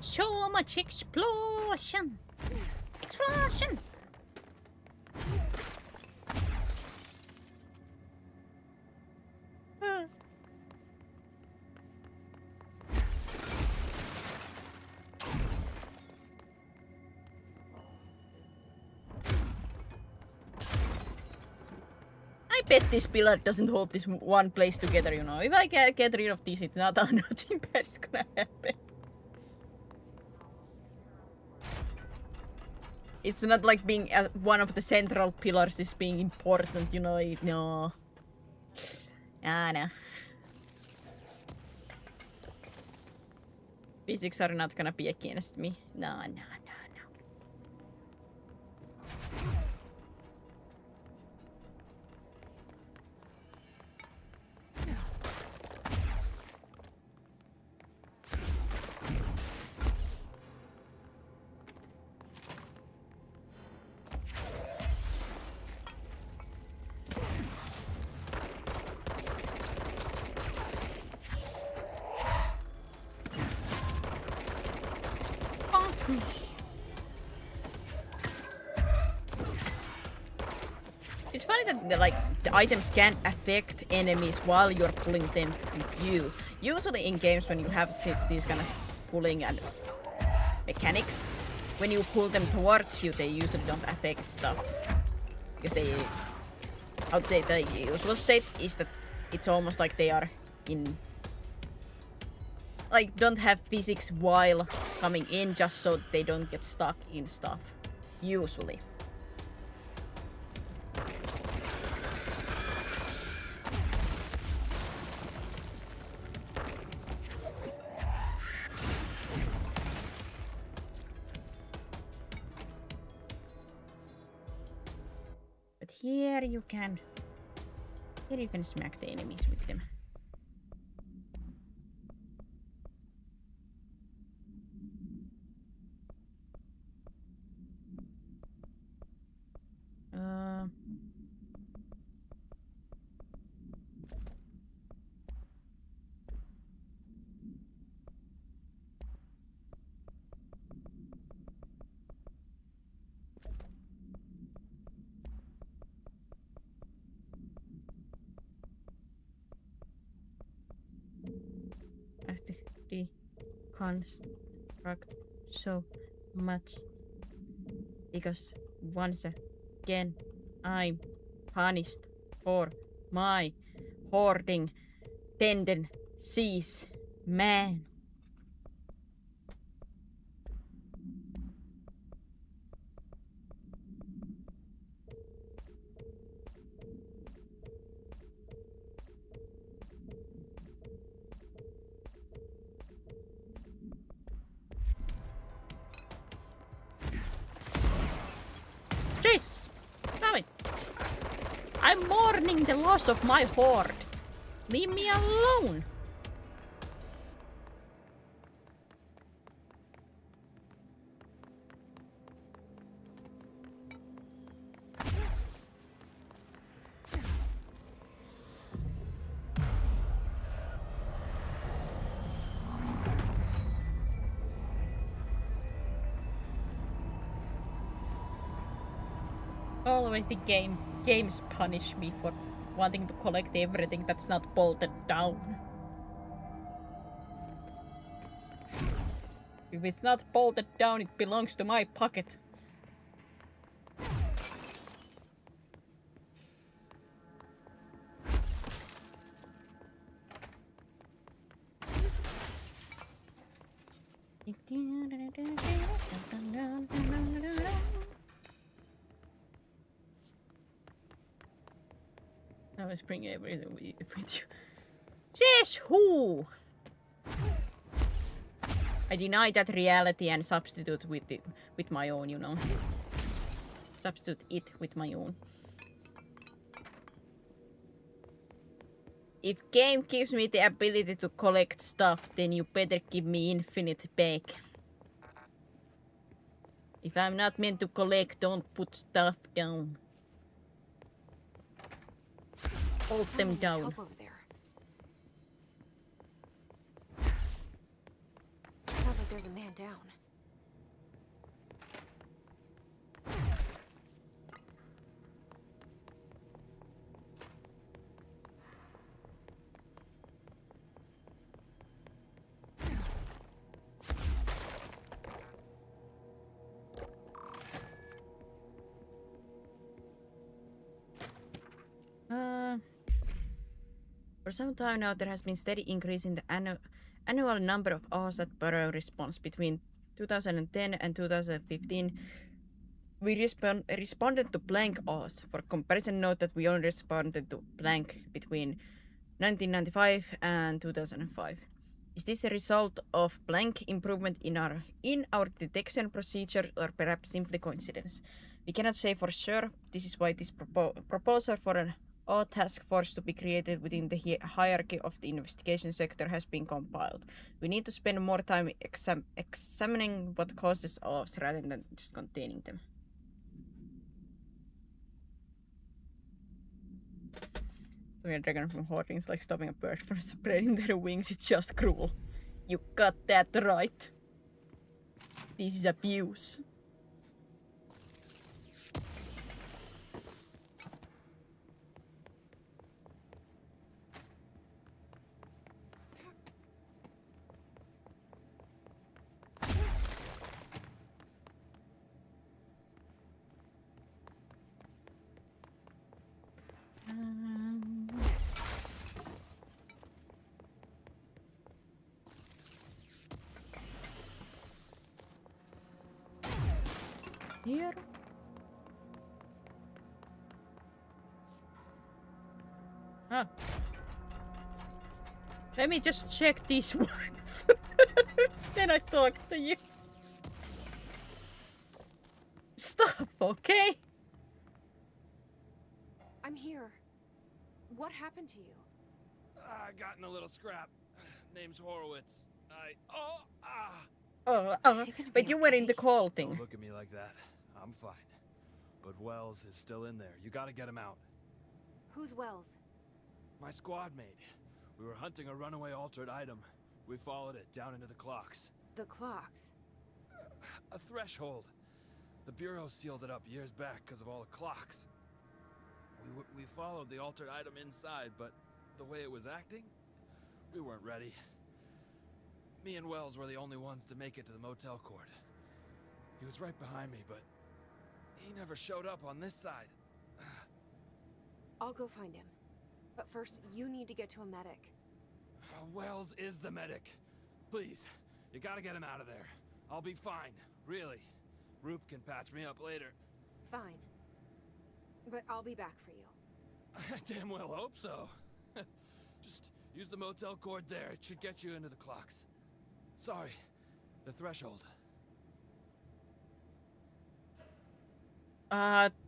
So much explosion! Explosion! I bet this pillar doesn't hold this one place together, you know. If I get rid of this, it's nothing bad is gonna happen. It's not like being one of the central pillars is being important, you know. No. No. Physics are not gonna be against me. No. It's funny that like the items can affect enemies while you're pulling them to you. Usually in games when you have these kind of pulling and mechanics, when you pull them towards you, they usually don't affect stuff. Because they, I would say the usual state is that it's almost like they are in, like don't have physics while coming in, just so they don't get stuck in stuff. Usually. But here you can smack the enemies with them. I have to deconstruct so much because once again I'm punished for my hoarding tendencies, man. Jesus! Damn it! I'm mourning the loss of my hoard. Leave me alone! Always the games punish me for wanting to collect everything that's not bolted down. If it's not bolted down, it belongs to my pocket. I was bringing everything with you. Says who? I deny that reality and substitute with my own, you know. Substitute it with my own. If game gives me the ability to collect stuff, then you better give me infinite back. If I'm not meant to collect, don't put stuff down. Hold them down. Help over there. Sounds like there's a man down. For some time now, there has been steady increase in the annual number of Ahs that Burrow response. Between 2010 and 2015, we responded to blank Ahs. For comparison, note that we only responded to blank between 1995 and 2005. Is this a result of blank improvement in our detection procedure, or perhaps simply coincidence? We cannot say for sure. This is why this proposal for an A task force to be created within the hierarchy of the investigation sector has been compiled. We need to spend more time examining what causes Ahs rather than just containing them. Stopping a dragon from hoarding is like stopping a bird from spreading their wings. It's just cruel. You got that right. This is abuse. Here. Ah. Let me just check this one first, then I talk to you. Stop, okay? I'm here. What happened to you? I got in a little scrap. Name's Horowitz. But you were in the call thing. Don't look at me like that. I'm fine. But Wells is still in there. You gotta get him out. Who's Wells? My squad mate. We were hunting a runaway altered item. We followed it down into the clocks. The clocks? A threshold. The Bureau sealed it up years back because of all the clocks. We followed the altered item inside, but the way it was acting, we weren't ready. Me and Wells were the only ones to make it to the motel court. He was right behind me, but he never showed up on this side. I'll go find him. But first, you need to get to a medic. Wells is the medic. Please, you gotta get him out of there. I'll be fine, really. Roop can patch me up later. Fine. But I'll be back for you. I damn well hope so. Just use the motel cord there. It should get you into the clocks. Sorry, the threshold.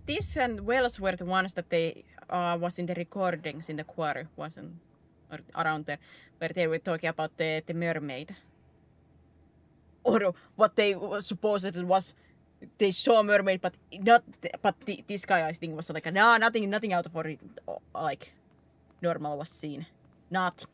This and Wells were the ones that they was in the recordings in the quarry, wasn't, or around there, where they were talking about the mermaid. Or what they supposedly was, they saw a mermaid, but not. But this guy, I think, was like, no, nothing out of like normal was seen. Nothing.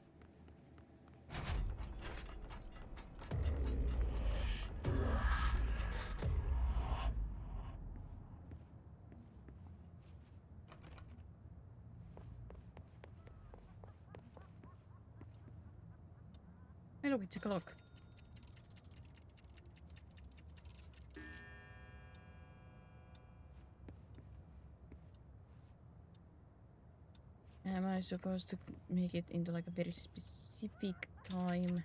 Hey, look, it's a clock. Am I supposed to make it into like a very specific time?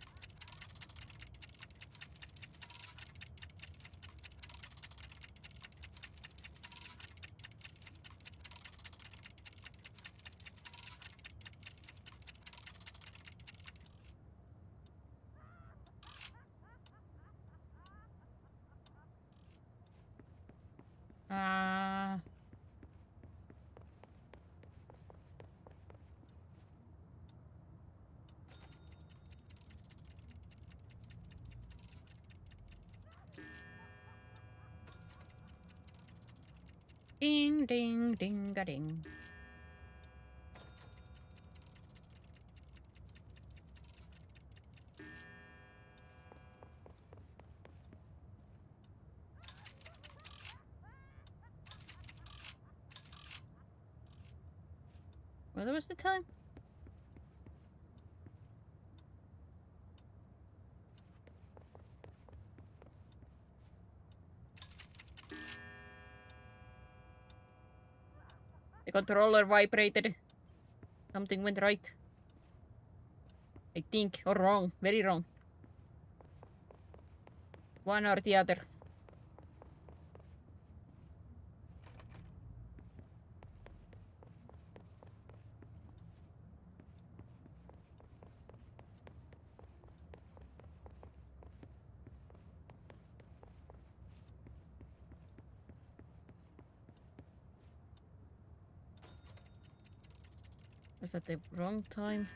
Ding, ding, ding, a ding. What was the time? The controller vibrated. Something went right. I think. Or wrong. Very wrong. One or the other. Was that the wrong time?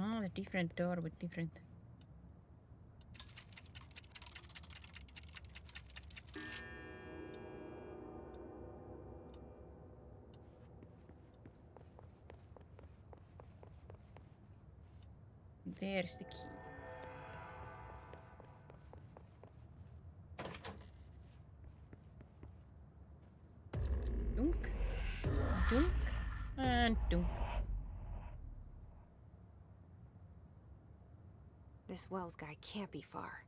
Oh, the different door with different. There's the key. Dunk, dunk, and dunk. This Wells guy can't be far.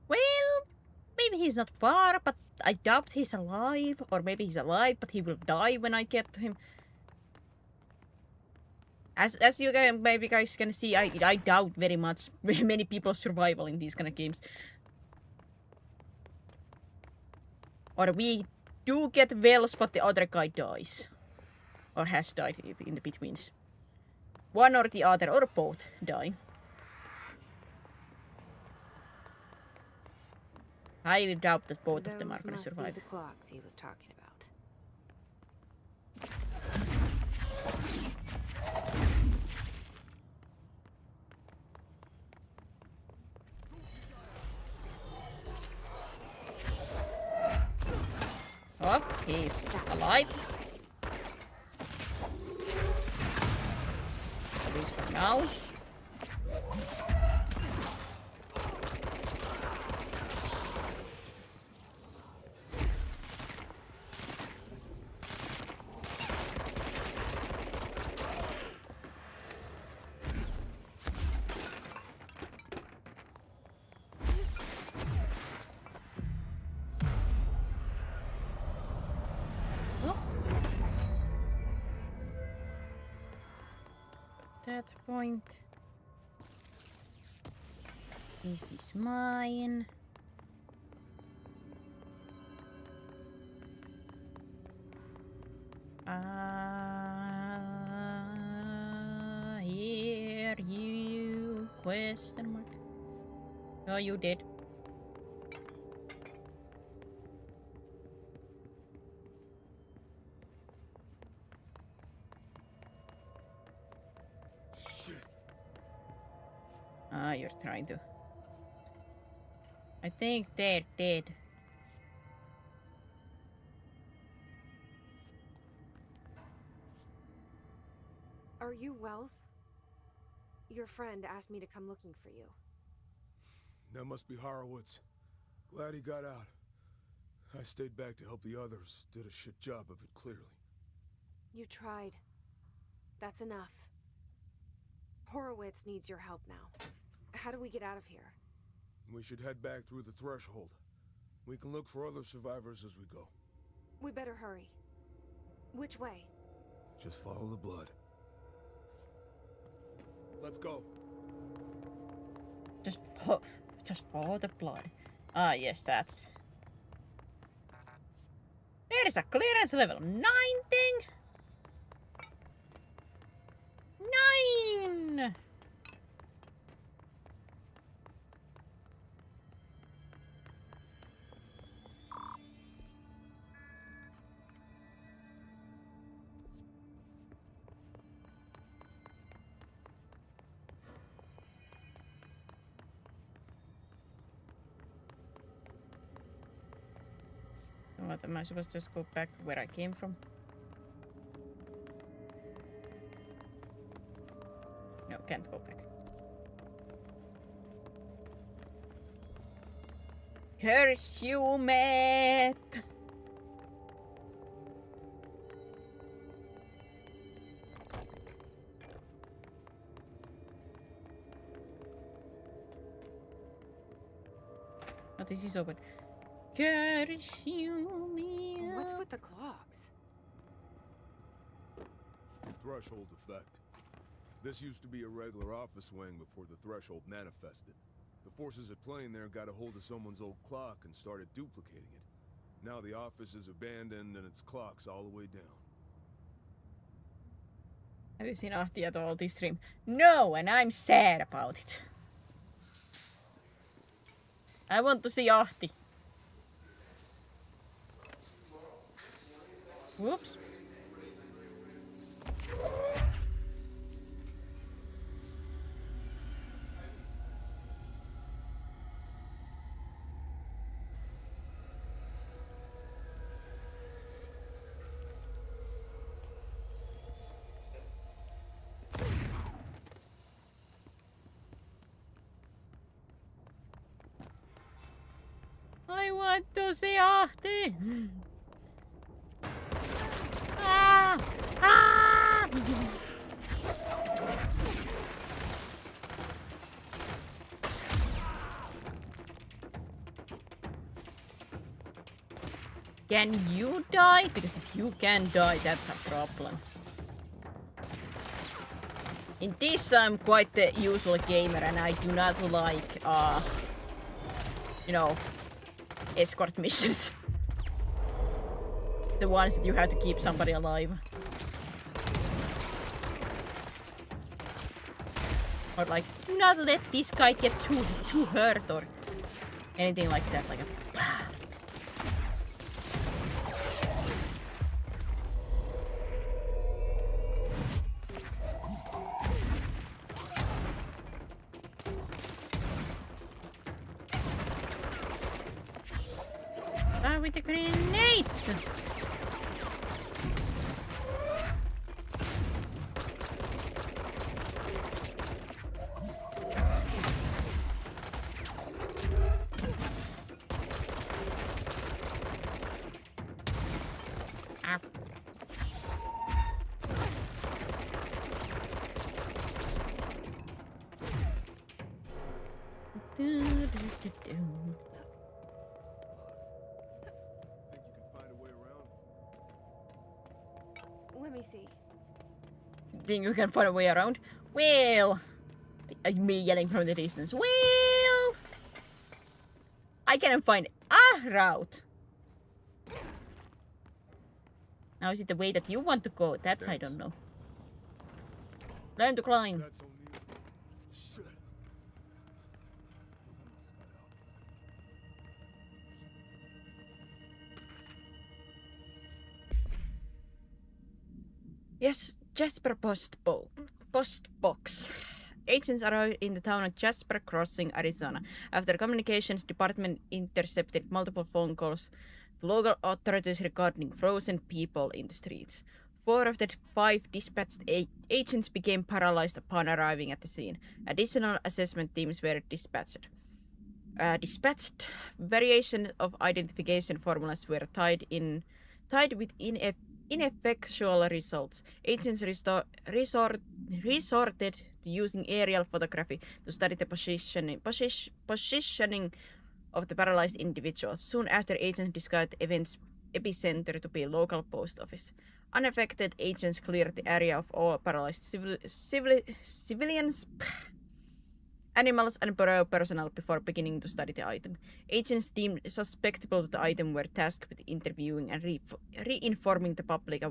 Well, maybe he's not far, but I doubt he's alive. Or maybe he's alive, but he will die when I get to him. As you guys maybe can see, I doubt very much many people's survival in these kind of games. Or we do get Wells, but the other guy dies. Or has died in the betweens. One or the other, or both die. I doubt that both of them are going to survive. Those must be the clocks he was talking about. Oh, he's alive. At least for now. That point. This is mine. Here you question mark. Oh, you did. trying to... I think they're dead. Are you Wells? Your friend asked me to come looking for you. That must be Horowitz. Glad he got out. I stayed back to help the others. Did a shit job of it, clearly. You tried. That's enough. Horowitz needs your help now. How do we get out of here? We should head back through the threshold. We can look for other survivors as we go. We better hurry. Which way? Just follow the blood. Let's go. Just follow the blood. Ah, yes, that's... There is a clearance level 9 thing. 9! What, am I supposed to just go back where I came from? No, can't go back. Curse you, map! Oh, this is open. Curse you, me. What's with the clocks? Threshold effect. This used to be a regular office wing before the threshold manifested. The forces at play in there got a hold of someone's old clock and started duplicating it. Now the office is abandoned and its clock's all the way down. Have you seen Ahti at all this stream? No, and I'm sad about it. I want to see Ahti. Whoops. I want to see Ahti. Ah! Ah! Can you die? Because if you can die, that's a problem. In this, I'm quite the usual gamer, and I do not like, you know, escort missions. The ones that you have to keep somebody alive. Or like, do not let this guy get too hurt or anything like that. Like a... with the grenades! Let me see. Think you can find a way around? Well, me yelling from the distance. Well, I can't find a route. Now is it the way that you want to go? That's I don't know. Learn to climb. Yes, Jasper post box. Agents arrived in the town of Jasper Crossing, Arizona. After the communications department intercepted multiple phone calls to local authorities regarding frozen people in the streets. 4 of the 5 dispatched agents became paralyzed upon arriving at the scene. Additional assessment teams were dispatched. Variations of identification formulas were tied with ineffectual results. Agents resorted to using aerial photography to study the positioning of the paralyzed individuals. Soon after, agents discovered the event's epicenter to be a local post office. Unaffected agents cleared the area of all paralyzed civilians, animals, and bureau personnel before beginning to study the item. Agents deemed susceptible to the item were tasked with interviewing and reinforming the public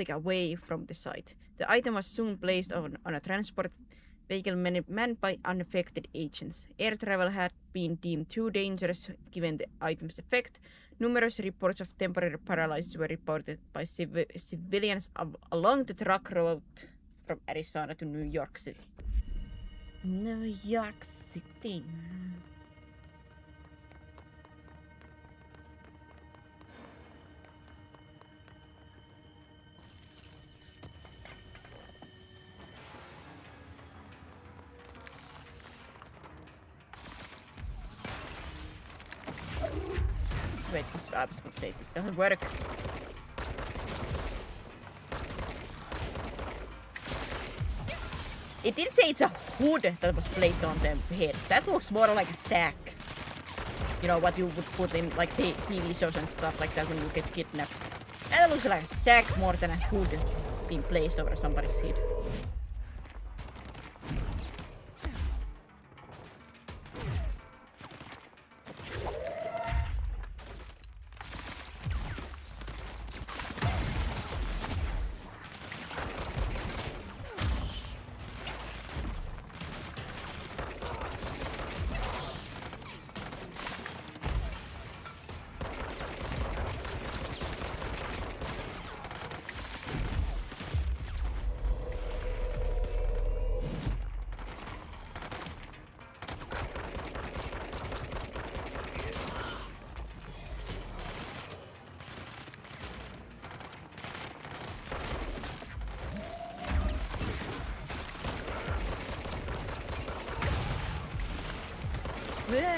away from the site. The item was soon placed on a transport vehicle manned by unaffected agents. Air travel had been deemed too dangerous given the item's effect. Numerous reports of temporary paralysis were reported by civilians along the truck route from Arizona to New York City. New York City. Wait, this I was about to say this doesn't work. It did say it's a hood that was placed on their heads. That looks more like a sack. You know, what you would put in like the TV shows and stuff like that when you get kidnapped. That looks like a sack more than a hood being placed over somebody's head.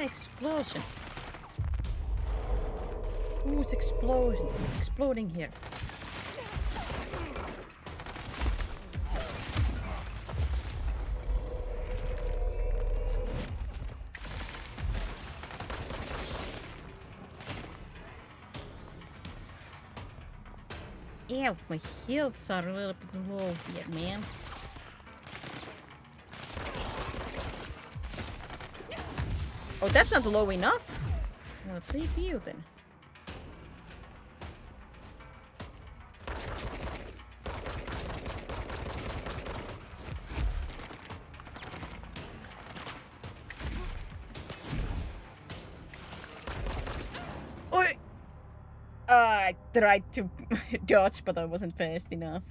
Explosion. Who's exploding here? Ew, my heals are a little bit low here, man. Oh, that's not low enough. Well, save you then. I tried to dodge, but I wasn't fast enough.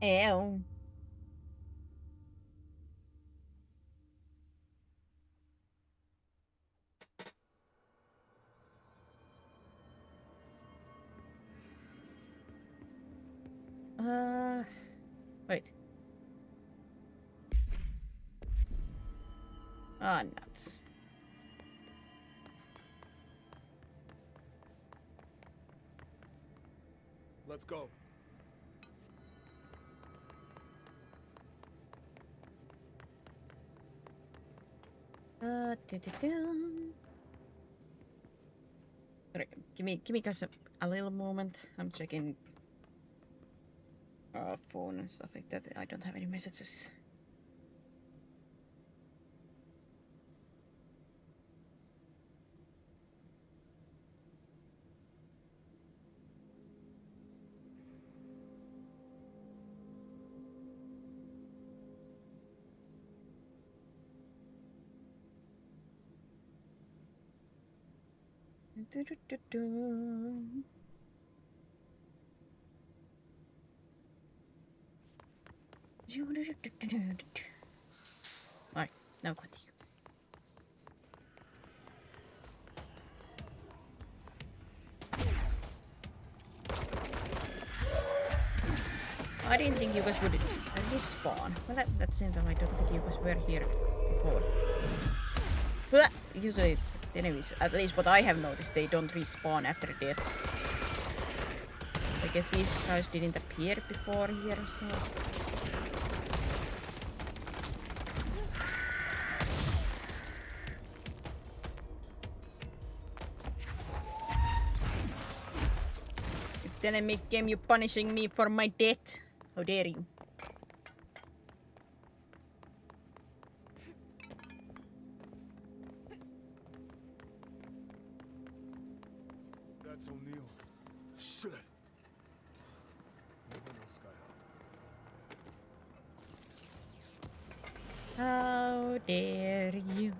Ew. Wait. Ah, nuts. Let's go. Sorry, give me guys a little moment. I'm checking phone and stuff like that. I don't have any messages. Alright, now continue. I didn't think you guys would respawn. Well, at the same time, I don't think you guys were here before. Usually, the enemies, at least what I have noticed, they don't respawn after deaths. I guess these guys didn't appear before here, so... Then I make game you punishing me for my death. How dare you? That's O'Neill. Shit. No one else got How dare you?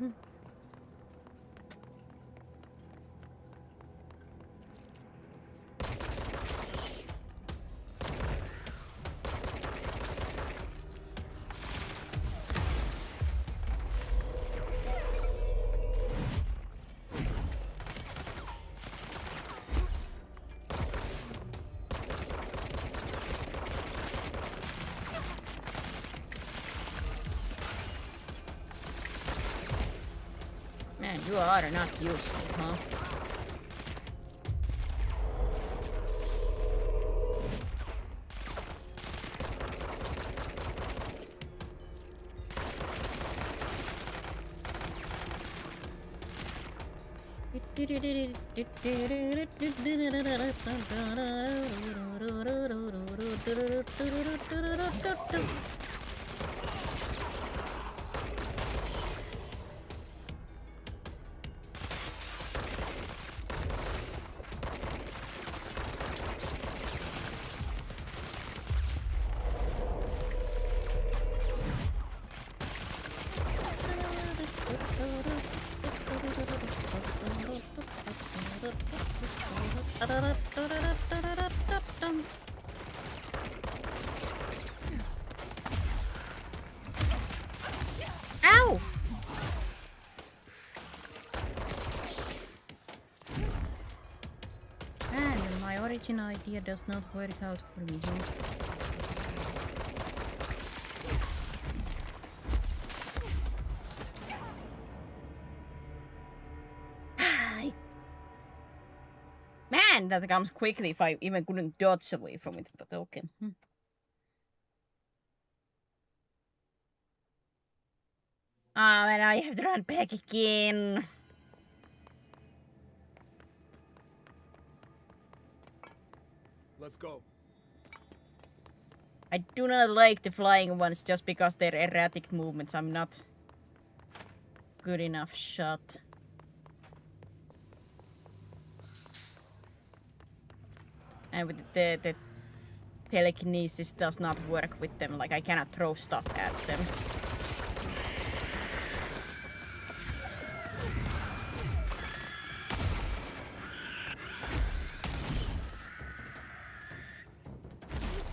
Man, you are not useful, huh? Ow! Man, my origin idea does not work out for me. Man, that comes quickly if I even couldn't dodge away from it, but okay. Ah, and I have to run back again. Let's go. I do not like the flying ones just because they're erratic movements. I'm not good enough shot. And with the telekinesis does not work with them. Like, I cannot throw stuff at them.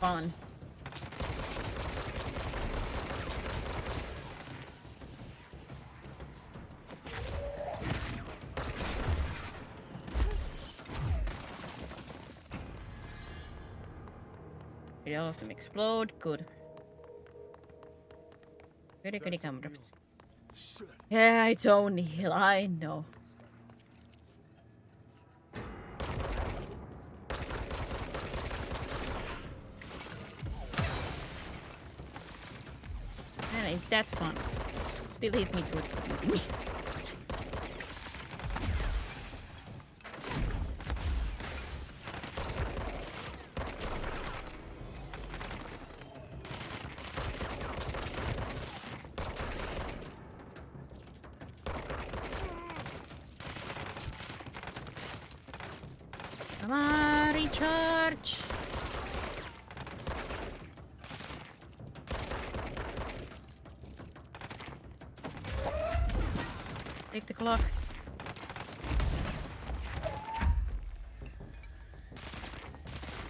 Fun. Did all of them explode? Good. Very good comrades. Yeah, it's O'Neill, I know. Man, ain't that fun. Still hit me good. Come on, recharge! Take the clock.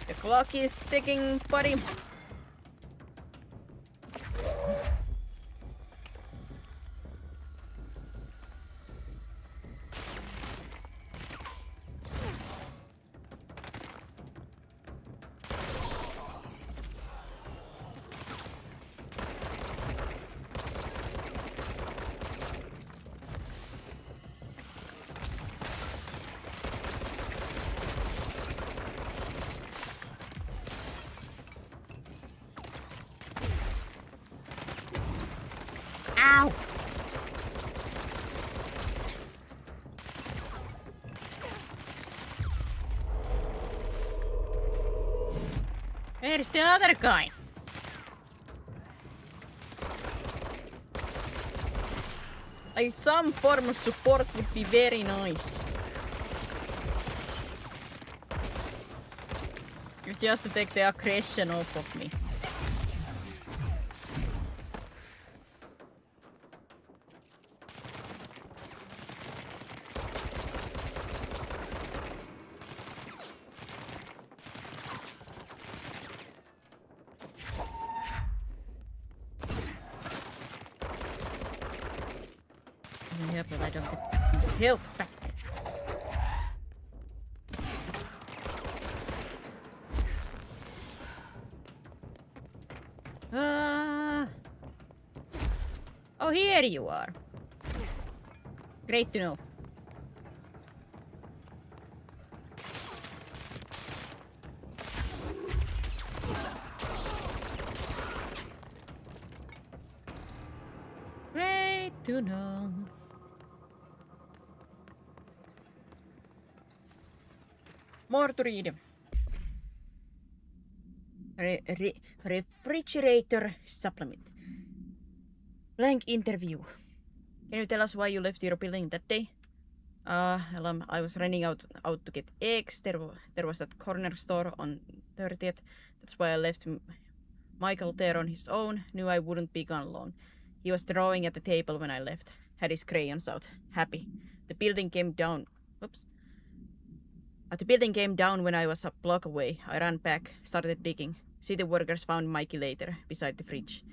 The clock is ticking, buddy. Ow! Where's the other guy? Like some form of support would be very nice. Just to take the aggression off of me. Yeah, but I don't get the health back. Oh, here you are. Great to know. Great to know. More to read. Refrigerator supplement. Blank interview. Can you tell us why you left your building that day? Well, I was running out to get eggs. There was that corner store on 30th. That's why I left Michael there on his own. Knew I wouldn't be gone long. He was drawing at the table when I left. Had his crayons out. Happy. The building came down. Whoops. The building came down when I was a block away. I ran back, started digging. City workers found Mikey later, beside the fridge.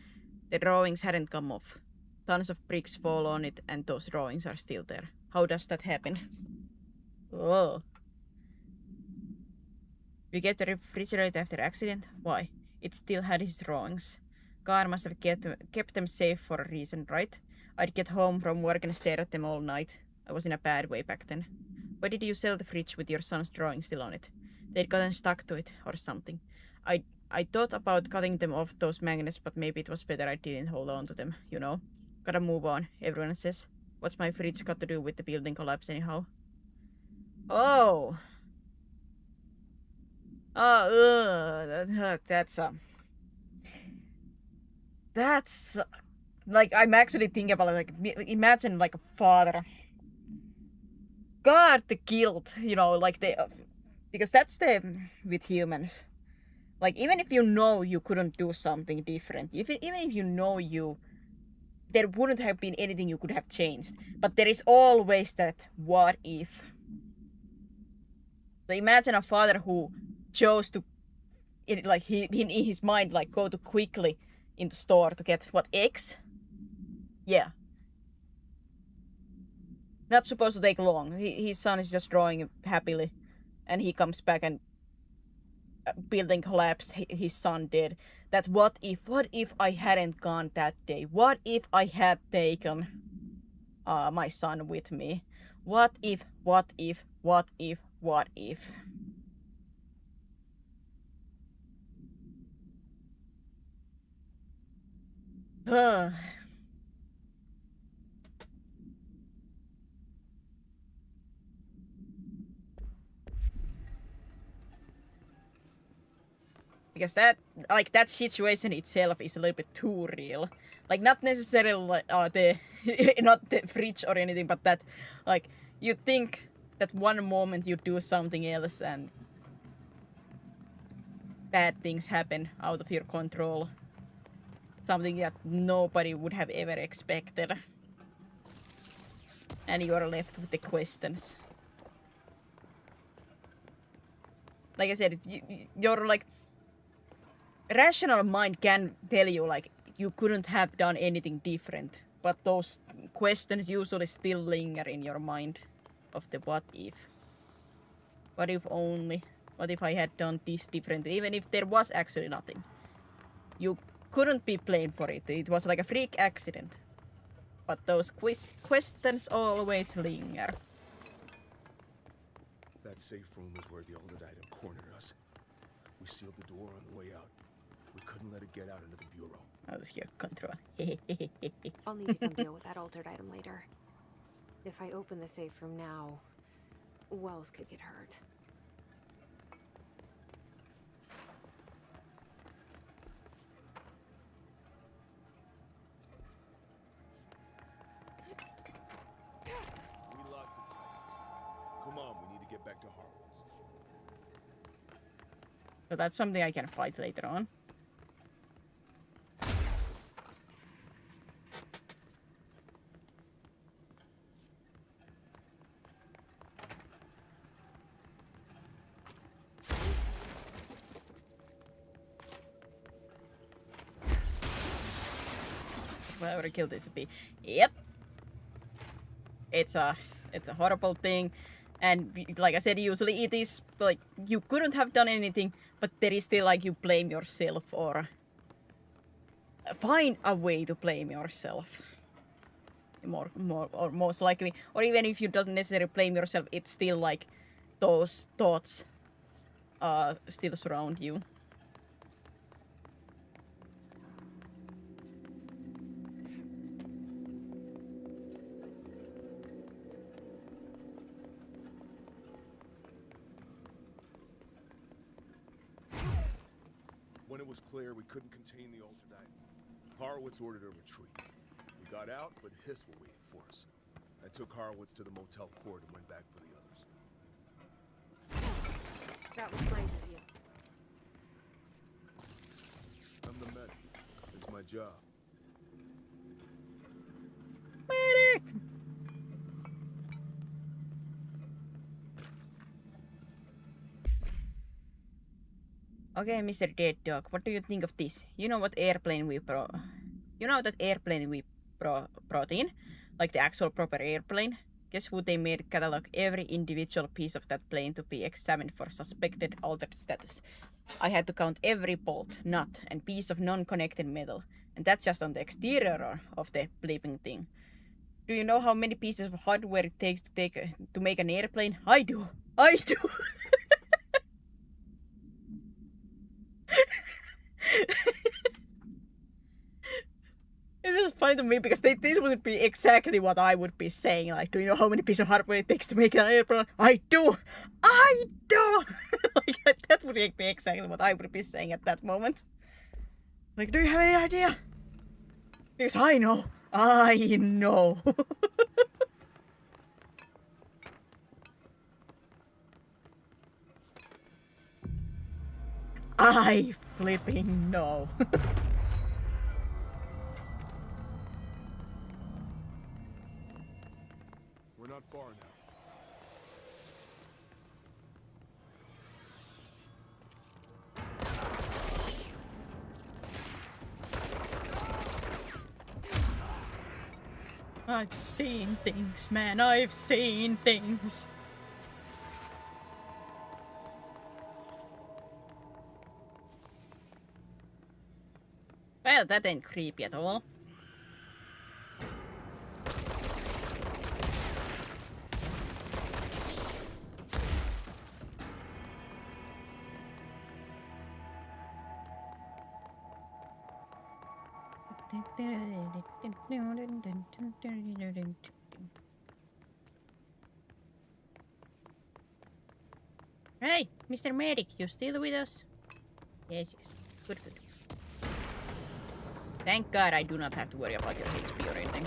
The drawings hadn't come off. Tons of bricks fall on it, and those drawings are still there. How does that happen? Oh. You get the refrigerator after accident? Why? It still had his drawings. God must have kept them safe for a reason, right? I'd get home from work and stare at them all night. I was in a bad way back then. Why did you sell the fridge with your son's drawing still on it? They'd gotten stuck to it or something. I thought about cutting them off those magnets, but maybe it was better I didn't hold on to them, you know? Gotta move on, everyone says. What's my fridge got to do with the building collapse anyhow? Oh! Oh, that's like, I'm actually thinking about, like, imagine, like, a father. God, the guilt, you know, like, because that's with humans. Like, even if you know you couldn't do something different, even if you know there wouldn't have been anything you could have changed, but there is always that what if. So imagine a father who chose to, in his mind, like, go too quickly into store to get what, eggs? Yeah. Not supposed to take long. His son is just drawing happily, and he comes back and building collapsed. His son did. That what if I hadn't gone that day? What if I had taken my son with me? What if? Because that situation itself is a little bit too real. Like, not necessarily not the fridge or anything, but that, like, you think that one moment you do something else and bad things happen out of your control. Something that nobody would have ever expected. And you are left with the questions. Like I said, you're like, rational mind can tell you, like, you couldn't have done anything different, but those questions usually still linger in your mind of the what if. What if only? What if I had done this differently? Even if there was actually nothing. You couldn't be blamed for it. It was like a freak accident. But those questions always linger. That safe room is where the altered item cornered us. We sealed the door on the way out. We couldn't let it get out into the Bureau. Out of your control. I'll need to come deal with that altered item later. If I open the safe room now, Wells could get hurt. We locked it tight. Come on, we need to get back to Harwood's. So that's something I can fight later on. Whatever killed this bee. Yep. It's a horrible thing, and like I said, usually it is like you couldn't have done anything, but there is still like you blame yourself or find a way to blame yourself. More or most likely, or even if you don't necessarily blame yourself, it's still like those thoughts still surround you. When it was clear we couldn't contain the altered item, Horowitz ordered a retreat. We got out, but Hiss were waiting for us. I took Horowitz to the motel court and went back for the others. That was brave of you. I'm the medic. It's my job. Medic! Okay, Mr. Dead Dog, what do you think of this? You know what airplane we brought? You know that airplane we brought in? Like the actual proper airplane? Guess who they made catalog every individual piece of that plane to be examined for suspected altered status. I had to count every bolt, nut, and piece of non-connected metal. And that's just on the exterior of the bleeping thing. Do you know how many pieces of hardware it takes to make an airplane? I do! I do! This is funny to me because this would be exactly what I would be saying. Like, do you know how many pieces of hardware it takes to make an airplane? I do! I do! Like, that would be exactly what I would be saying at that moment. Like, do you have any idea? Because I know. I know. I flipping know. We're not far now. I've seen things, man. I've seen things. Well, that ain't creepy at all. Hey, Mr. Medic, you still with us? Yes, yes. Good, good. Thank God I do not have to worry about your HP or anything.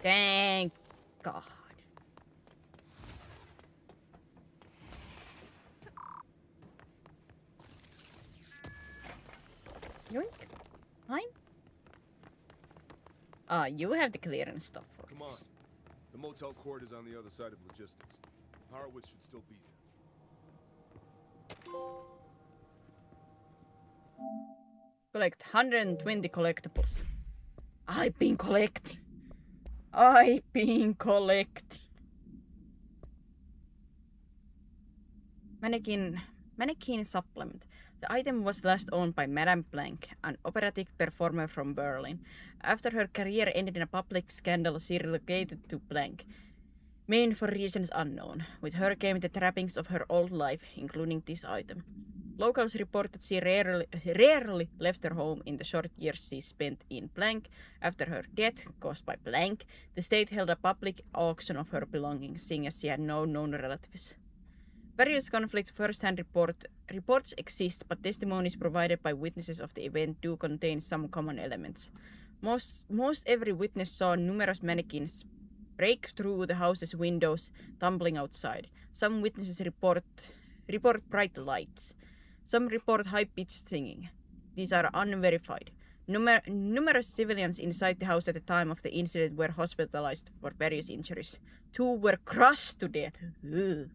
Thank God. Yoink. Fine. You have the clearance stuff for Come on. this. The motel court is on the other side of logistics. Horowitz should still be there. Collect 120 collectibles. I've been collecting. I've been collecting. Mannequin supplement. The item was last owned by Madame Blank, an operatic performer from Berlin. After her career ended in a public scandal, she relocated to Blank. Main for reasons unknown. With her came the trappings of her old life, including this item. Locals report that she rarely left her home in the short years she spent in blank. After her death, caused by blank, the state held a public auction of her belongings, seeing as she had no known relatives. Various conflict first-hand reports exist, but testimonies provided by witnesses of the event do contain some common elements. Most every witness saw numerous mannequins break through the house's windows, tumbling outside. Some witnesses report bright lights. Some report high-pitched singing. These are unverified. Numerous civilians inside the house at the time of the incident were hospitalized for various injuries. 2 were crushed to death. Ugh.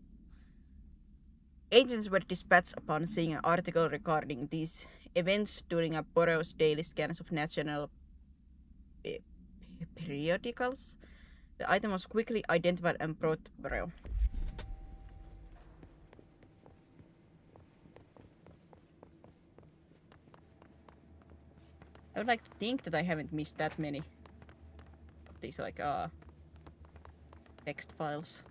Agents were dispatched upon seeing an article regarding these events during a Boreo's daily scans of national periodicals. The item was quickly identified and brought to Boreo. I would like to think that I haven't missed that many of these like text files.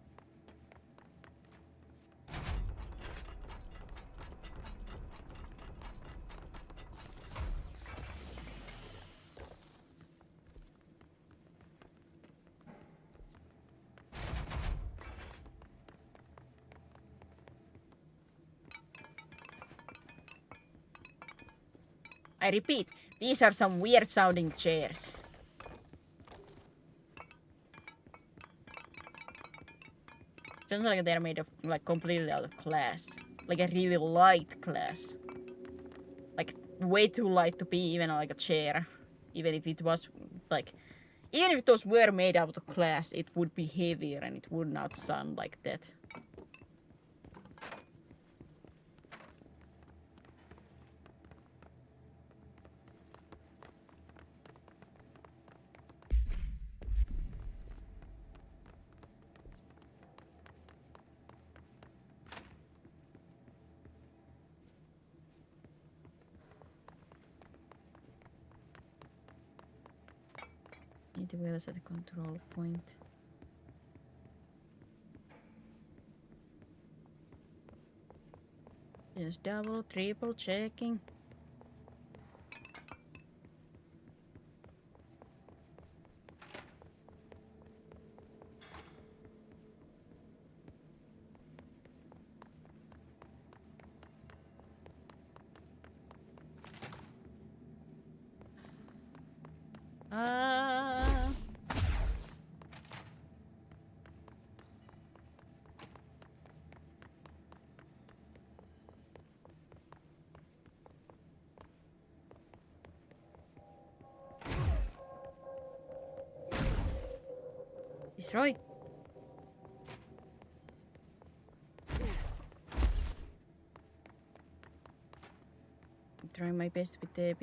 I repeat, these are some weird sounding chairs. Sounds like they're made of like completely out of glass. Like a really light glass. Like way too light to be even like a chair. Even if it was like, even if those were made out of glass, it would be heavier and it would not sound like that. Need the wheels at the control point. Just double, triple checking. Destroy. I'm trying my best with the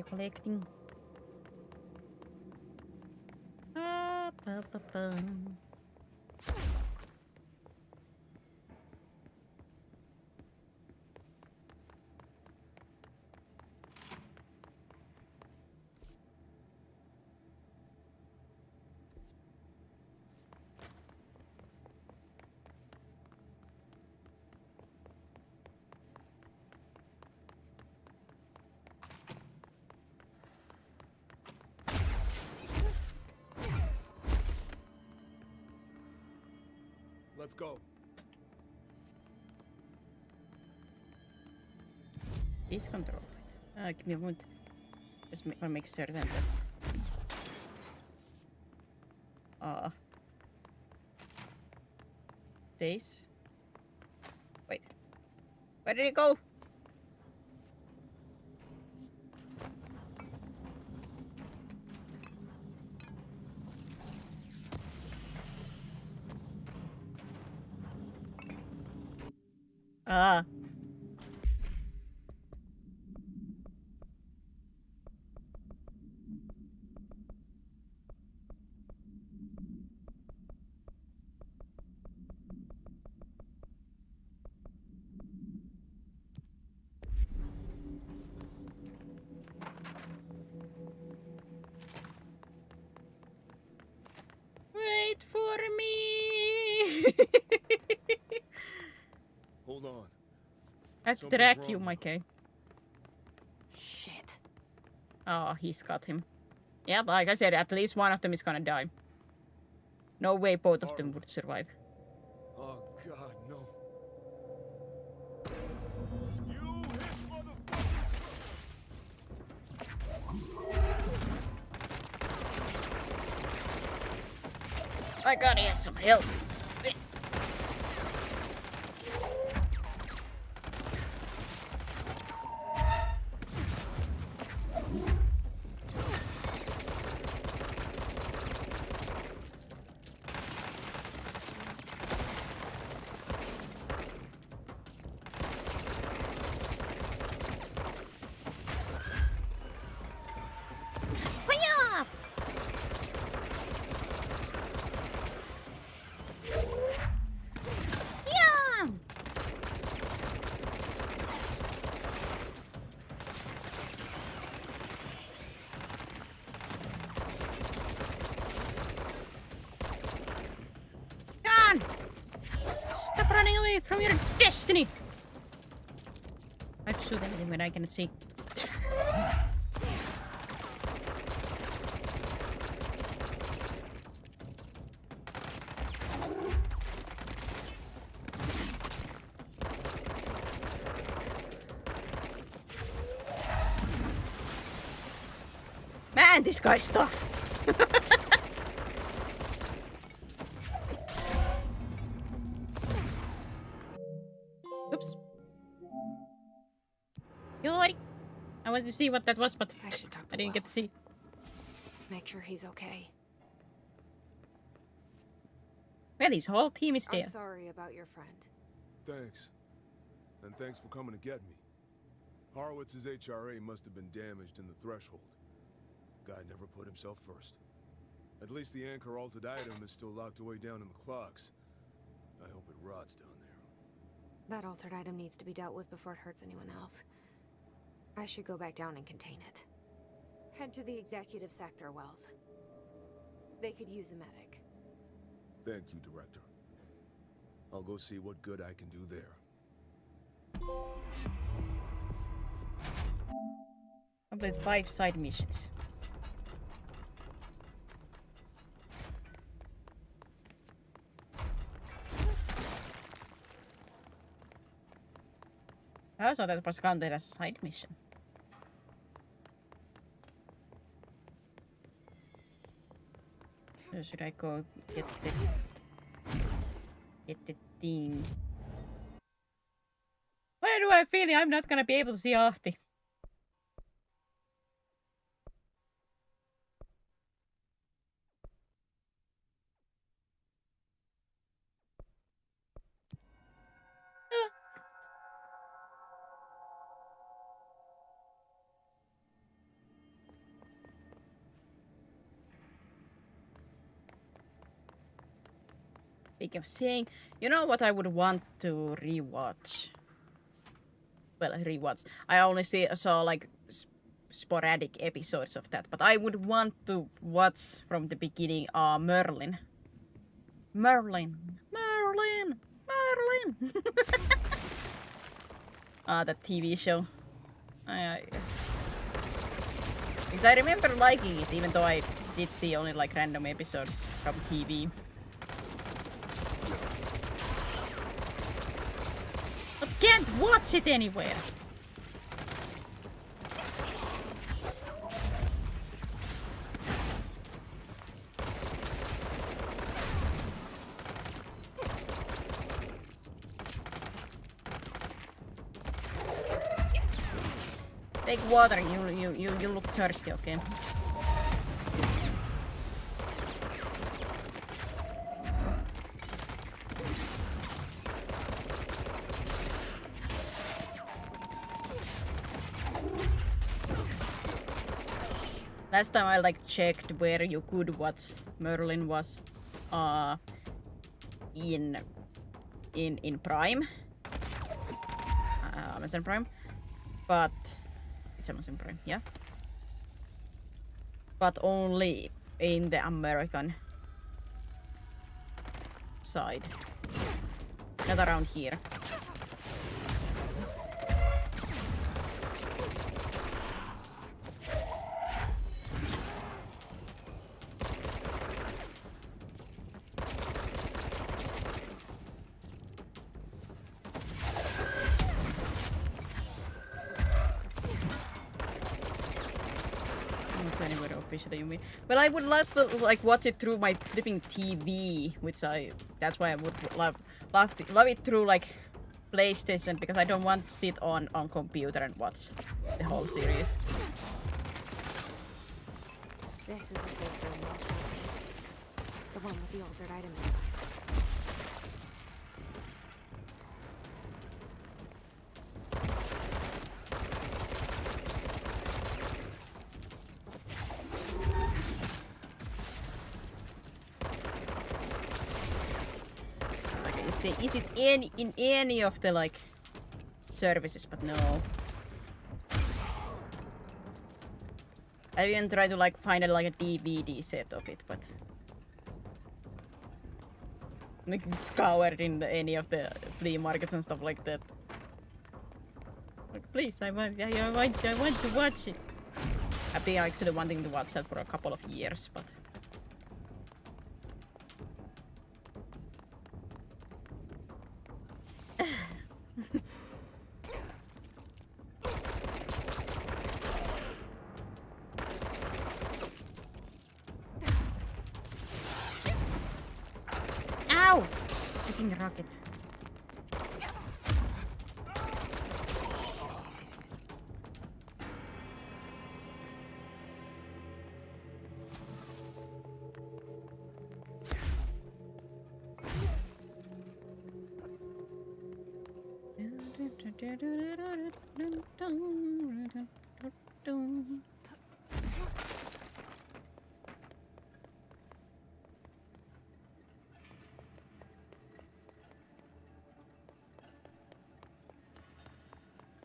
collecting. Let's go. This control point. Give me a moment. Just wanna make certain that's this. Wait. Where did it go? Wait for me. Hold on. I have to Something's track wrong you, with Mikey. Shit. Oh, he's got him. Yeah, like I said, at least one of them is gonna die. No way both of them would survive. Oh God, no. My God, he has some health. Hiya! Yeah! Come on! Stop running away from your destiny! I shoot anything when I cannot see. Man, this guy's tough. Oops. You alright? I wanted to see what that was, but I didn't get to see. Make sure he's okay. Well, his whole team is there. I'm sorry about your friend. Thanks. And thanks for coming to get me. Horowitz's HRA must have been damaged in the threshold. Guy never put himself first. At least the anchor altered item is still locked away down in the clocks. I hope it rots down there. That altered item needs to be dealt with before it hurts anyone else. I should go back down and contain it. Head to the executive sector, Wells. They could use a medic. Thank you, Director. I'll go see what good I can do there. Complete 5 side missions. I also thought that was counted as a side mission. So should I go get the thing? Why do I feel I'm not gonna be able to see Ahti? Speaking of seeing, you know what I would want to rewatch? Well, rewatch. I only saw like sporadic episodes of that, but I would want to watch from the beginning. Merlin. That TV show. Because I remember liking it, even though I did see only like random episodes from TV. But can't watch it anywhere. Take water, you look thirsty, okay? Last time I like checked where you could watch Merlin was in Prime. Amazon Prime. But it's Amazon Prime, yeah. But only in the American outside. Not around here. Anywhere officially, you mean? Well, I would love to like watch it through my flipping TV, which that's why I would love it through like PlayStation, because I don't want to sit on computer and watch the whole series. This is a safe room, the one with the altered item inside. Is it in any of the like services? But no. I didn't try to like find like a DVD set of it, but like scoured in any of the flea markets and stuff like that. Like, please, I want to watch it. I've been actually wanting to watch that for a couple of years, but. Ow! Freaking rocket.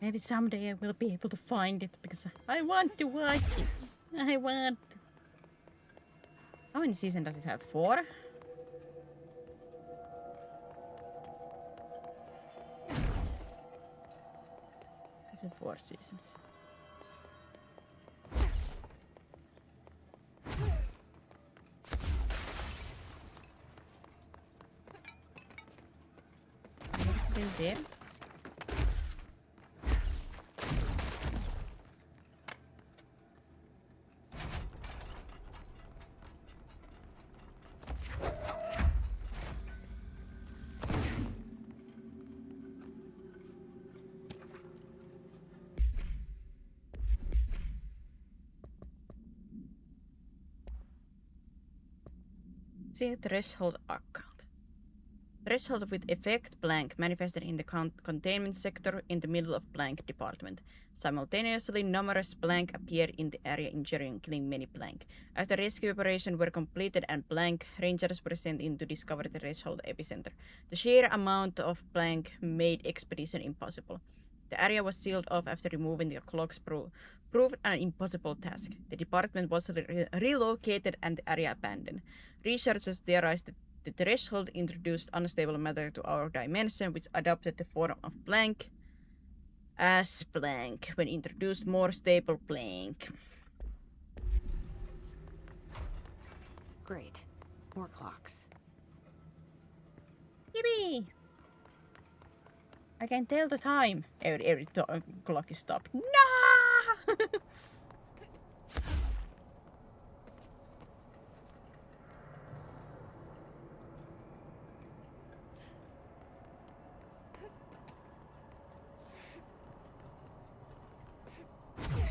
Maybe someday I will be able to find it because I want to watch it. I want to. How many seasons does it have? 4? Is it 4 seasons? Maybe it's still there. See threshold account. Threshold with effect blank manifested in the containment sector in the middle of blank department. Simultaneously, numerous blank appeared in the area, injuring and killing many blank. After rescue operations were completed and blank, rangers were sent in to discover the threshold epicenter. The sheer amount of blank made expedition impossible. The area was sealed off after removing the clocks proved an impossible task. The department was relocated and the area abandoned. Researchers theorized that the threshold introduced unstable matter to our dimension, which adopted the form of blank as blank when introduced more stable blank. Great. More clocks. Yippee! I can tell the time. Every clock is stopped. No!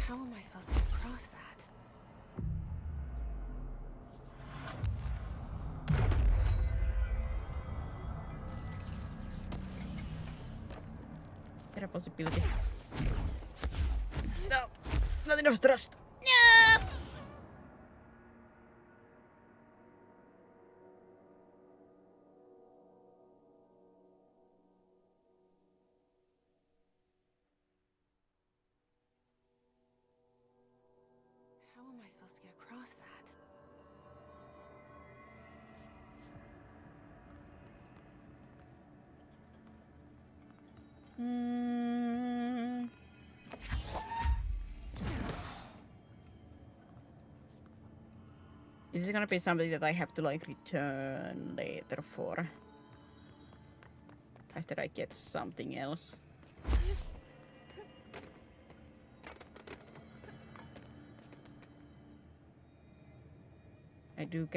How am I supposed to get across that? Better possibility. No! Not enough thrust! No! How am I supposed to get across that? Is it gonna be something that I have to like return later for? After I get something else? I do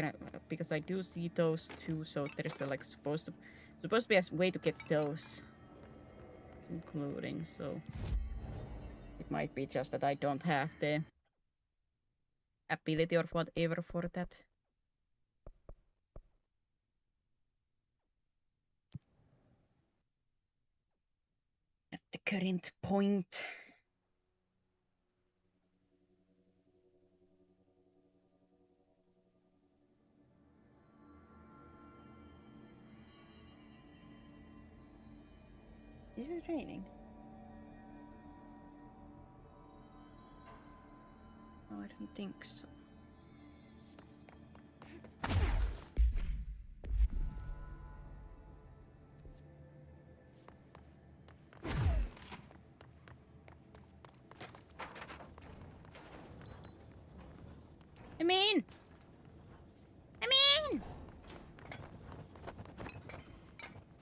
because I do see those two, so there's like supposed to be a way to get those, including. So it might be just that I don't have the ability or whatever for that. At the current point. Is it raining? No, I don't think so.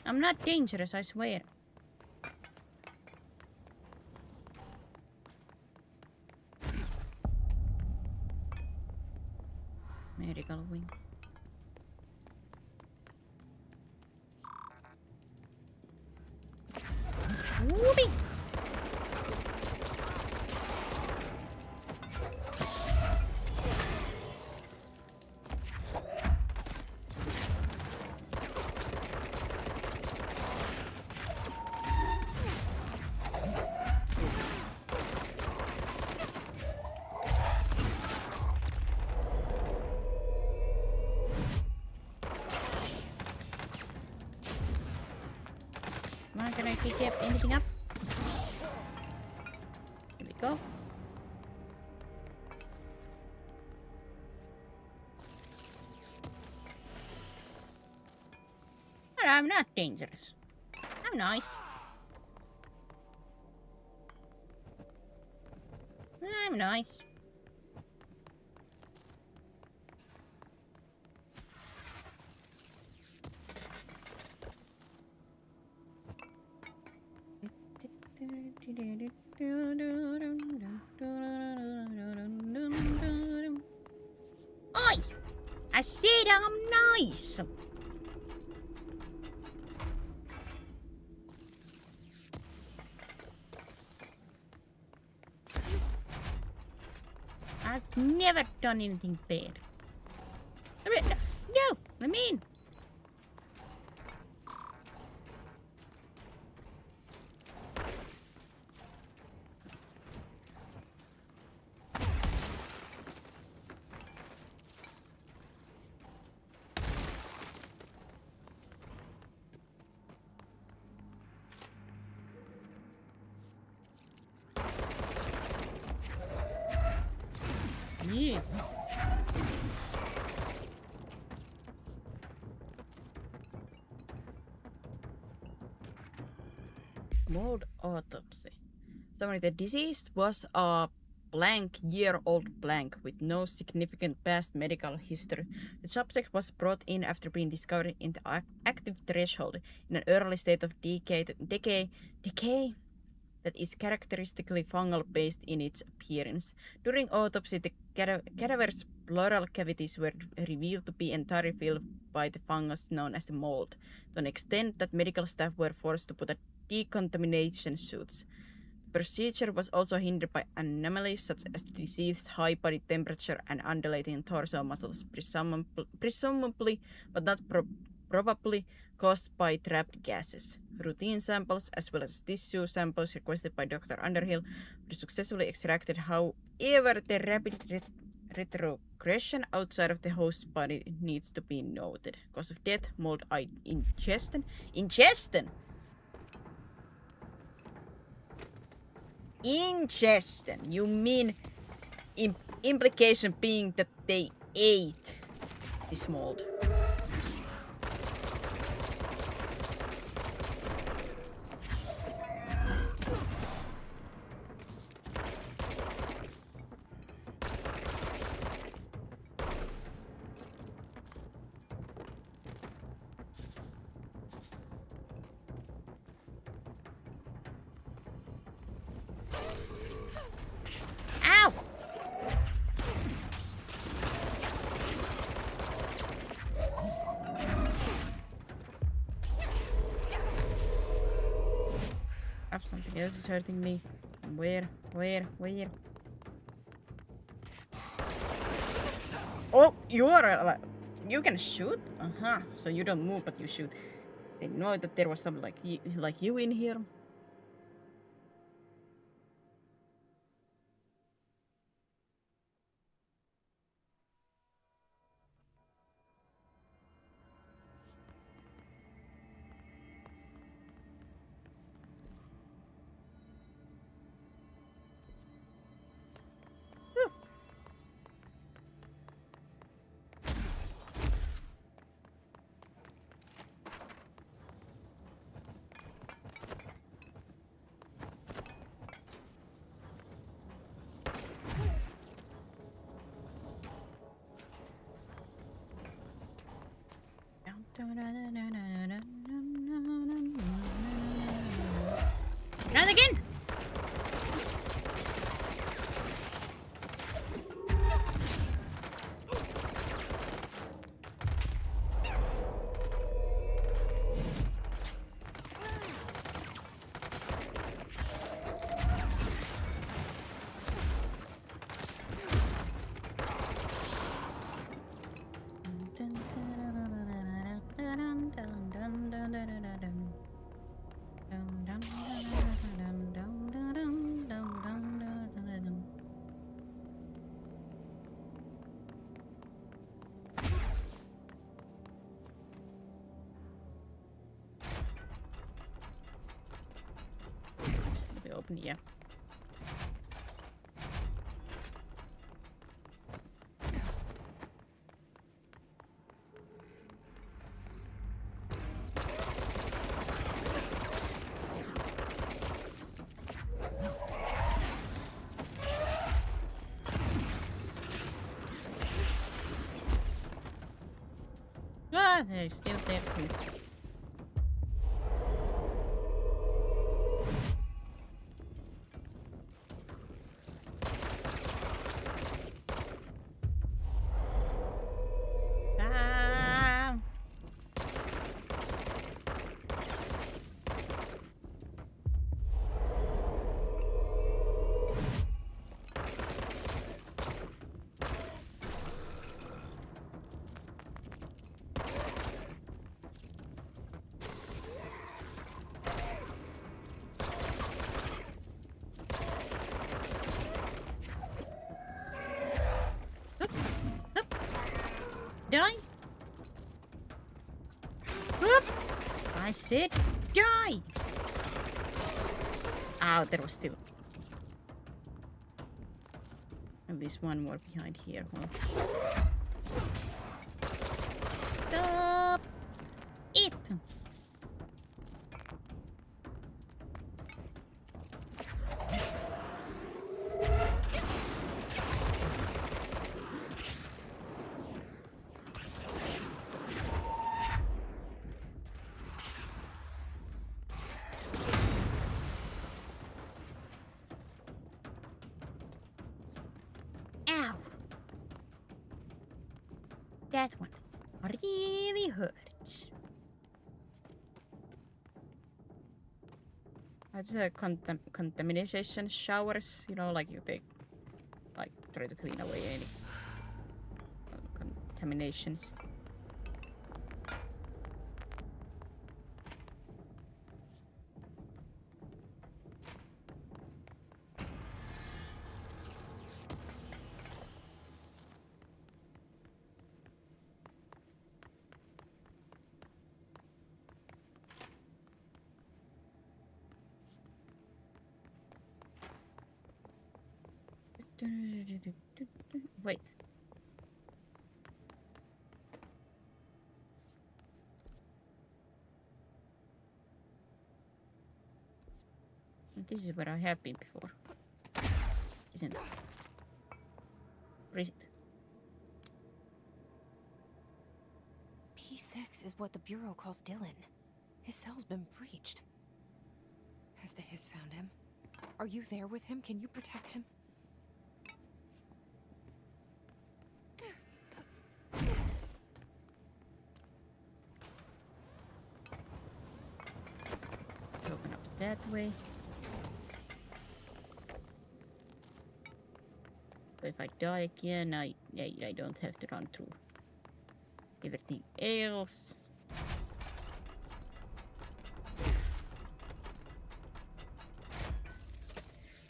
I'm not dangerous, I swear. Medical wing. Whoopee! Come on, can I pick up anything up? Here we go. But I'm not dangerous. I'm nice. I'm nice. Oi! I said I'm nice! I've never done anything bad. No! I mean... Yeah. Mold autopsy. Summary: the disease was a year-old blank with no significant past medical history. The subject was brought in after being discovered in the active threshold in an early state of decay that is characteristically fungal-based in its appearance. During autopsy, the cadaver's pleural cavities were revealed to be entirely filled by the fungus known as the mold, to an extent that medical staff were forced to put on decontamination suits. The procedure was also hindered by anomalies such as diseased high body temperature and undulating torso muscles, presumably but not probably caused by trapped gases. Routine samples as well as tissue samples requested by Dr. Underhill were successfully extracted. However, the rapid retrogression outside of the host body needs to be noted. Cause of death, mold ingestion. Ingestion. You mean implication being that they ate this mold. Something else is hurting me. Where? Oh, you are like... You can shoot? Uh-huh. So you don't move, but you shoot. Didn't know that there was some like you in here. Not again! Open, yeah. Ah, they're still there. Die! Whoop! I said die! Ow, there was still at least one more behind here. Huh? Stop it! That one really hurts. That's a contamination showers, you know, like you take, like try to clean away any contaminations. Wait. This is where I have been before. Isn't it? Or is it? P6 is what the Bureau calls Dylan. His cell's been breached. Has the Hiss found him? Are you there with him? Can you protect him? Open up that way. So if I die again, I don't have to run through everything else.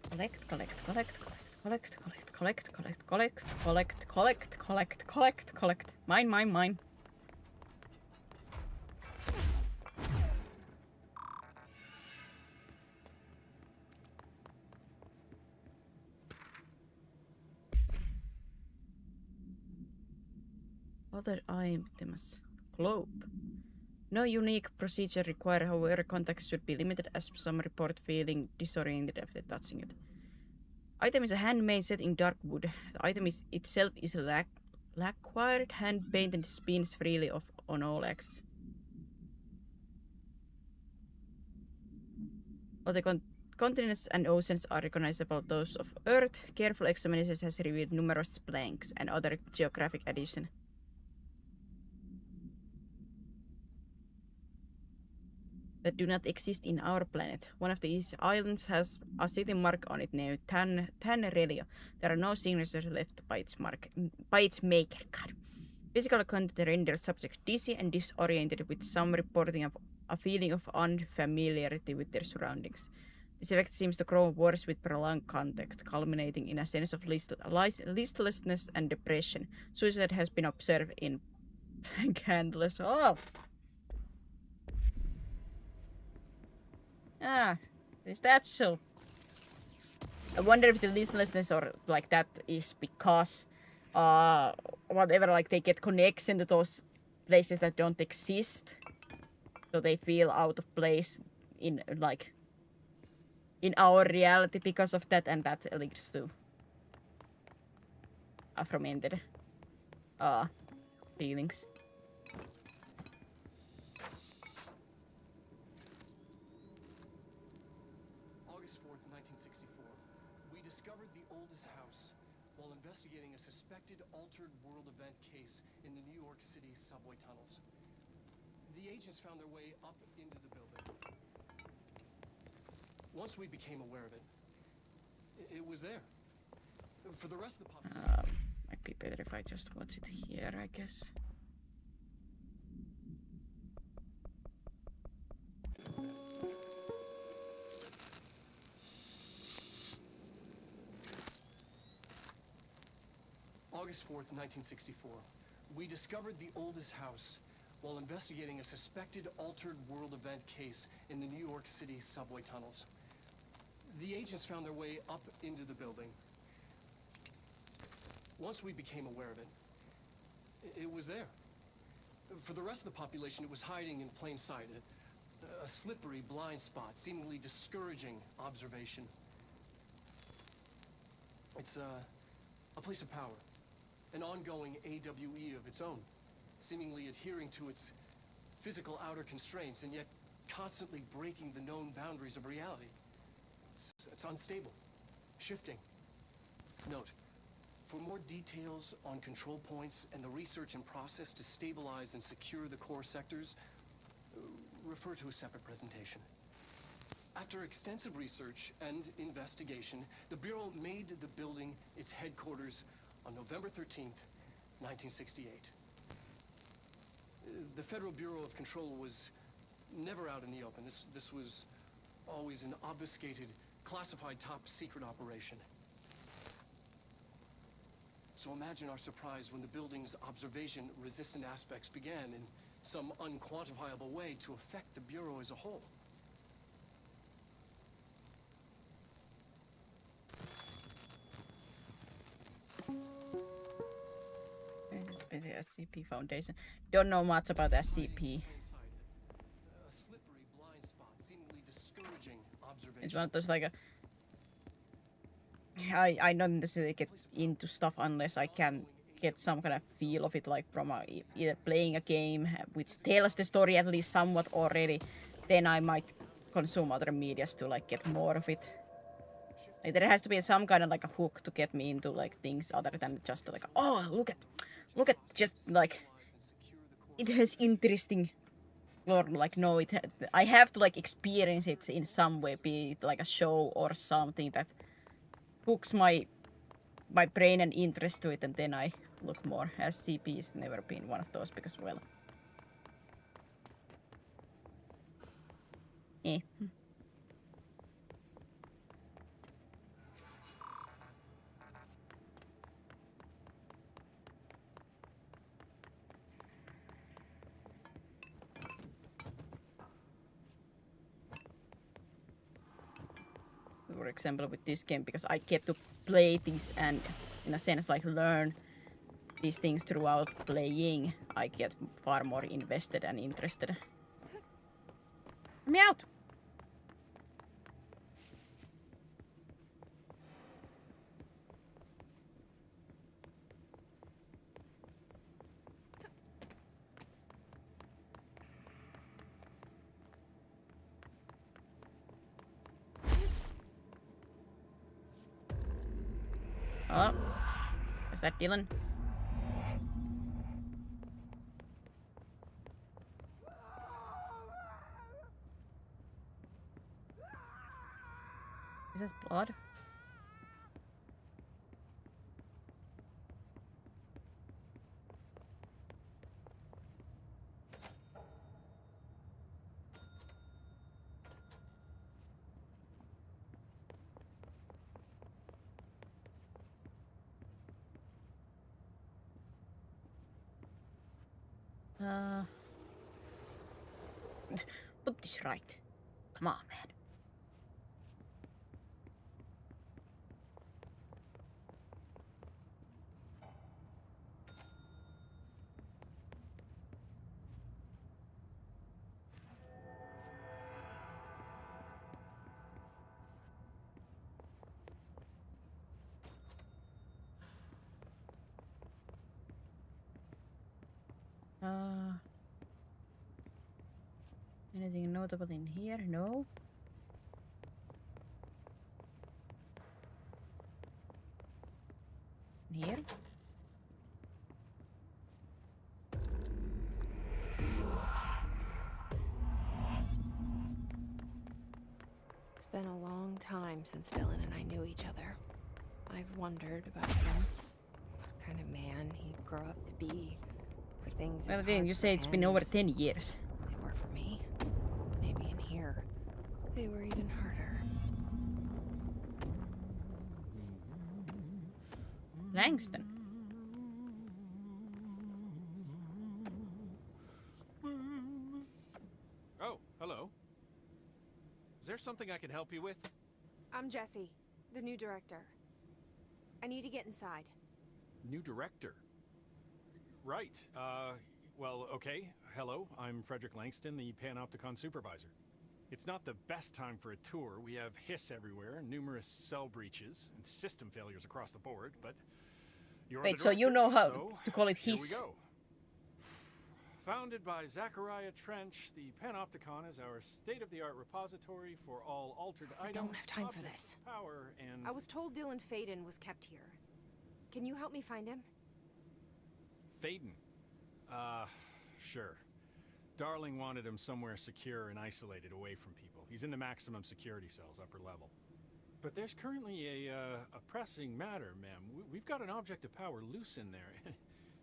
Collect, collect, collect, collect, collect, collect, collect, collect, collect, collect, collect, collect, collect. Mine, mine, mine. Other items. Globe. No unique procedure required, however, contacts should be limited as some report feeling disoriented after touching it. Item is a handmade set in dark wood. The item itself is lacquered, hand painted, and spins freely on all axes. All the continents and oceans are recognizable those of Earth. Careful examination has revealed numerous blanks and other geographic additions. That do not exist in our planet. One of these islands has a city mark on it named Tanrelia. There are no signatures left by its maker. God. Physical content renders subject dizzy and disoriented, with some reporting of a feeling of unfamiliarity with their surroundings. This effect seems to grow worse with prolonged contact, culminating in a sense of listlessness and depression. Suicide has been observed in blank handlers. Oh! Ah, is that so? I wonder if the listlessness or like that is because whatever, like they get connection to those places that don't exist, so they feel out of place in like in our reality because of that, and that leads to fermented feelings. August 4th, 1964. We discovered the oldest house while investigating a suspected altered world event case in the New York City subway tunnels. The agents found their way up into the building. Once we became aware of it, it was there. For the rest of the population... Might be better if I just watch it here, I guess. August 4th, 1964. We discovered the oldest house while investigating a suspected altered world event case in the New York City subway tunnels. The agents found their way up into the building. Once we became aware of it, it was there. For the rest of the population, it was hiding in plain sight, a slippery blind spot, seemingly discouraging observation. It's a place of power, an ongoing AWE of its own, seemingly adhering to its physical outer constraints and yet constantly breaking the known boundaries of reality. It's unstable, shifting. Note, for more details on control points and the research and process to stabilize and secure the core sectors, refer to a separate presentation. After extensive research and investigation, the Bureau made the building its headquarters on November 13th, 1968. The Federal Bureau of Control was never out in the open. This was always an obfuscated, classified top-secret operation. So imagine our surprise when the building's observation-resistant aspects began in some unquantifiable way to affect the Bureau as a whole. SCP Foundation. Don't know much about SCP. It's one of those like I don't necessarily get into stuff unless I can get some kind of feel of it, like from either playing a game which tells the story at least somewhat already. Then I might consume other medias to like get more of it. Like, there has to be some kind of like a hook to get me into like things other than just like, oh, look at just like it has interesting lore. Like, no, I have to like experience it in some way, be it like a show or something that hooks my my brain and interest to it, and then I look more. SCP has never been one of those because, well, eh. For example, with this game, because I get to play this and, in a sense, like learn these things throughout playing, I get far more invested and interested. Let me out! Oh, is that Dylan? Is this blood? Put this right. Come on, man. Anything notable in here? No. Here? It's been a long time since Dylan and I knew each other. I've wondered about him. What kind of man he'd grow up to be. For things Well, as didn't hard you for say it's been him over as 10 years? They were for me. Maybe in here, they were even harder. Langston. Oh, hello. Is there something I can help you with? I'm Jessie, the new director. I need to get inside. New director. Right. Well, okay. Hello, I'm Frederick Langston, the Panopticon supervisor. It's not the best time for a tour. We have hiss everywhere, numerous cell breaches, and system failures across the board, but you're Wait, the so you know how so to call it here hiss? we go. Founded by Zachariah Trench, the Panopticon is our state-of-the-art repository for all altered I items, don't have time for objects this. of power, and I was told Dylan Faden was kept here. Can you help me find him? Faden. Sure. Darling wanted him somewhere secure and isolated away from people. He's in the maximum security cells, upper level. But there's currently a pressing matter, ma'am. We've got an object of power loose in there.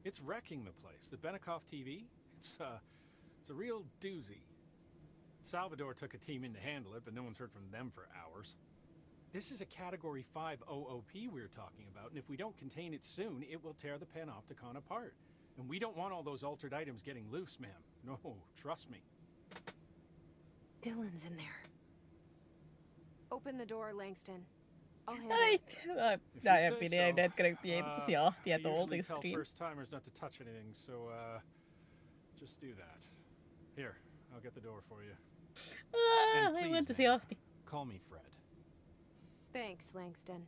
It's wrecking the place. The Benikoff TV, it's a real doozy. Salvador took a team in to handle it, but no one's heard from them for hours. This is a Category 5 OOP we're talking about, and if we don't contain it soon, it will tear the Panopticon apart. And we don't want all those altered items getting loose, ma'am. No, trust me. Dylan's in there. Open the door, Langston. I'll handle Right. it. I have been I'm not gonna be able to see Ahti at all this tell stream. first-timers not to touch anything, so just do that. Here, I'll get the door for you. And I please, want to see ma'am, Ahti. call me Fred. Thanks, Langston.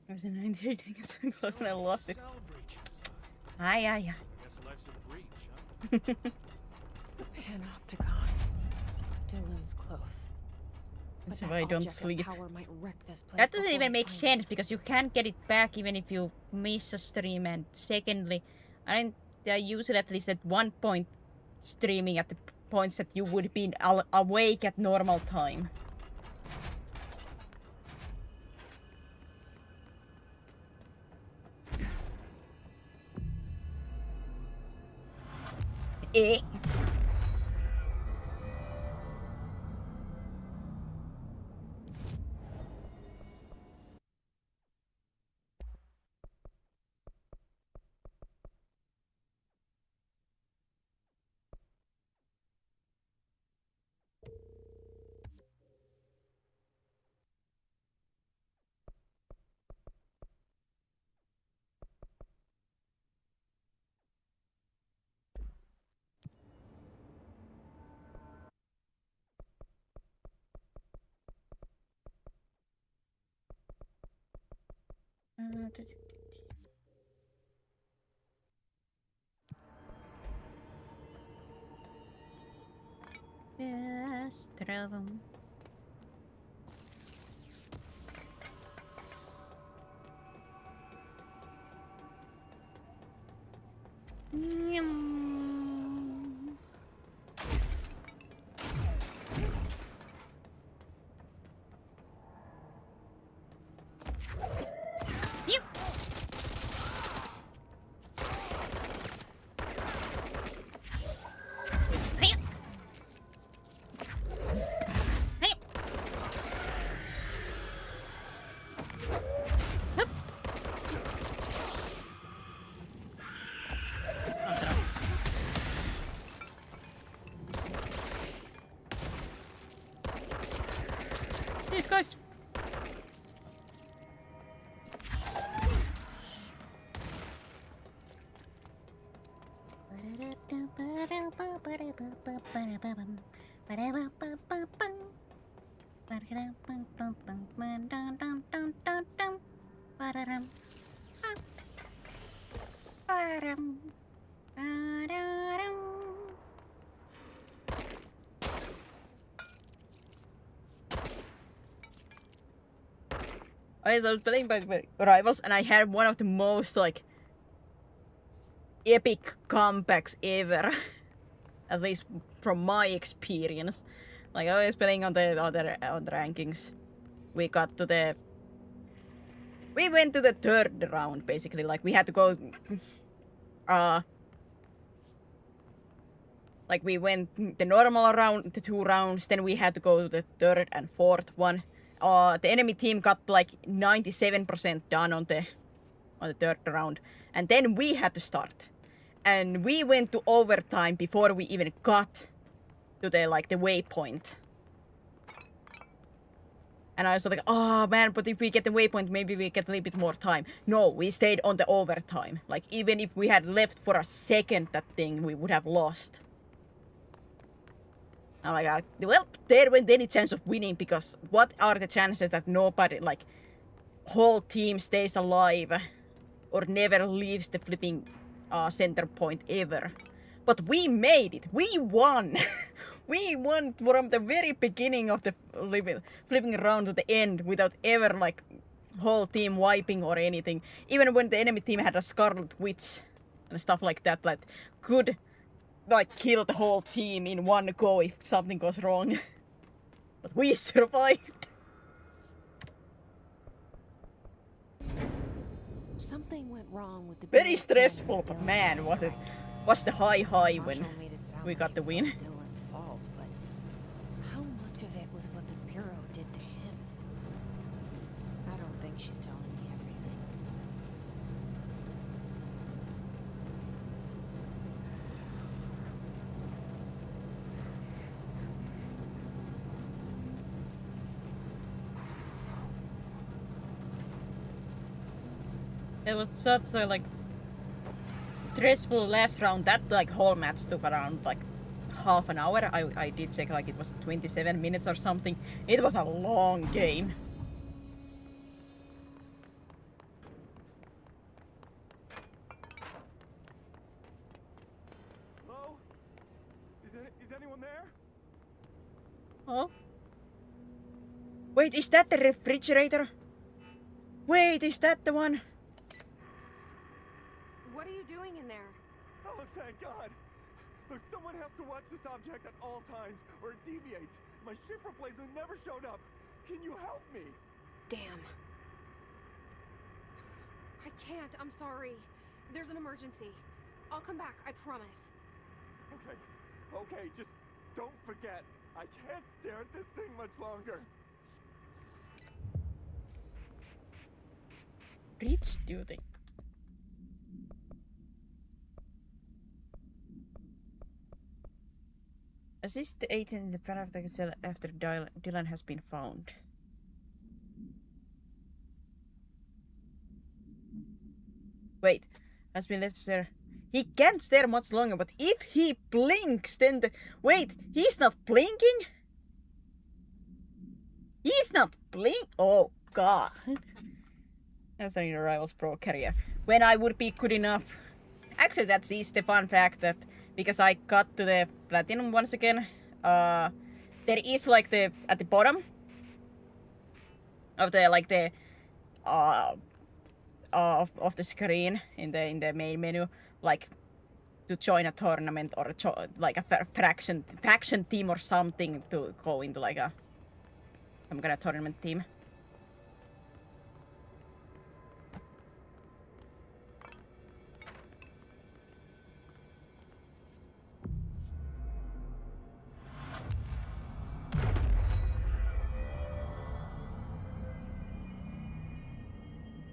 I was in 90 days so close and I lost it. Cell breaches. Yeah. Guess life's a breach, huh? The Panopticon. Dylan's close. That's But why I that don't object of sleep. power might wreck this place That doesn't before even I make find sense because you can't get it back even if you miss a stream. And secondly, aren't they usually at least at one point streaming at the points that you would be awake at normal time? Eh. Yes, travel. These guys. I was playing by Rivals and I had one of the most like epic comebacks ever. At least from my experience. Like I was playing on the rankings. We went to the third round basically. Like we had to go like we went the normal round, the 2 rounds, then we had to go to the third and fourth one. The enemy team got like 97% done on the third round, and then we had to start, and we went to overtime before we even got to the waypoint. And I was like, oh man, but if we get the waypoint, maybe we get a little bit more time. No, we stayed on the overtime. Like even if we had left for a second that thing, we would have lost. I'm like, well, there wasn't any chance of winning, because what are the chances that nobody, like, whole team stays alive or never leaves the flipping center point ever? But we made it. We won. We won from the very beginning of the flipping round to the end without ever, like, whole team wiping or anything. Even when the enemy team had a Scarlet Witch and stuff like that could like kill the whole team in one go if something goes wrong. But we survived. Something went wrong with the Very stressful, but man, was the high when we got the win. Dylan's fault, but how much of it was what the Bureau did to him? I don't think she's telling me everything. It was such a like stressful last round. That like whole match took around like half an hour. I did check, like it was 27 minutes or something. It was a long game. Hello? Is anyone there? Oh? Wait, is that the refrigerator? Wait, is that the one? What are you doing in there? Oh, thank God. Look, someone has to watch this object at all times, or it deviates. My shift replacement never showed up. Can you help me? Damn. I can't. I'm sorry. There's an emergency. I'll come back. I promise. Okay. Okay, just don't forget. I can't stare at this thing much longer. Reach duty. Assist the agent in the paramedic cell after Dylan has been found. Wait, has been left to stare. He can't stare much longer, but if he blinks, then the... Wait, he's not blinking? He's not blink. Oh, God. That's an Arrival's Pro career. When I would be good enough. Actually, that's the fun fact that because I got to the platinum once again, there is like the at the bottom of the like the of the screen in the main menu, like to join a tournament or like a faction team or something to go into like some kind of tournament team.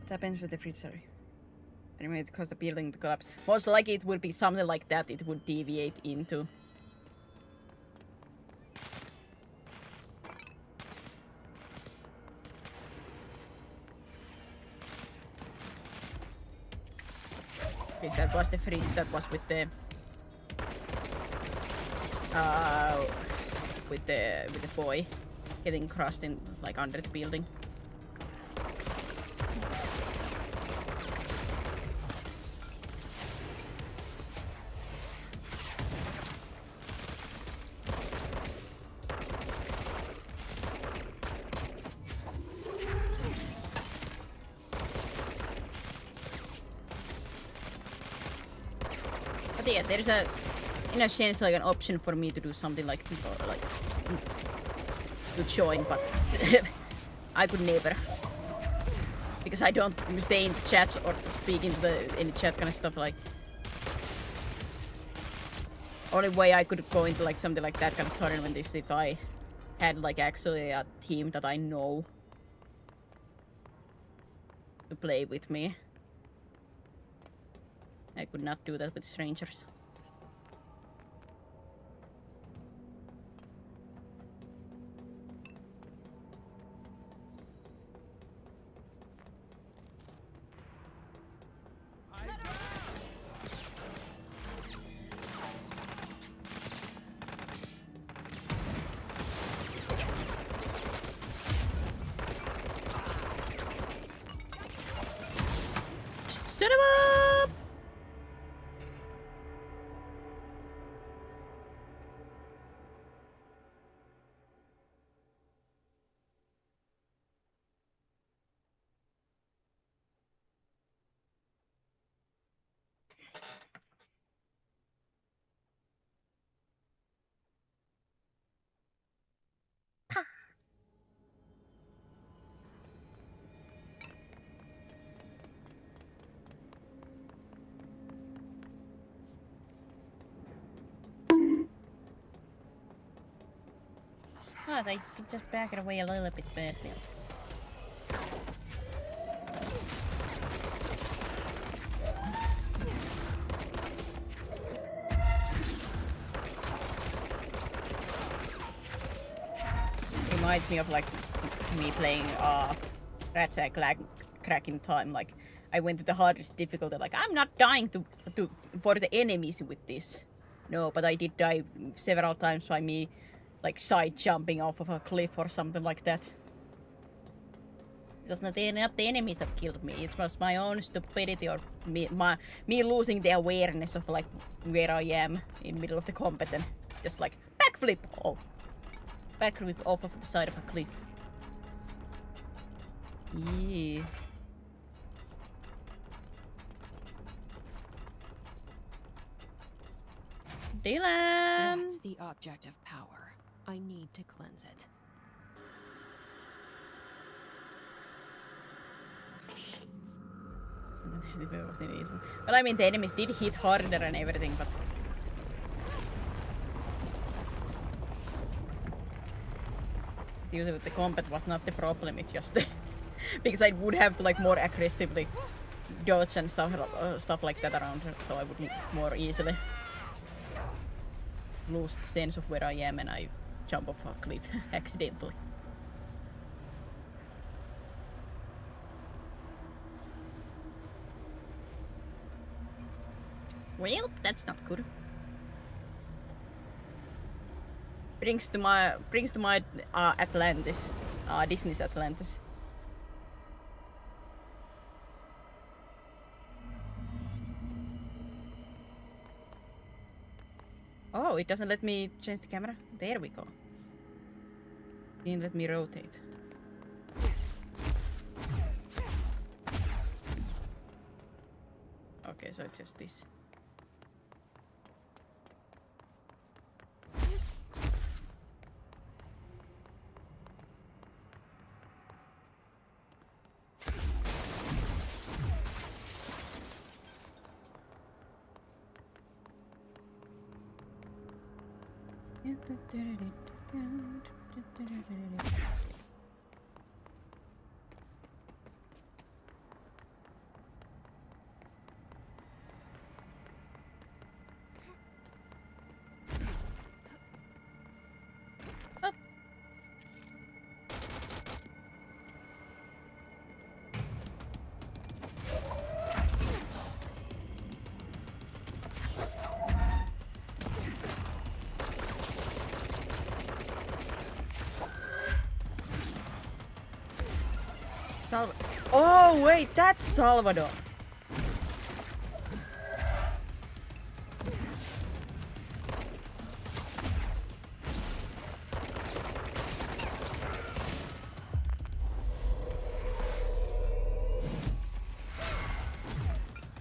What happens with the freezer? Anyway, it caused the building to collapse. Most likely it would be something like that it would deviate into. Because that was the freeze that was with the boy getting crushed in like under the building. But yeah, there's in a sense like an option for me to do something like to join, but I could never, because I don't stay in the chats or speak into any chat kind of stuff. Like only way I could go into like something like that kind of tournament is if I had like actually a team that I know to play with me. I could not do that with strangers. Set him up! Oh, they could just back it away a little bit better. Reminds me of like me playing Ratchet Crack in time. Like I went to the hardest difficulty. Like I'm not dying for the enemies with this. No, but I did die several times by me like side jumping off of a cliff or something like that. It was not the enemies that killed me. It was my own stupidity or me losing the awareness of like where I am in the middle of the combat and just like backflip. Oh, backflip off of the side of a cliff. Yeah. Dylan! That's the object of power. I need to cleanse it. Well, I mean, the enemies did hit harder and everything, but... usually the combat was not the problem, it's just because I would have to like more aggressively dodge and stuff like that around her, so I would more easily lose the sense of where I am and I jump off a cliff accidentally. Well, that's not good. Brings to my Atlantis, Disney's Atlantis. Oh, it doesn't let me change the camera. There we go. Didn't let me rotate. Okay, so it's just this. Oh wait, that's Salvador.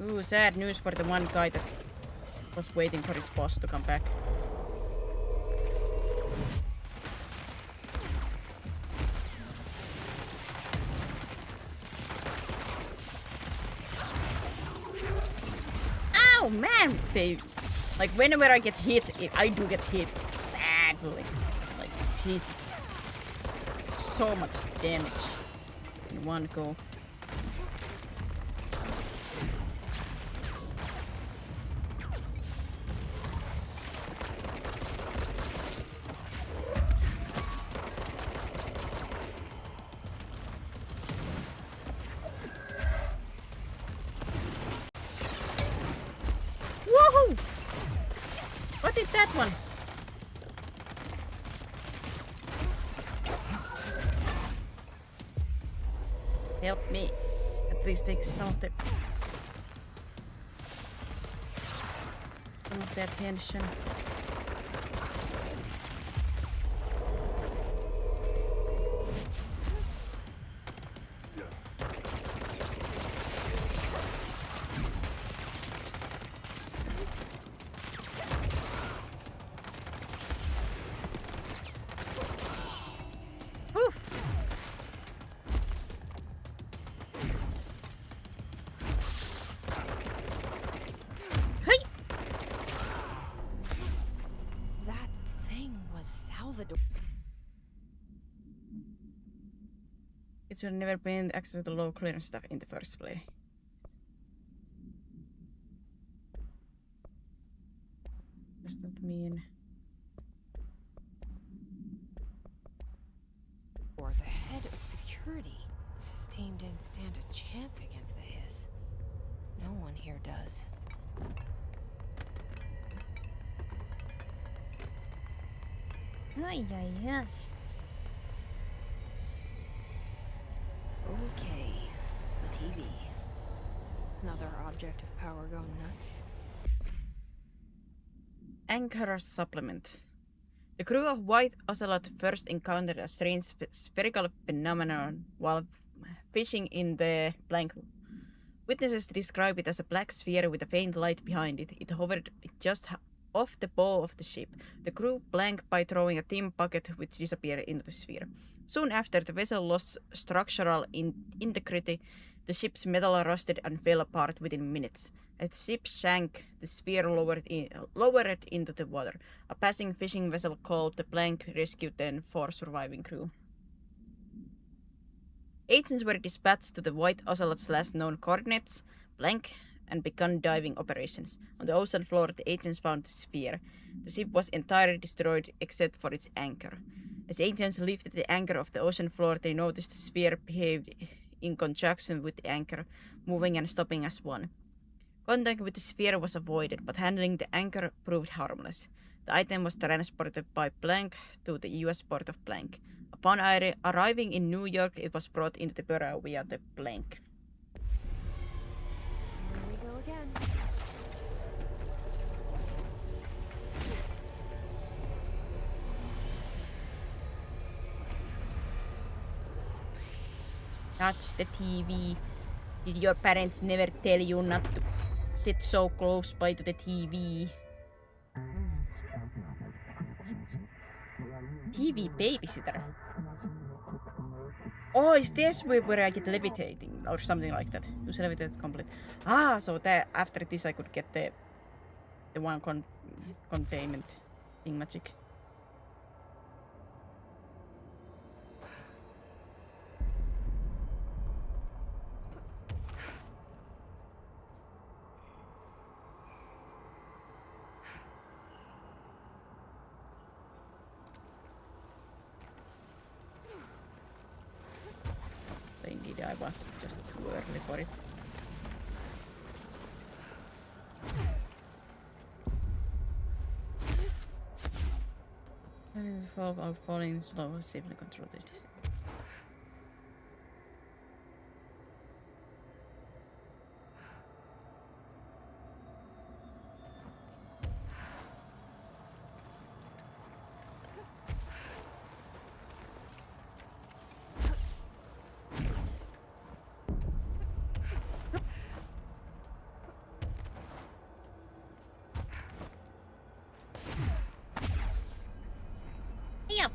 Ooh, sad news for the one guy that was waiting for his boss to come back. Oh man, they like whenever I get hit, I do get hit badly. Like Jesus, so much damage in one go. What is that one? Help me. At least take some of their attention. It should have never been access to the low clearance stuff in the first place. Does that mean? Or the head of security. His team didn't stand a chance against the Hiss. No one here does. Ay, ay, ay. Okay, the TV. Another object of power going nuts. Anchor's supplement. The crew of White Ocelot first encountered a strange spherical phenomenon while fishing in the blank. Witnesses describe it as a black sphere with a faint light behind it. It hovered just off the bow of the ship. The crew blank by throwing a tin bucket which disappeared into the sphere. Soon after, the vessel lost structural integrity. The ship's metal rusted and fell apart within minutes. As the ship sank, the sphere lowered into the water. A passing fishing vessel called the Blank rescued 4 surviving crew. Agents were dispatched to the White Ocelot's last known coordinates, blank, and begun diving operations. On the ocean floor, the agents found the sphere. The ship was entirely destroyed except for its anchor. As agents lifted the anchor off the ocean floor, they noticed the sphere behaved in conjunction with the anchor, moving and stopping as one. Contact with the sphere was avoided, but handling the anchor proved harmless. The item was transported by Blank to the US port of Blank. Upon arriving in New York, it was brought into the bureau via the Blank. Here we go again. Touch the TV. Did your parents never tell you not to sit so close by to the TV? TV babysitter. Oh, is this where I get levitating or something like that? Use levitate complete. Ah, so that after this I could get the one containment thing magic. Indeed, I was just too early for it. Falling slow, safely control this. Yep.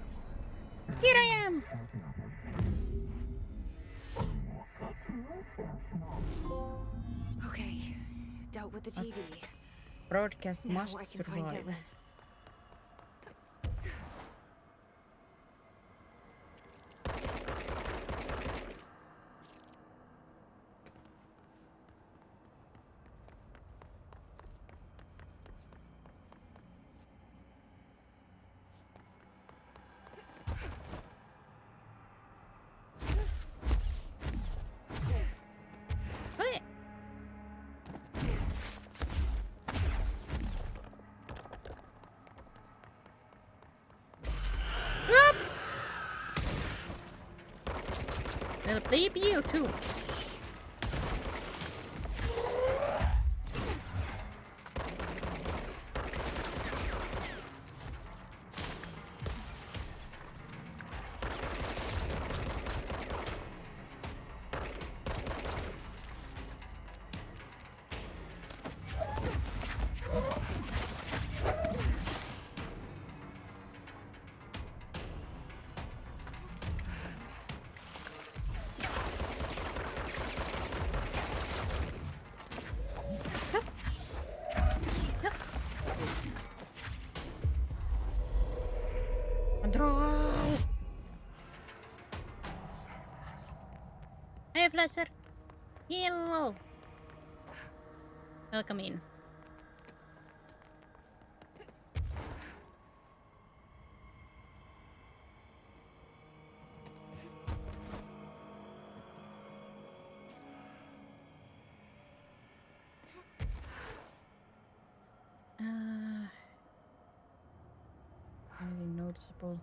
Here I am. Okay, dealt with the TV. Broadcast Now must I can find survive. Dylan. They'll bleep you too. Control. Hey, Flasher. Hello. Welcome in. Anything noticeable?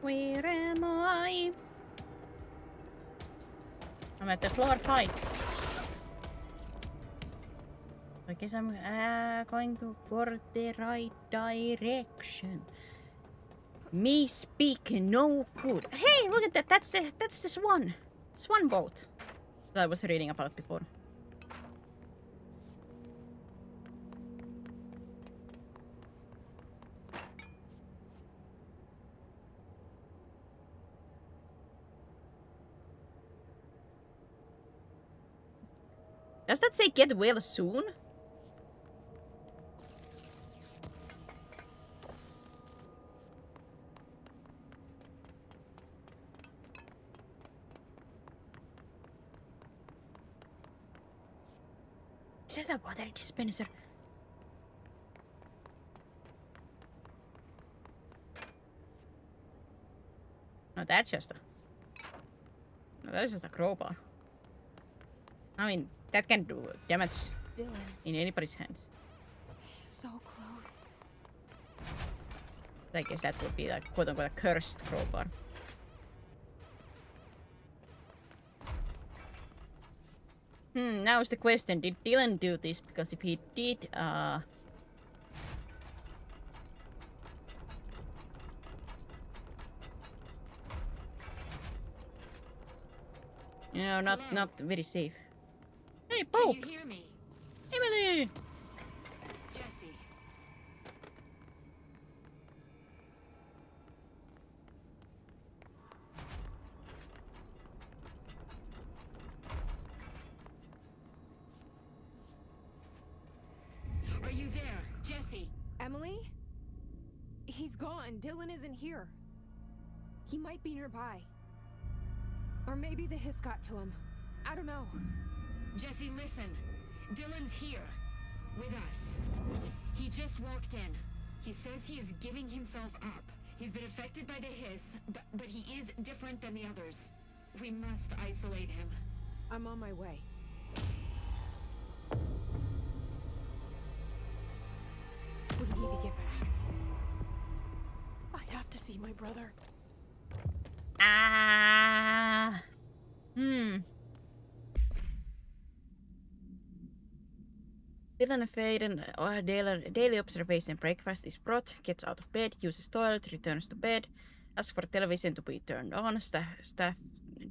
Where am I? I'm at the floor 5. I guess I'm going for the right direction. Me speak no good. Hey, look at that. That's the swan. Swan boat that I was reading about before. Does that say get well soon? Is that a water dispenser? No, that's just a crowbar. I mean, that can do damage Dylan. in anybody's hands. So close. I guess that would be like quote-unquote a cursed crowbar. Now is the question, did Dylan do this? Because if he did, you know, not very safe. Hey, Pope! Can you hear me? Emily! Jesse. Are you there, Jesse? Emily? He's gone. Dylan isn't here. He might be nearby. Or maybe the hiss got to him. I don't know. Jesse, listen. Dylan's here. With us. He just walked in. He says he is giving himself up. He's been affected by the hiss, but he is different than the others. We must isolate him. I'm on my way. We need to get back. I have to see my brother. Dylan and Faden, daily observation breakfast is brought, gets out of bed, uses toilet, returns to bed, asks for television to be turned on, staff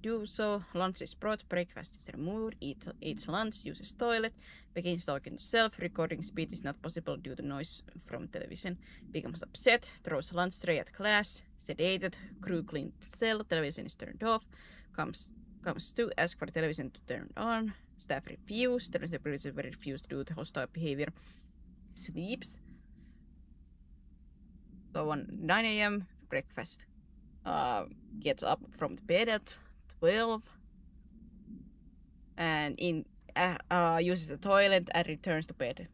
do so, lunch is brought, breakfast is removed, eats lunch, uses toilet, begins talking to self, recording speech is not possible due to noise from television, becomes upset, throws lunch tray at class, sedated, crew cleaned cell, television is turned off, comes to ask for television to turn on, staff refuse, television previously refused due to hostile behavior, sleeps. So on 9 a.m. breakfast, gets up from the bed at 12 and uses the toilet and returns to bed.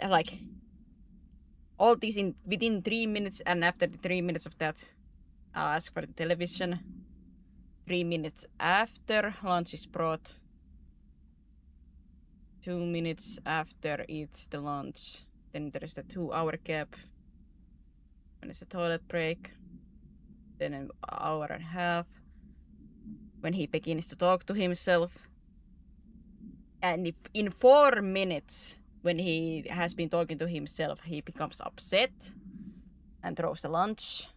Like all this within 3 minutes, and after the 3 minutes of that, ask for the television. 3 minutes after, lunch is brought. 2 minutes after eats the lunch. Then there is a 2-hour gap. When it's a toilet break. Then an hour and a half. When he begins to talk to himself. And if in 4 minutes, when he has been talking to himself, he becomes upset and throws the lunch.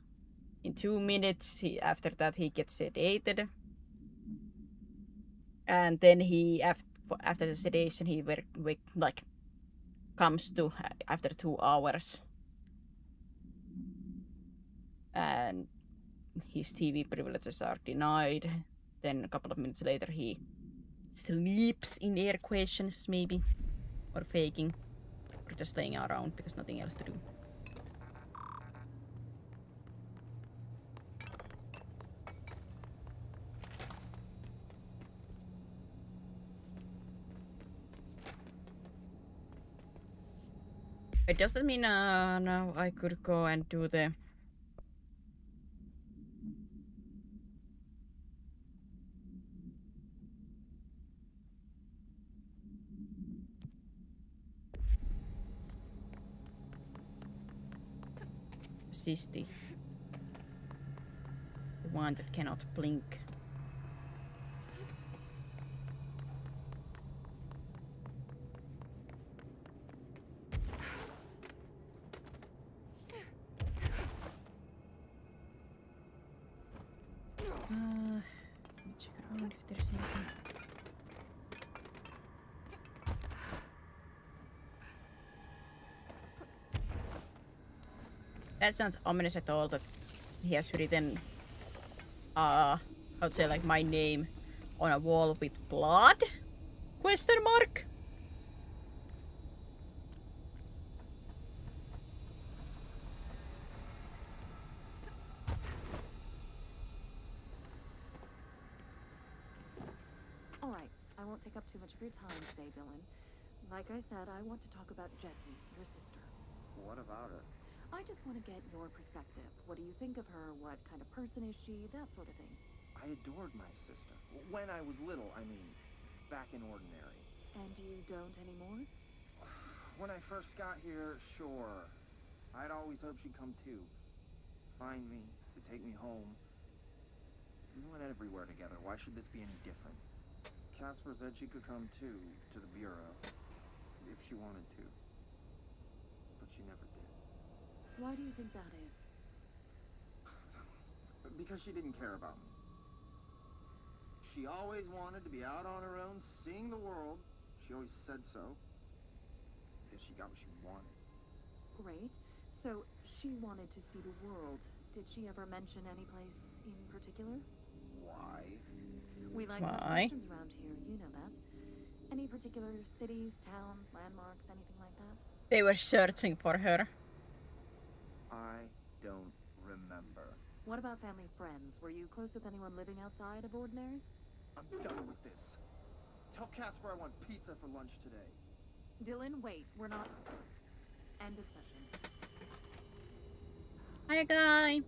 In 2 minutes, after that, he gets sedated. And then he, after the sedation, he comes to after 2 hours. And his TV privileges are denied. Then a couple of minutes later, he sleeps in air quotations, maybe. Or faking. Or just laying around because nothing else to do. It doesn't mean now I could go and do the Sisty. The one that cannot blink. Check around if there's anything. That's not ominous at all that he has written how to say, like, my name on a wall with blood? Question mark? Alright, I won't take up too much of your time today, Dylan. Like I said, I want to talk about Jessie, your sister. What about her? I just want to get your perspective. What do you think of her? What kind of person is she? That sort of thing. I adored my sister. When I was little, I mean, back in Ordinary. And you don't anymore? When I first got here, sure. I'd always hoped she'd come too. Find me, to take me home. We went everywhere together. Why should this be any different? Casper said she could come too, to the Bureau. If she wanted to. But she never did. Why do you think that is? Because she didn't care about me. She always wanted to be out on her own, seeing the world. She always said so. I guess she got what she wanted. Great. So, she wanted to see the world. Did she ever mention any place in particular? Why? We like to ask questions around here, you know that. Any particular cities, towns, landmarks, anything like that? They were searching for her. I don't remember. What about family friends? Were you close with anyone living outside of Ordinary? I'm done with this. Tell Casper I want pizza for lunch today. Dylan, wait. We're not... End of session. Hi, guy.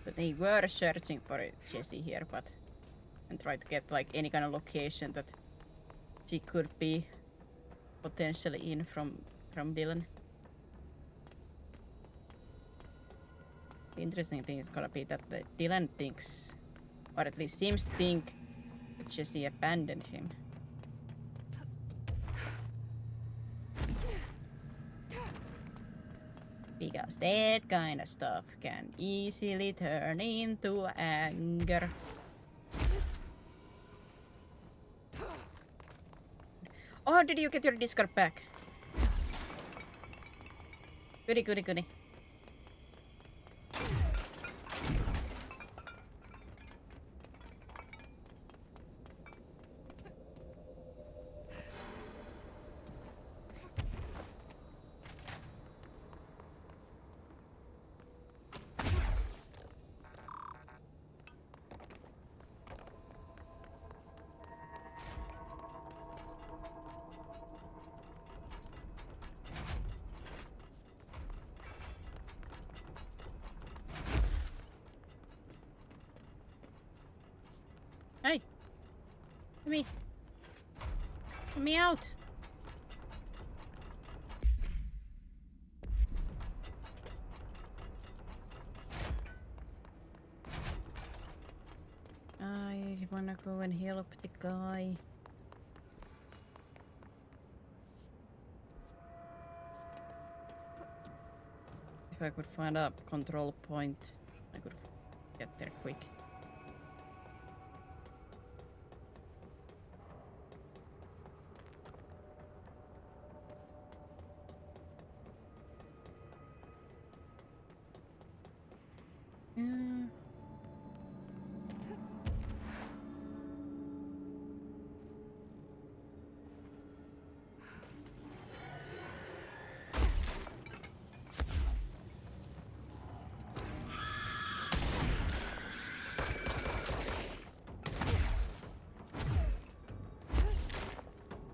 But they were searching for Jessie here, but and try to get like any kind of location that she could be potentially in from Dylan. The interesting thing is gonna be that Dylan thinks, or at least seems to think, that Jessie abandoned him. Because that kind of stuff can easily turn into anger. Oh, how did you get your discard back? Goody, goody, goody. Hey! Let me out! I wanna go and help the guy. If I could find a control point, I could get there quick.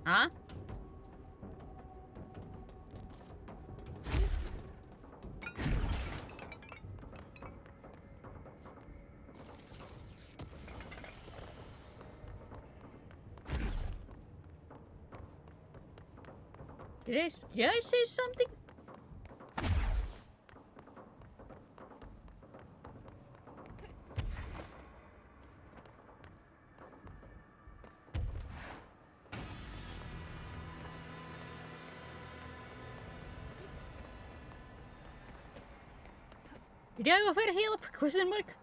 Huh? Did I say something? Did I offer help? Question mark.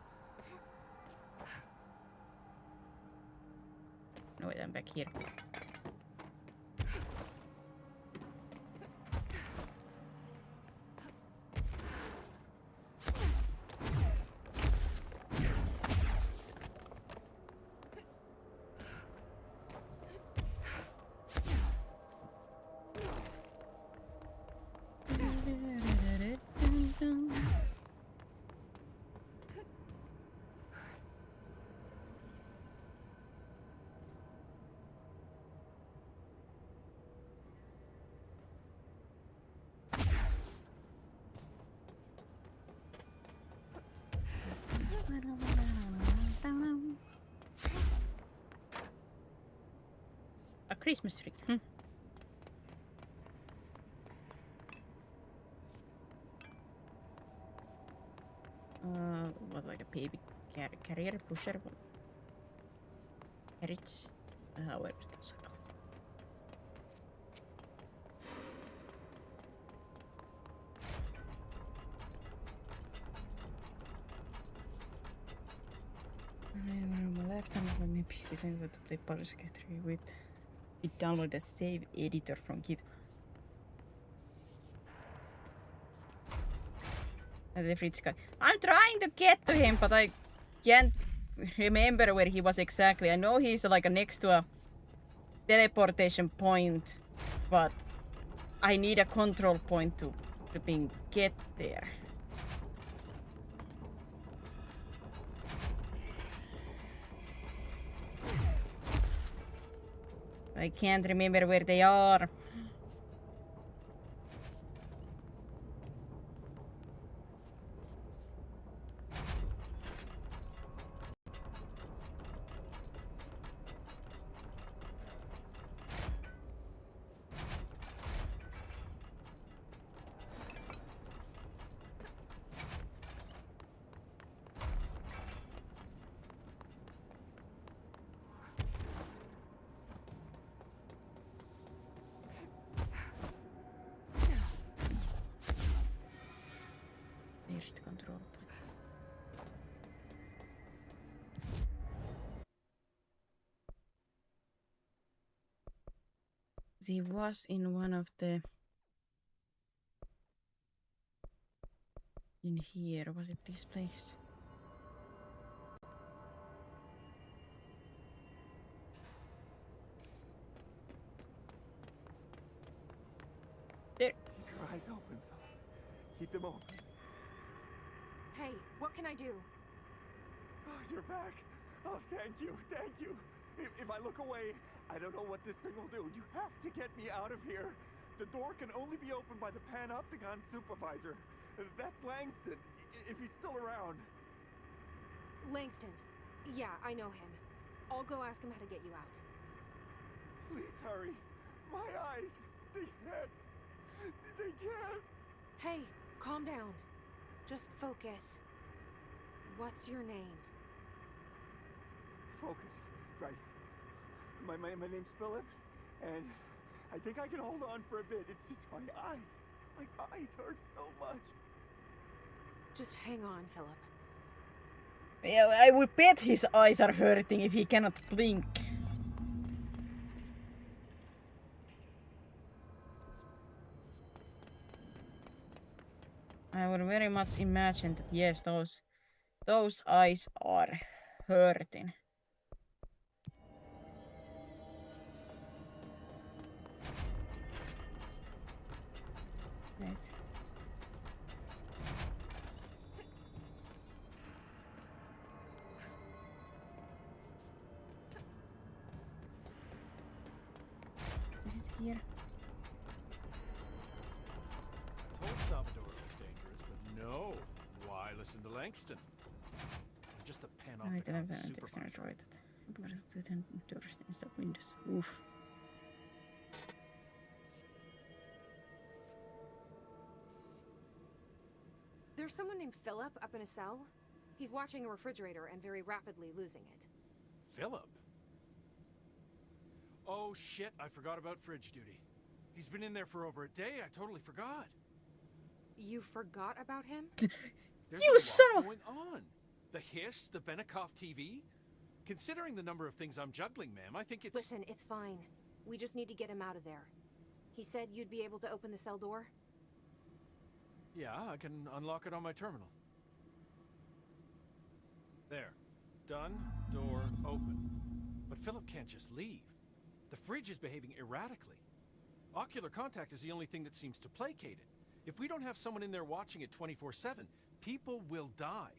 No, wait, I'm back here. A Christmas tree. What, like a baby carrier pusher? What? Carriage? However those are called. On my laptop, on my PC, then go to play Baldur's Gate 3 with. It download a save editor from Git. And the fridge guy. I'm trying to get to him, but I can't remember where he was exactly. I know he's like next to a teleportation point, but I need a control point to flipping get there. I can't remember where they are. Where's the control point? He was in one of the... In here, was it this place? There. Keep your eyes open, fella. Keep them open. Hey, what can I do? Oh, you're back. Oh, thank you, thank you. If I look away, I don't know what this thing will do. You have to get me out of here. The door can only be opened by the Panopticon supervisor. That's Langston, if he's still around. Langston. Yeah, I know him. I'll go ask him how to get you out. Please hurry. My eyes, they can't. They can't. Hey, calm down. Just focus. What's your name? Focus. Right. My name's Philip, and I think I can hold on for a bit. It's just my eyes. My eyes hurt so much. Just hang on, Philip. Yeah, I would bet his eyes are hurting if he cannot blink. I would very much imagine that yes, those eyes are hurting. Right. Is it here? Told Salvador it was dangerous, but no. Why listen to Langston? I'm just a Panopticon supervisor. Doors instead of windows. Oof. There's someone named Philip up in a cell. He's watching a refrigerator and very rapidly losing it. Philip? Oh shit, I forgot about fridge duty. He's been in there for over a day, I totally forgot. You forgot about him? There's You a son lot of- going on. The hiss, the Benikoff TV. Considering the number of things I'm juggling, ma'am, I think it's... Listen, it's fine. We just need to get him out of there. He said you'd be able to open the cell door? Yeah, I can unlock it on my terminal. There. Done. Door open. But Philip can't just leave. The fridge is behaving erratically. Ocular contact is the only thing that seems to placate it. If we don't have someone in there watching it 24/7, people will die.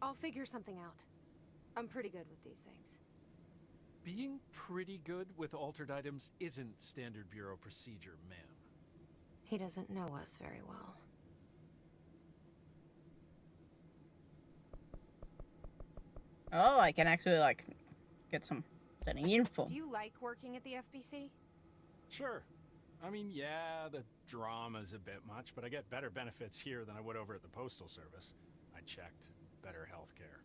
I'll figure something out. I'm pretty good with these things. Being pretty good with altered items isn't standard bureau procedure, ma'am. He doesn't know us very well. Oh, I can actually like get some info. Do you like working at the FBC? Sure. I mean, yeah, the drama's a bit much, but I get better benefits here than I would over at the Postal Service. I checked. Better healthcare.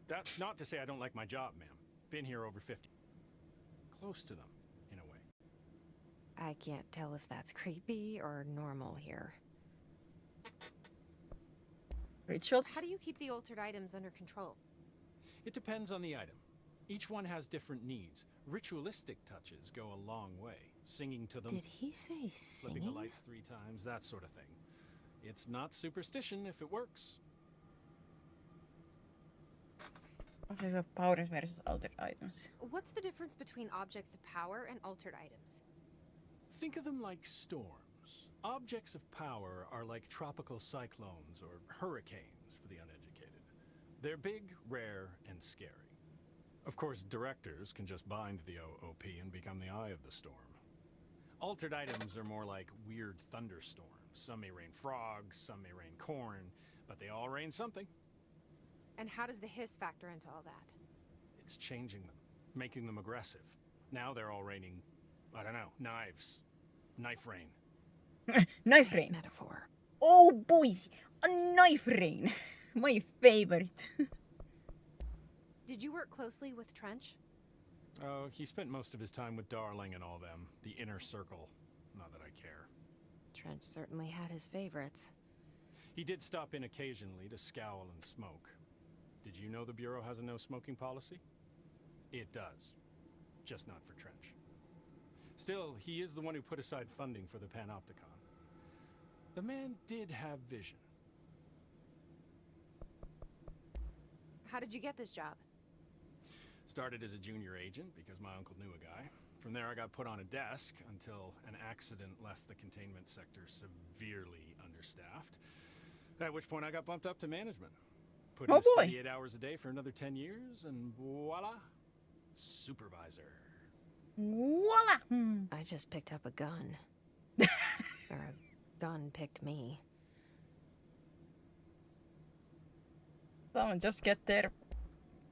That's not to say I don't like my job, ma'am. Been here over 50. Close to them, in a way. I can't tell if that's creepy or normal here. Rituals? How do you keep the altered items under control? It depends on the item. Each one has different needs. Ritualistic touches go a long way. Singing to them. Did he say Flipping singing? the lights 3 times, that sort of thing. It's not superstition if it works. Objects of power versus altered items. What's the difference between objects of power and altered items? Think of them like storms. Objects of power are like tropical cyclones or hurricanes for the uneducated. They're big, rare, and scary. Of course, directors can just bind the OOP and become the eye of the storm. Altered items are more like weird thunderstorms. Some may rain frogs, some may rain corn, but they all rain something. And how does the hiss factor into all that? It's changing them, making them aggressive. Now they're all raining, I don't know, knives. Knife rain. Knife Nice rain. metaphor. Oh boy, a knife rain. My favorite. Did you work closely with Trench? Oh, he spent most of his time with Darling and all them. The inner circle. Not that I care. Trench certainly had his favorites. He did stop in occasionally to scowl and smoke. Did you know the Bureau has a no-smoking policy? It does. Just not for Trench. Still, he is the one who put aside funding for the Panopticon. The man did have vision. How did you get this job? Started as a junior agent because my uncle knew a guy. From there I got put on a desk until an accident left the containment sector severely understaffed. At which point I got bumped up to management. Put in Oh, a boy. steady 8 hours a day for another 10 years and voila, supervisor. Voila! I just picked up a gun. Or a gun picked me. Someone just get their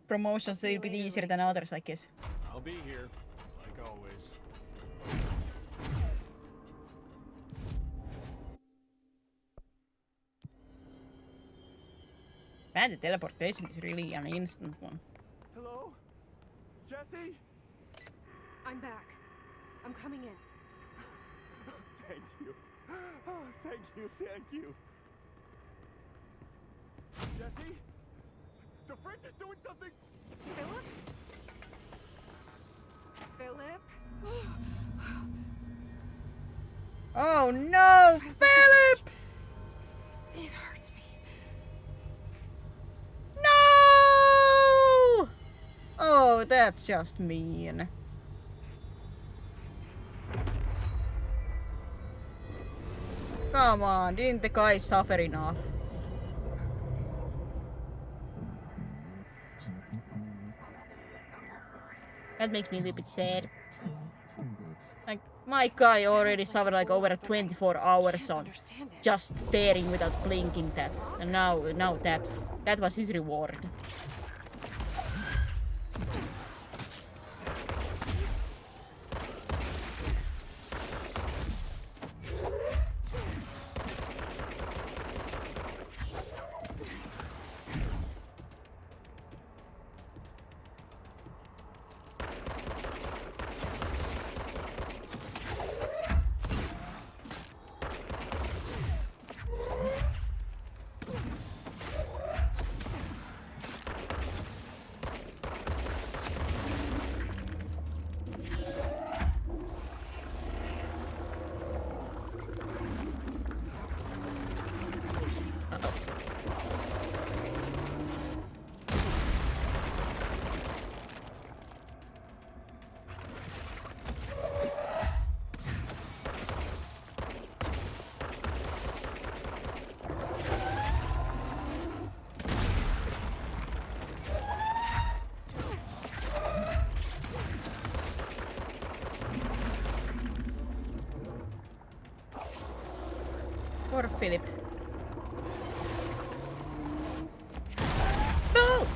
promotions a little bit easier than others, I guess. I'll be here, like always. Man, the teleportation is really an instant one. Hello? Jesse? I'm back. I'm coming in. Thank you. Oh, thank you, thank you. Jesse? The fridge is doing something! Philip? Philip? Oh no, Philip! It hurts me. No! Oh, that's just mean. Come on, didn't the guy suffer enough? That makes me a little bit sad. Like, my guy already suffered like over 24 hours on just staring without blinking that. And now that was his reward. Philip. No!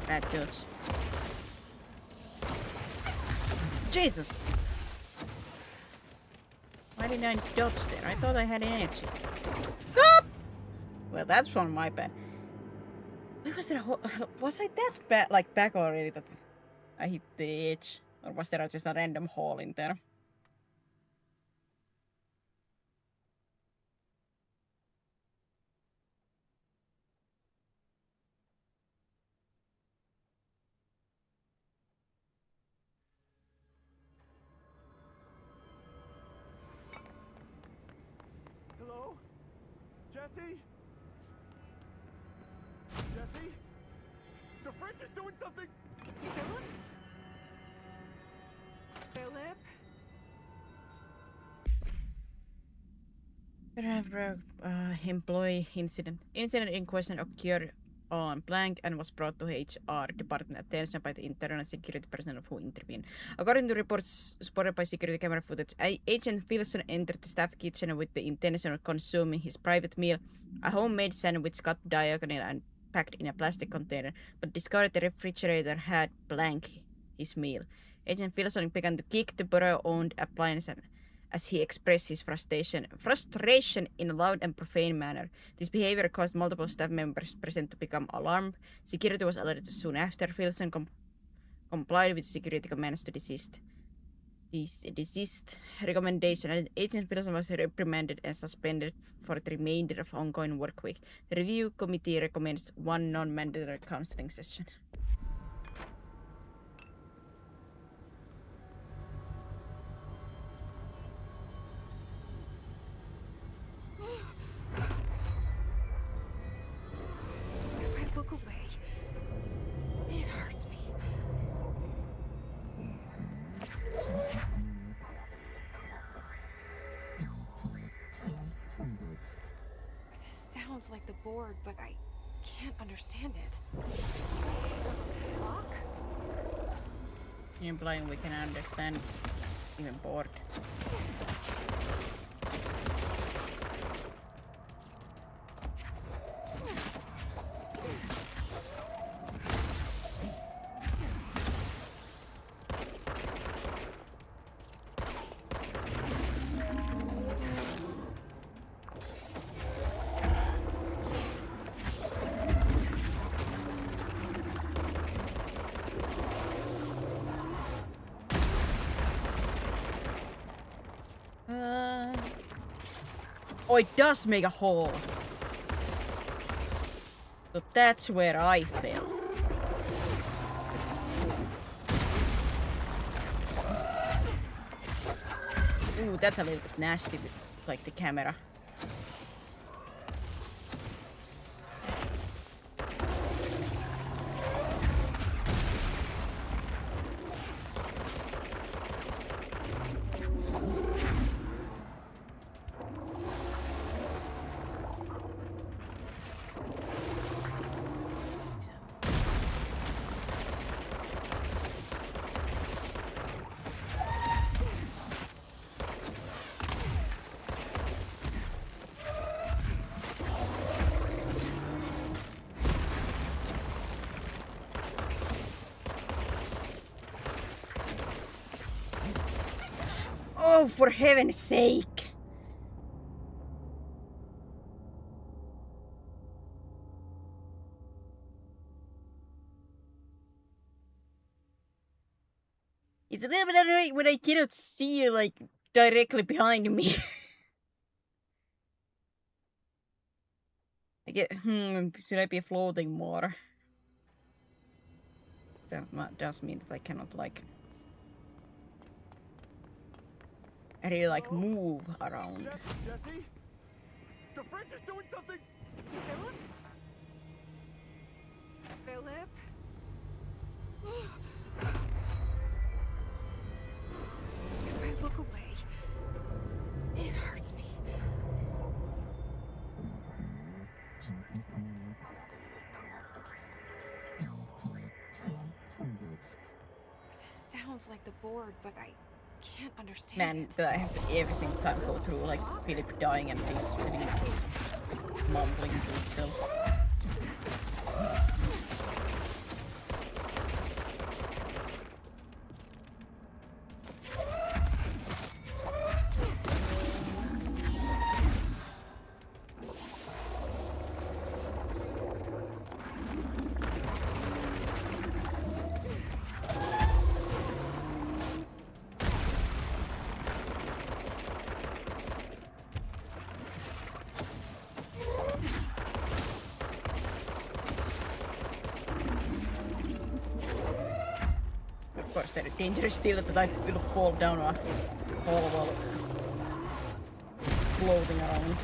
Bad dodge. Jesus! Why didn't I dodge there? I thought I had energy. Ah! Well, that's on my bad. Why was there a hole? Was I that like back already that I hit the edge? Or was there just a random hole in there? Hello? Jesse? Jesse? The fridge is doing something! Philip? Philip? Employee incident. Incident in question occurred on blank and was brought to HR department attention by the internal security personnel who intervened. According to reports supported by security camera footage, Agent Wilson entered the staff kitchen with the intention of consuming his private meal, a homemade sandwich cut diagonally and packed in a plastic container, but discovered the refrigerator had blank his meal. Agent Wilson began to kick the borough-owned appliance as he expressed his frustration in a loud and profane manner. This behavior caused multiple staff members present to become alarmed. Security was alerted soon after. Wilson complied with security commands to desist. Desist recommendation, and Agent Wilson was reprimanded and suspended for the remainder of ongoing work week. The review committee recommends one non-mandatory counseling session. If I look away, it hurts me. This sounds like the board, but I can't understand it. Fuck? Implying we can understand even bored. Oh, it does make a hole. So that's where I fell. Ooh, that's a little bit nasty with like the camera. Oh, for heaven's sake! It's a little bit annoying when I cannot see like directly behind me. I get, should I be floating more? That does mean that I cannot like really like move around. Jesse? The fridge is doing something! Philip? Philip? If I look away, it hurts me. sounds like the board, but I can't understand Man, it. that I have to every single time go through like Philip dying and this really mumbling to itself. Of course, the danger is still that I will fall down a hole while floating around.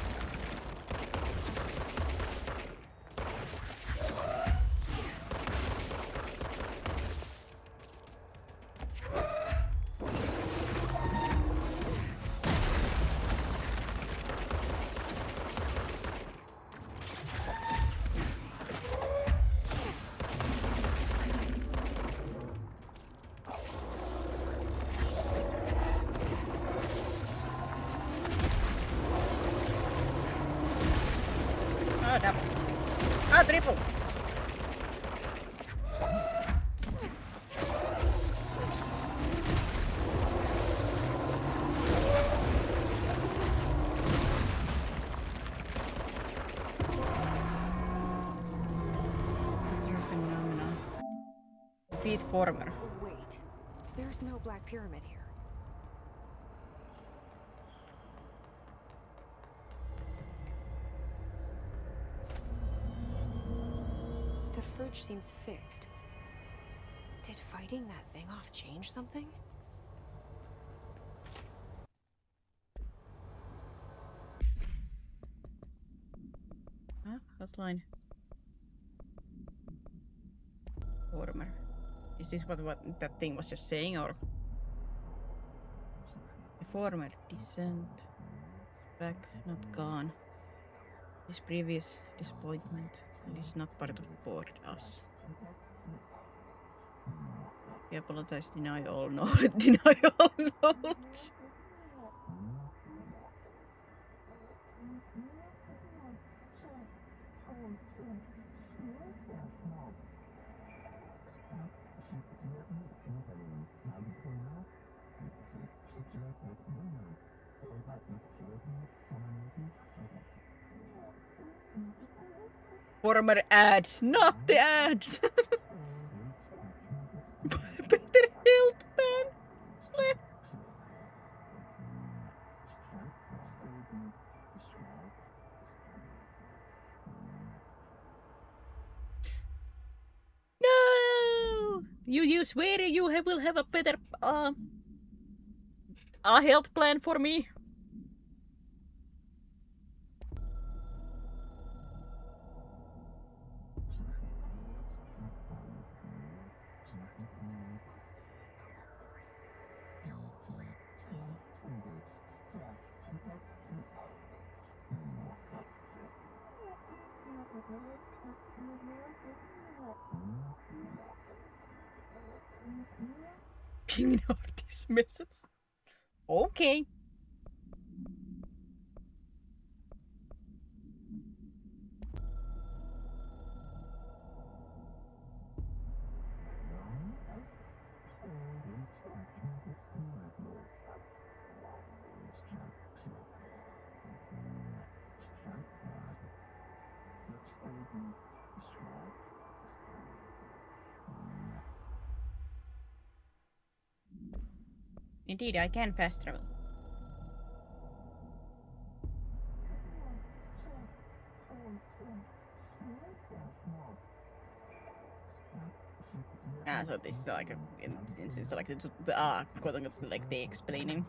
Ah, double. Ah, triple. Is there a phenomenon? Feed former. Wait, there's no Black Pyramid here. The fridge seems fixed. Did fighting that thing off change something? Ah, how's line? Former. Is this what that thing was just saying, or? The former descent. Back, not gone. His previous disappointment and is not part of the board, us. We apologize, deny all knowledge. Deny all knowledge. Former ads, not the ads. Better health, man. Bleh. No! You swear will have a better a health plan for me? Ignore this message. Okay. Indeed, I can fast travel. Ah, so this is like a, it's like the quote unquote, like the explaining.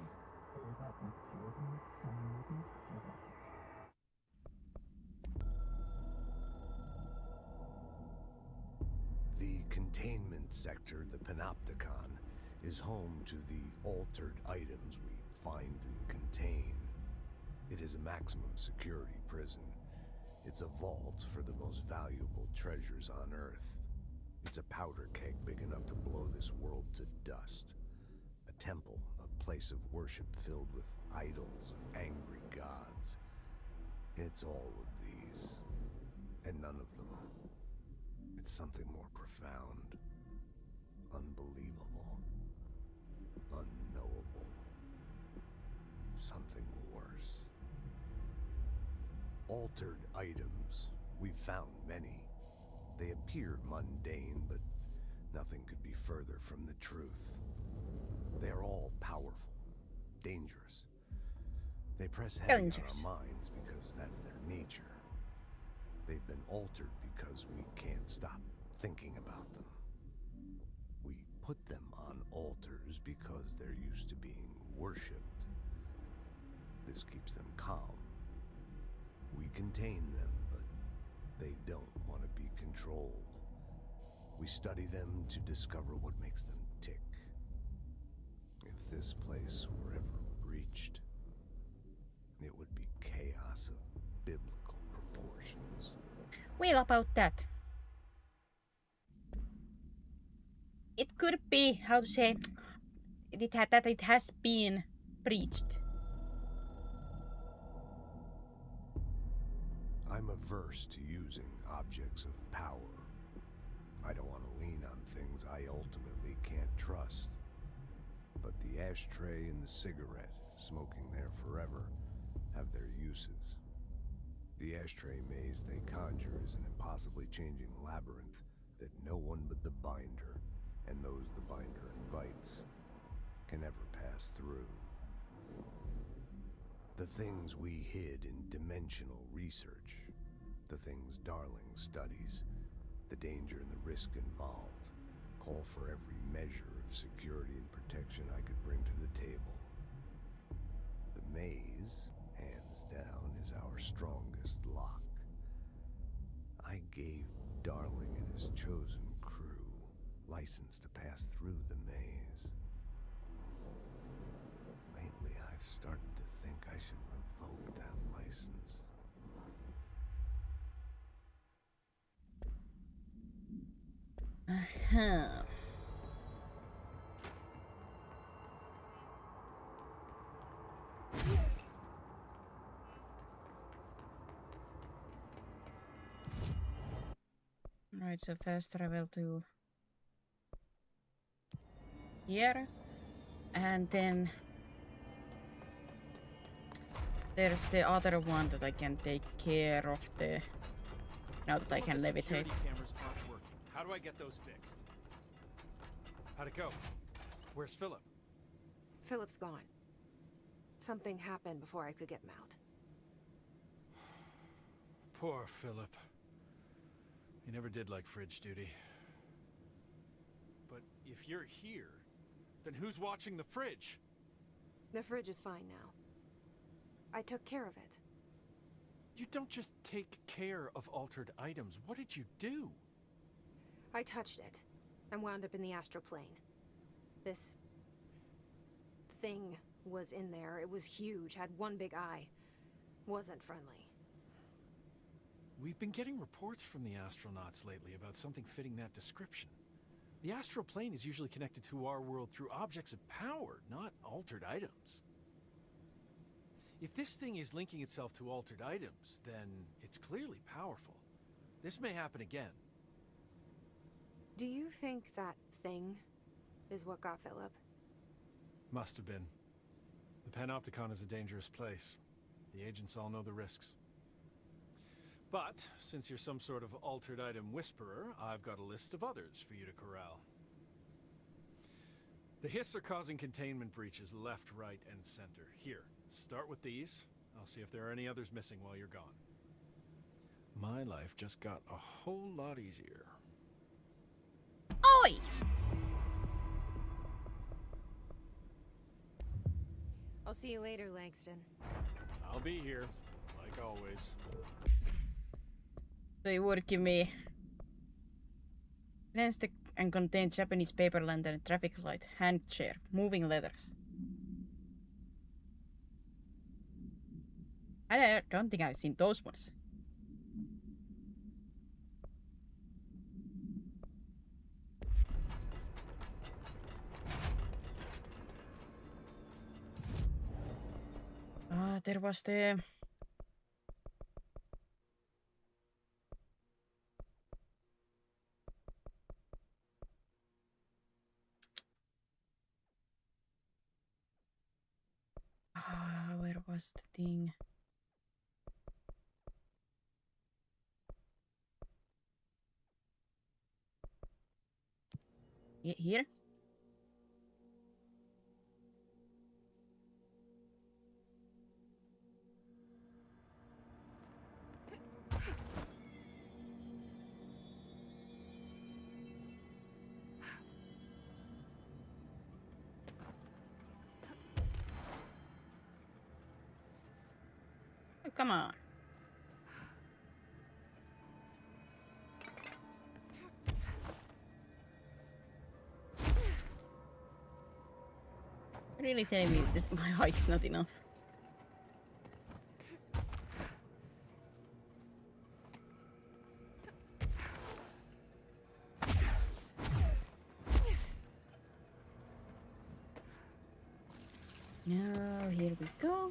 The containment sector, the Panopticon, is home to the altered items we find and contain. It is a maximum security prison. It's a vault for the most valuable treasures on Earth. It's a powder keg big enough to blow this world to dust. temple, a place of worship filled with idols of angry gods. It's all of these, and none of them. It's something more profound, unbelievable, unknowable, something worse. Altered items. We've found many. They appear mundane, but nothing could be further from the truth. They're all powerful, dangerous. They press heavy on our minds because that's their nature. They've been altered because we can't stop thinking about them. We put them on altars because they're used to being worshipped. This keeps them calm. We contain them, but they don't want to be controlled. We study them to discover what makes them tick. If this place were ever breached, it would be chaos of biblical proportions. Well, about that. It could be, how to say, that it has been breached. I'm averse to using objects of power. I don't want to lean on things I ultimately can't trust. But the ashtray and the cigarette, smoking there forever, have their uses. The ashtray maze they conjure is an impossibly changing labyrinth that no one but the binder, and those the binder invites, can ever pass through. The things we hid in dimensional research, the things Darling studies, the danger and the risk involved, call for every measure of security and protection I could bring to the table. The maze, hands down, is our strongest lock. I gave Darling and his chosen crew license to pass through the maze. Lately, I've started to think I should revoke that license. Right, so fast travel to here, and then there's the other one that I can take care of. The now that I can levitate. Cameras aren't working. How do I get those fixed? How'd it go? Where's Philip? Philip's gone. Something happened before I could get him out. Poor Philip. He never did like fridge duty. But if you're here, then who's watching the fridge? The fridge is fine now. I took care of it. You don't just take care of altered items. What did you do? I touched it and wound up in the astral plane. This thing was in there. It was huge, had one big eye. Wasn't friendly. We've been getting reports from the astronauts lately about something fitting that description. The astral plane is usually connected to our world through objects of power, not altered items. If this thing is linking itself to altered items, then it's clearly powerful. This may happen again. Do you think that thing is what got Philip? Must have been. The Panopticon is a dangerous place. The agents all know the risks. But, since you're some sort of altered item whisperer, I've got a list of others for you to corral. The Hiss are causing containment breaches left, right, and center. Here, start with these. I'll see if there are any others missing while you're gone. My life just got a whole lot easier. Oi! I'll see you later, Langston. I'll be here, like always. They would give me cleansed and contained Japanese paper lantern, traffic light, hand chair, moving letters. I don't think I've seen those ones. there was the... where was the thing? Here? Oh, come on. Really telling me that my height's not enough. Now here we go.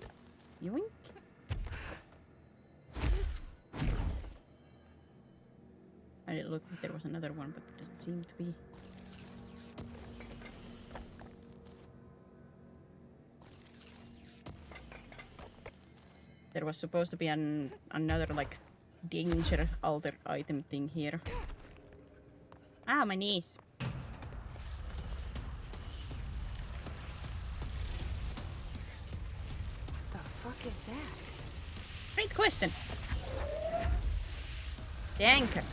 Yoink. I did look like there was another one, but it doesn't seem to be. There was supposed to be another like danger alter item thing here. Ah, my knees. What the fuck is that? Great question. The anchor.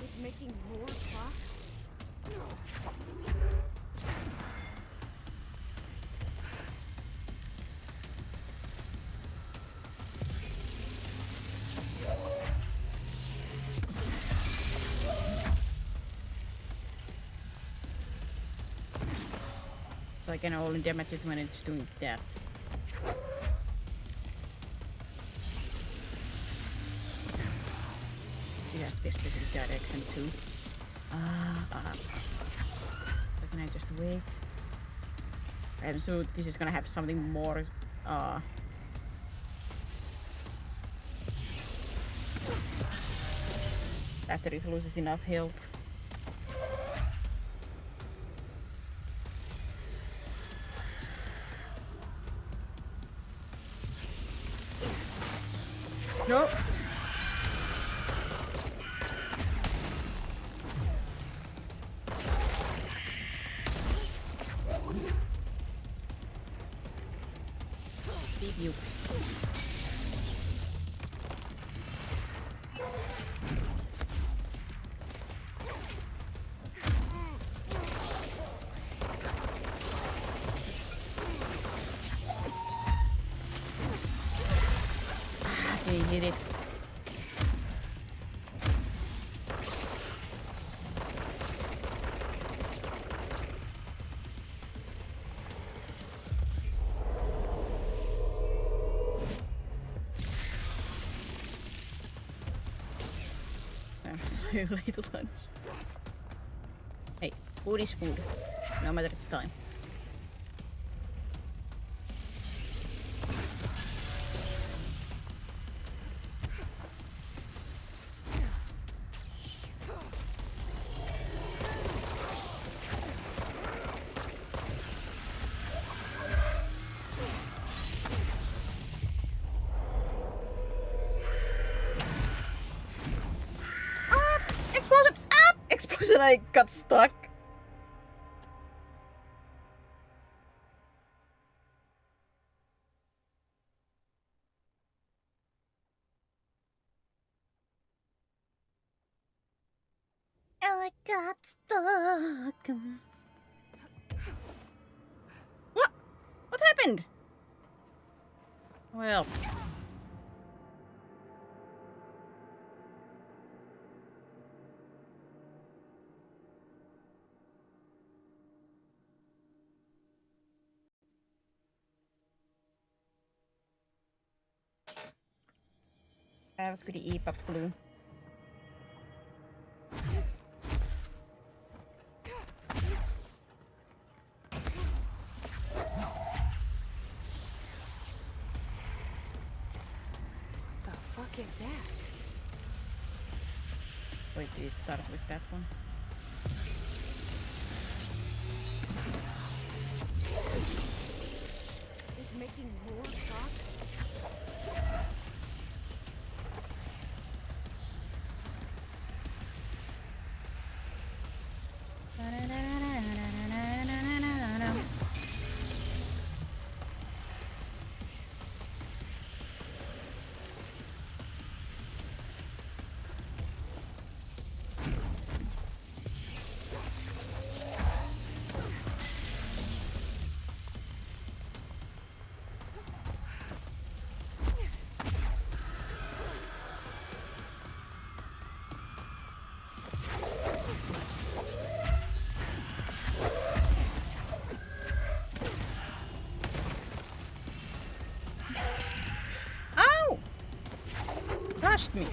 It's making more clocks? So I can only damage it when it's doing that. It has to be a specific direction too. So can I just wait? I'm sure this is gonna have something more after it loses enough health. No. Deep yukes. He hit it. So late lunch. Hey, food is food, no matter the time. Explosion! Ah! Explosion! I got stuck. I got stuck. What? What happened? Well. Could eat up blue. is that? Wait, did it start with that one? It's making more clocks? Crushed me.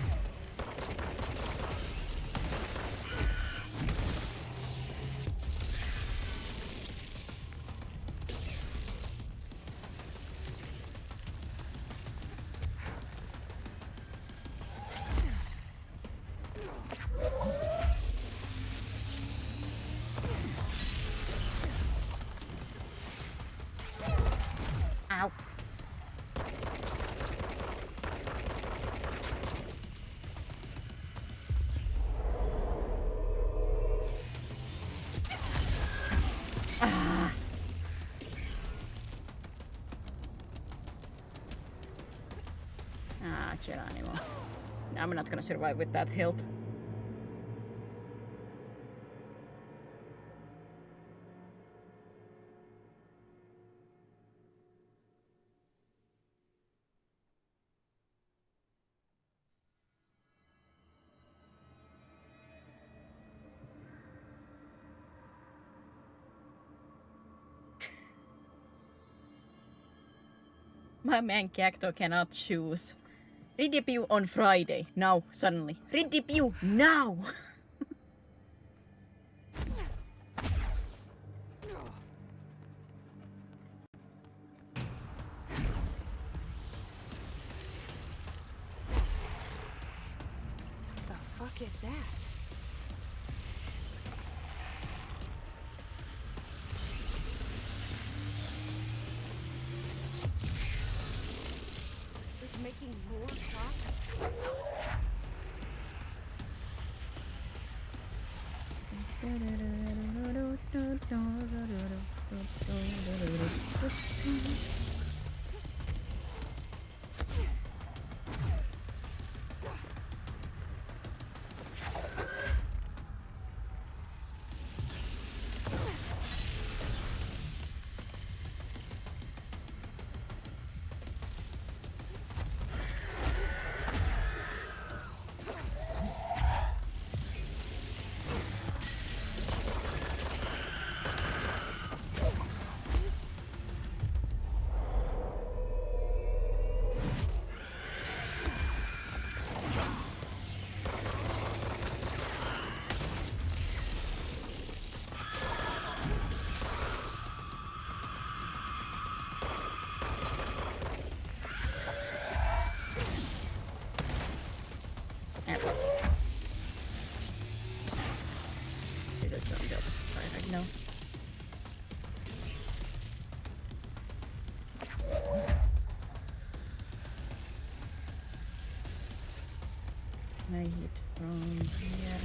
Ow. Geronimo. I'm not gonna survive with that health. My man Cacto cannot choose. Redebut on Friday. Now, suddenly. Redebut now! What the fuck is that? It's making more clocks? No. I hit from here.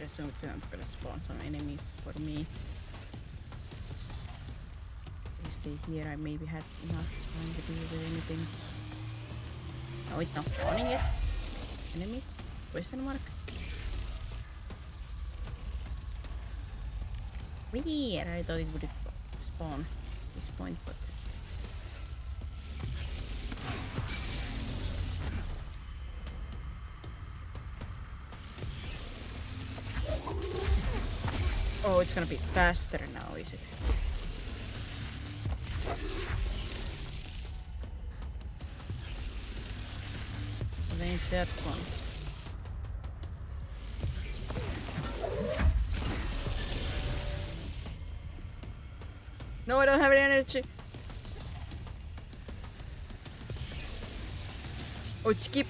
I assume it's not gonna spawn some enemies for me. If I stay here, I maybe had enough time to deal with anything. Oh, it's not spawning yet? Enemies? Question mark? Weird! I thought it would spawn at this point, but... Oh, it's gonna be faster now, is it? It ain't that fun. No, I don't have any energy. Oh, it's skip.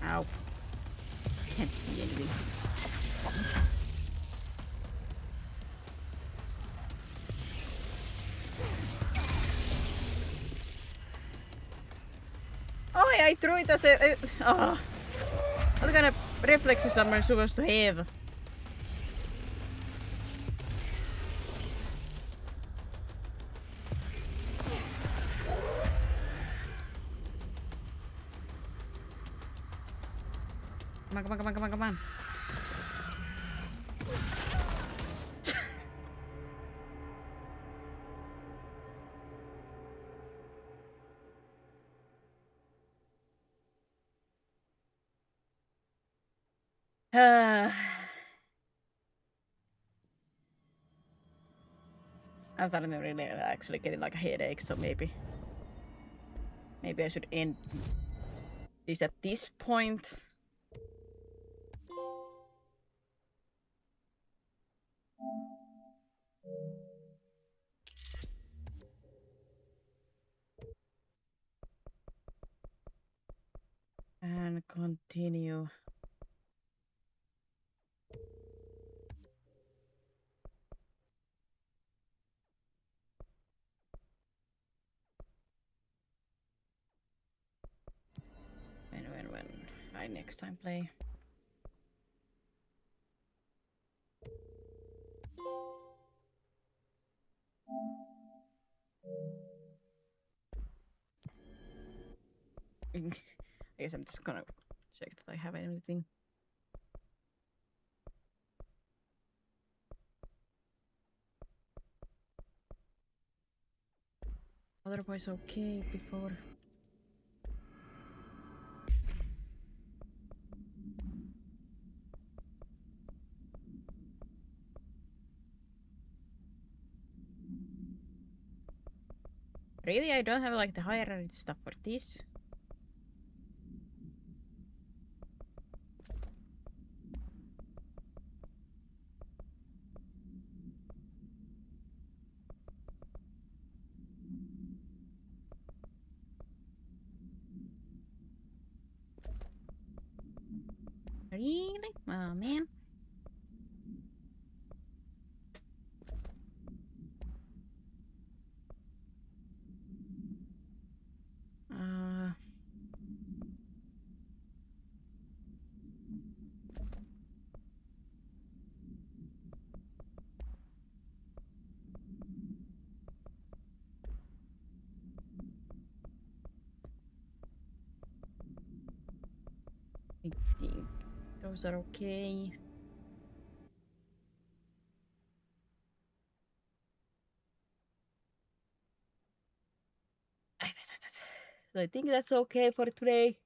Ow. Can't see anything. Oh, I threw it as a... What kind of reflexes am I supposed to have? Come on, come on, come on, come on, come on. I'm starting to really actually getting like a headache, so maybe I should end this at this point. And continue. When I next time play. I guess I'm just gonna check that I have anything. Otherwise okay before. Really, I don't have like the hierarchy stuff for this. Really? Oh man. I think those are okay. So I think that's okay for today.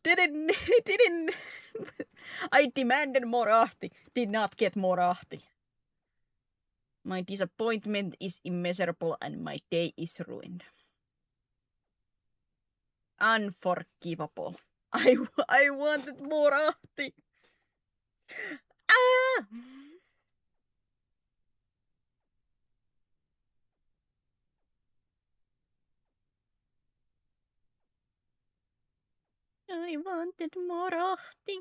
Didn't I demanded more Ahti. Did not get more Ahti. My disappointment is immeasurable and my day is ruined. Unforgivable. I wanted more Ahti. Ah! I wanted more Ahti.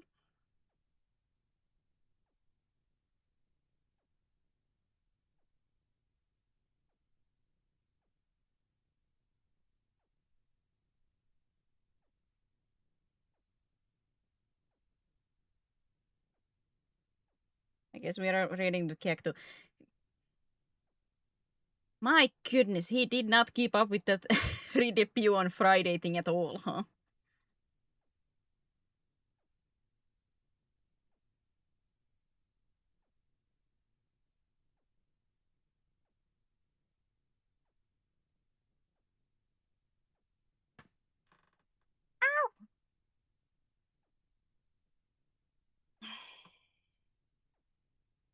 I guess we are reading the Kekto. My goodness, he did not keep up with that redebut on Friday thing at all, huh?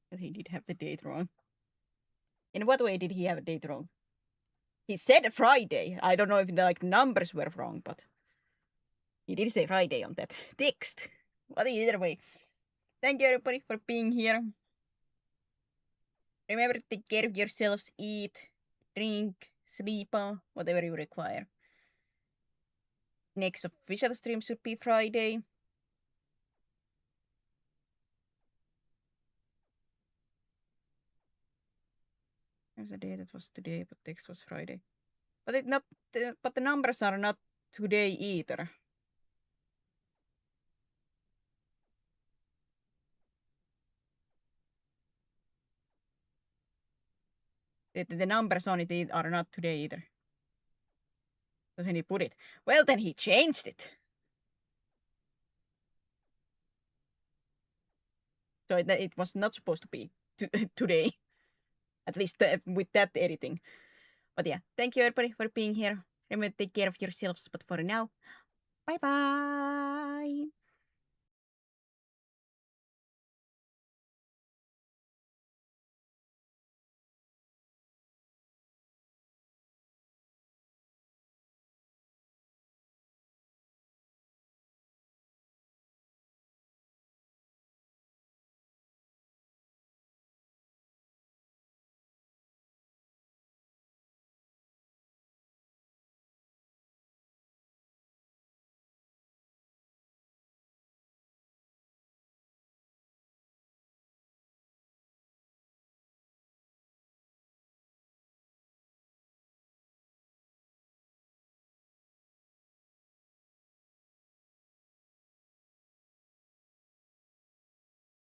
But he did have the date wrong. In what way did he have a date wrong? He said Friday. I don't know if the numbers were wrong, but he did say Friday on that text. But either way, thank you everybody for being here. Remember to take care of yourselves, eat, drink, sleep, whatever you require. Next official stream should be Friday. There's a day that was today, but text was Friday. But but the numbers are not today either. The numbers on it are not today either. So when he put it, well, then he changed it. So it was not supposed to be today. At least with that editing. But yeah, thank you everybody for being here. Remember to take care of yourselves. But for now, bye bye.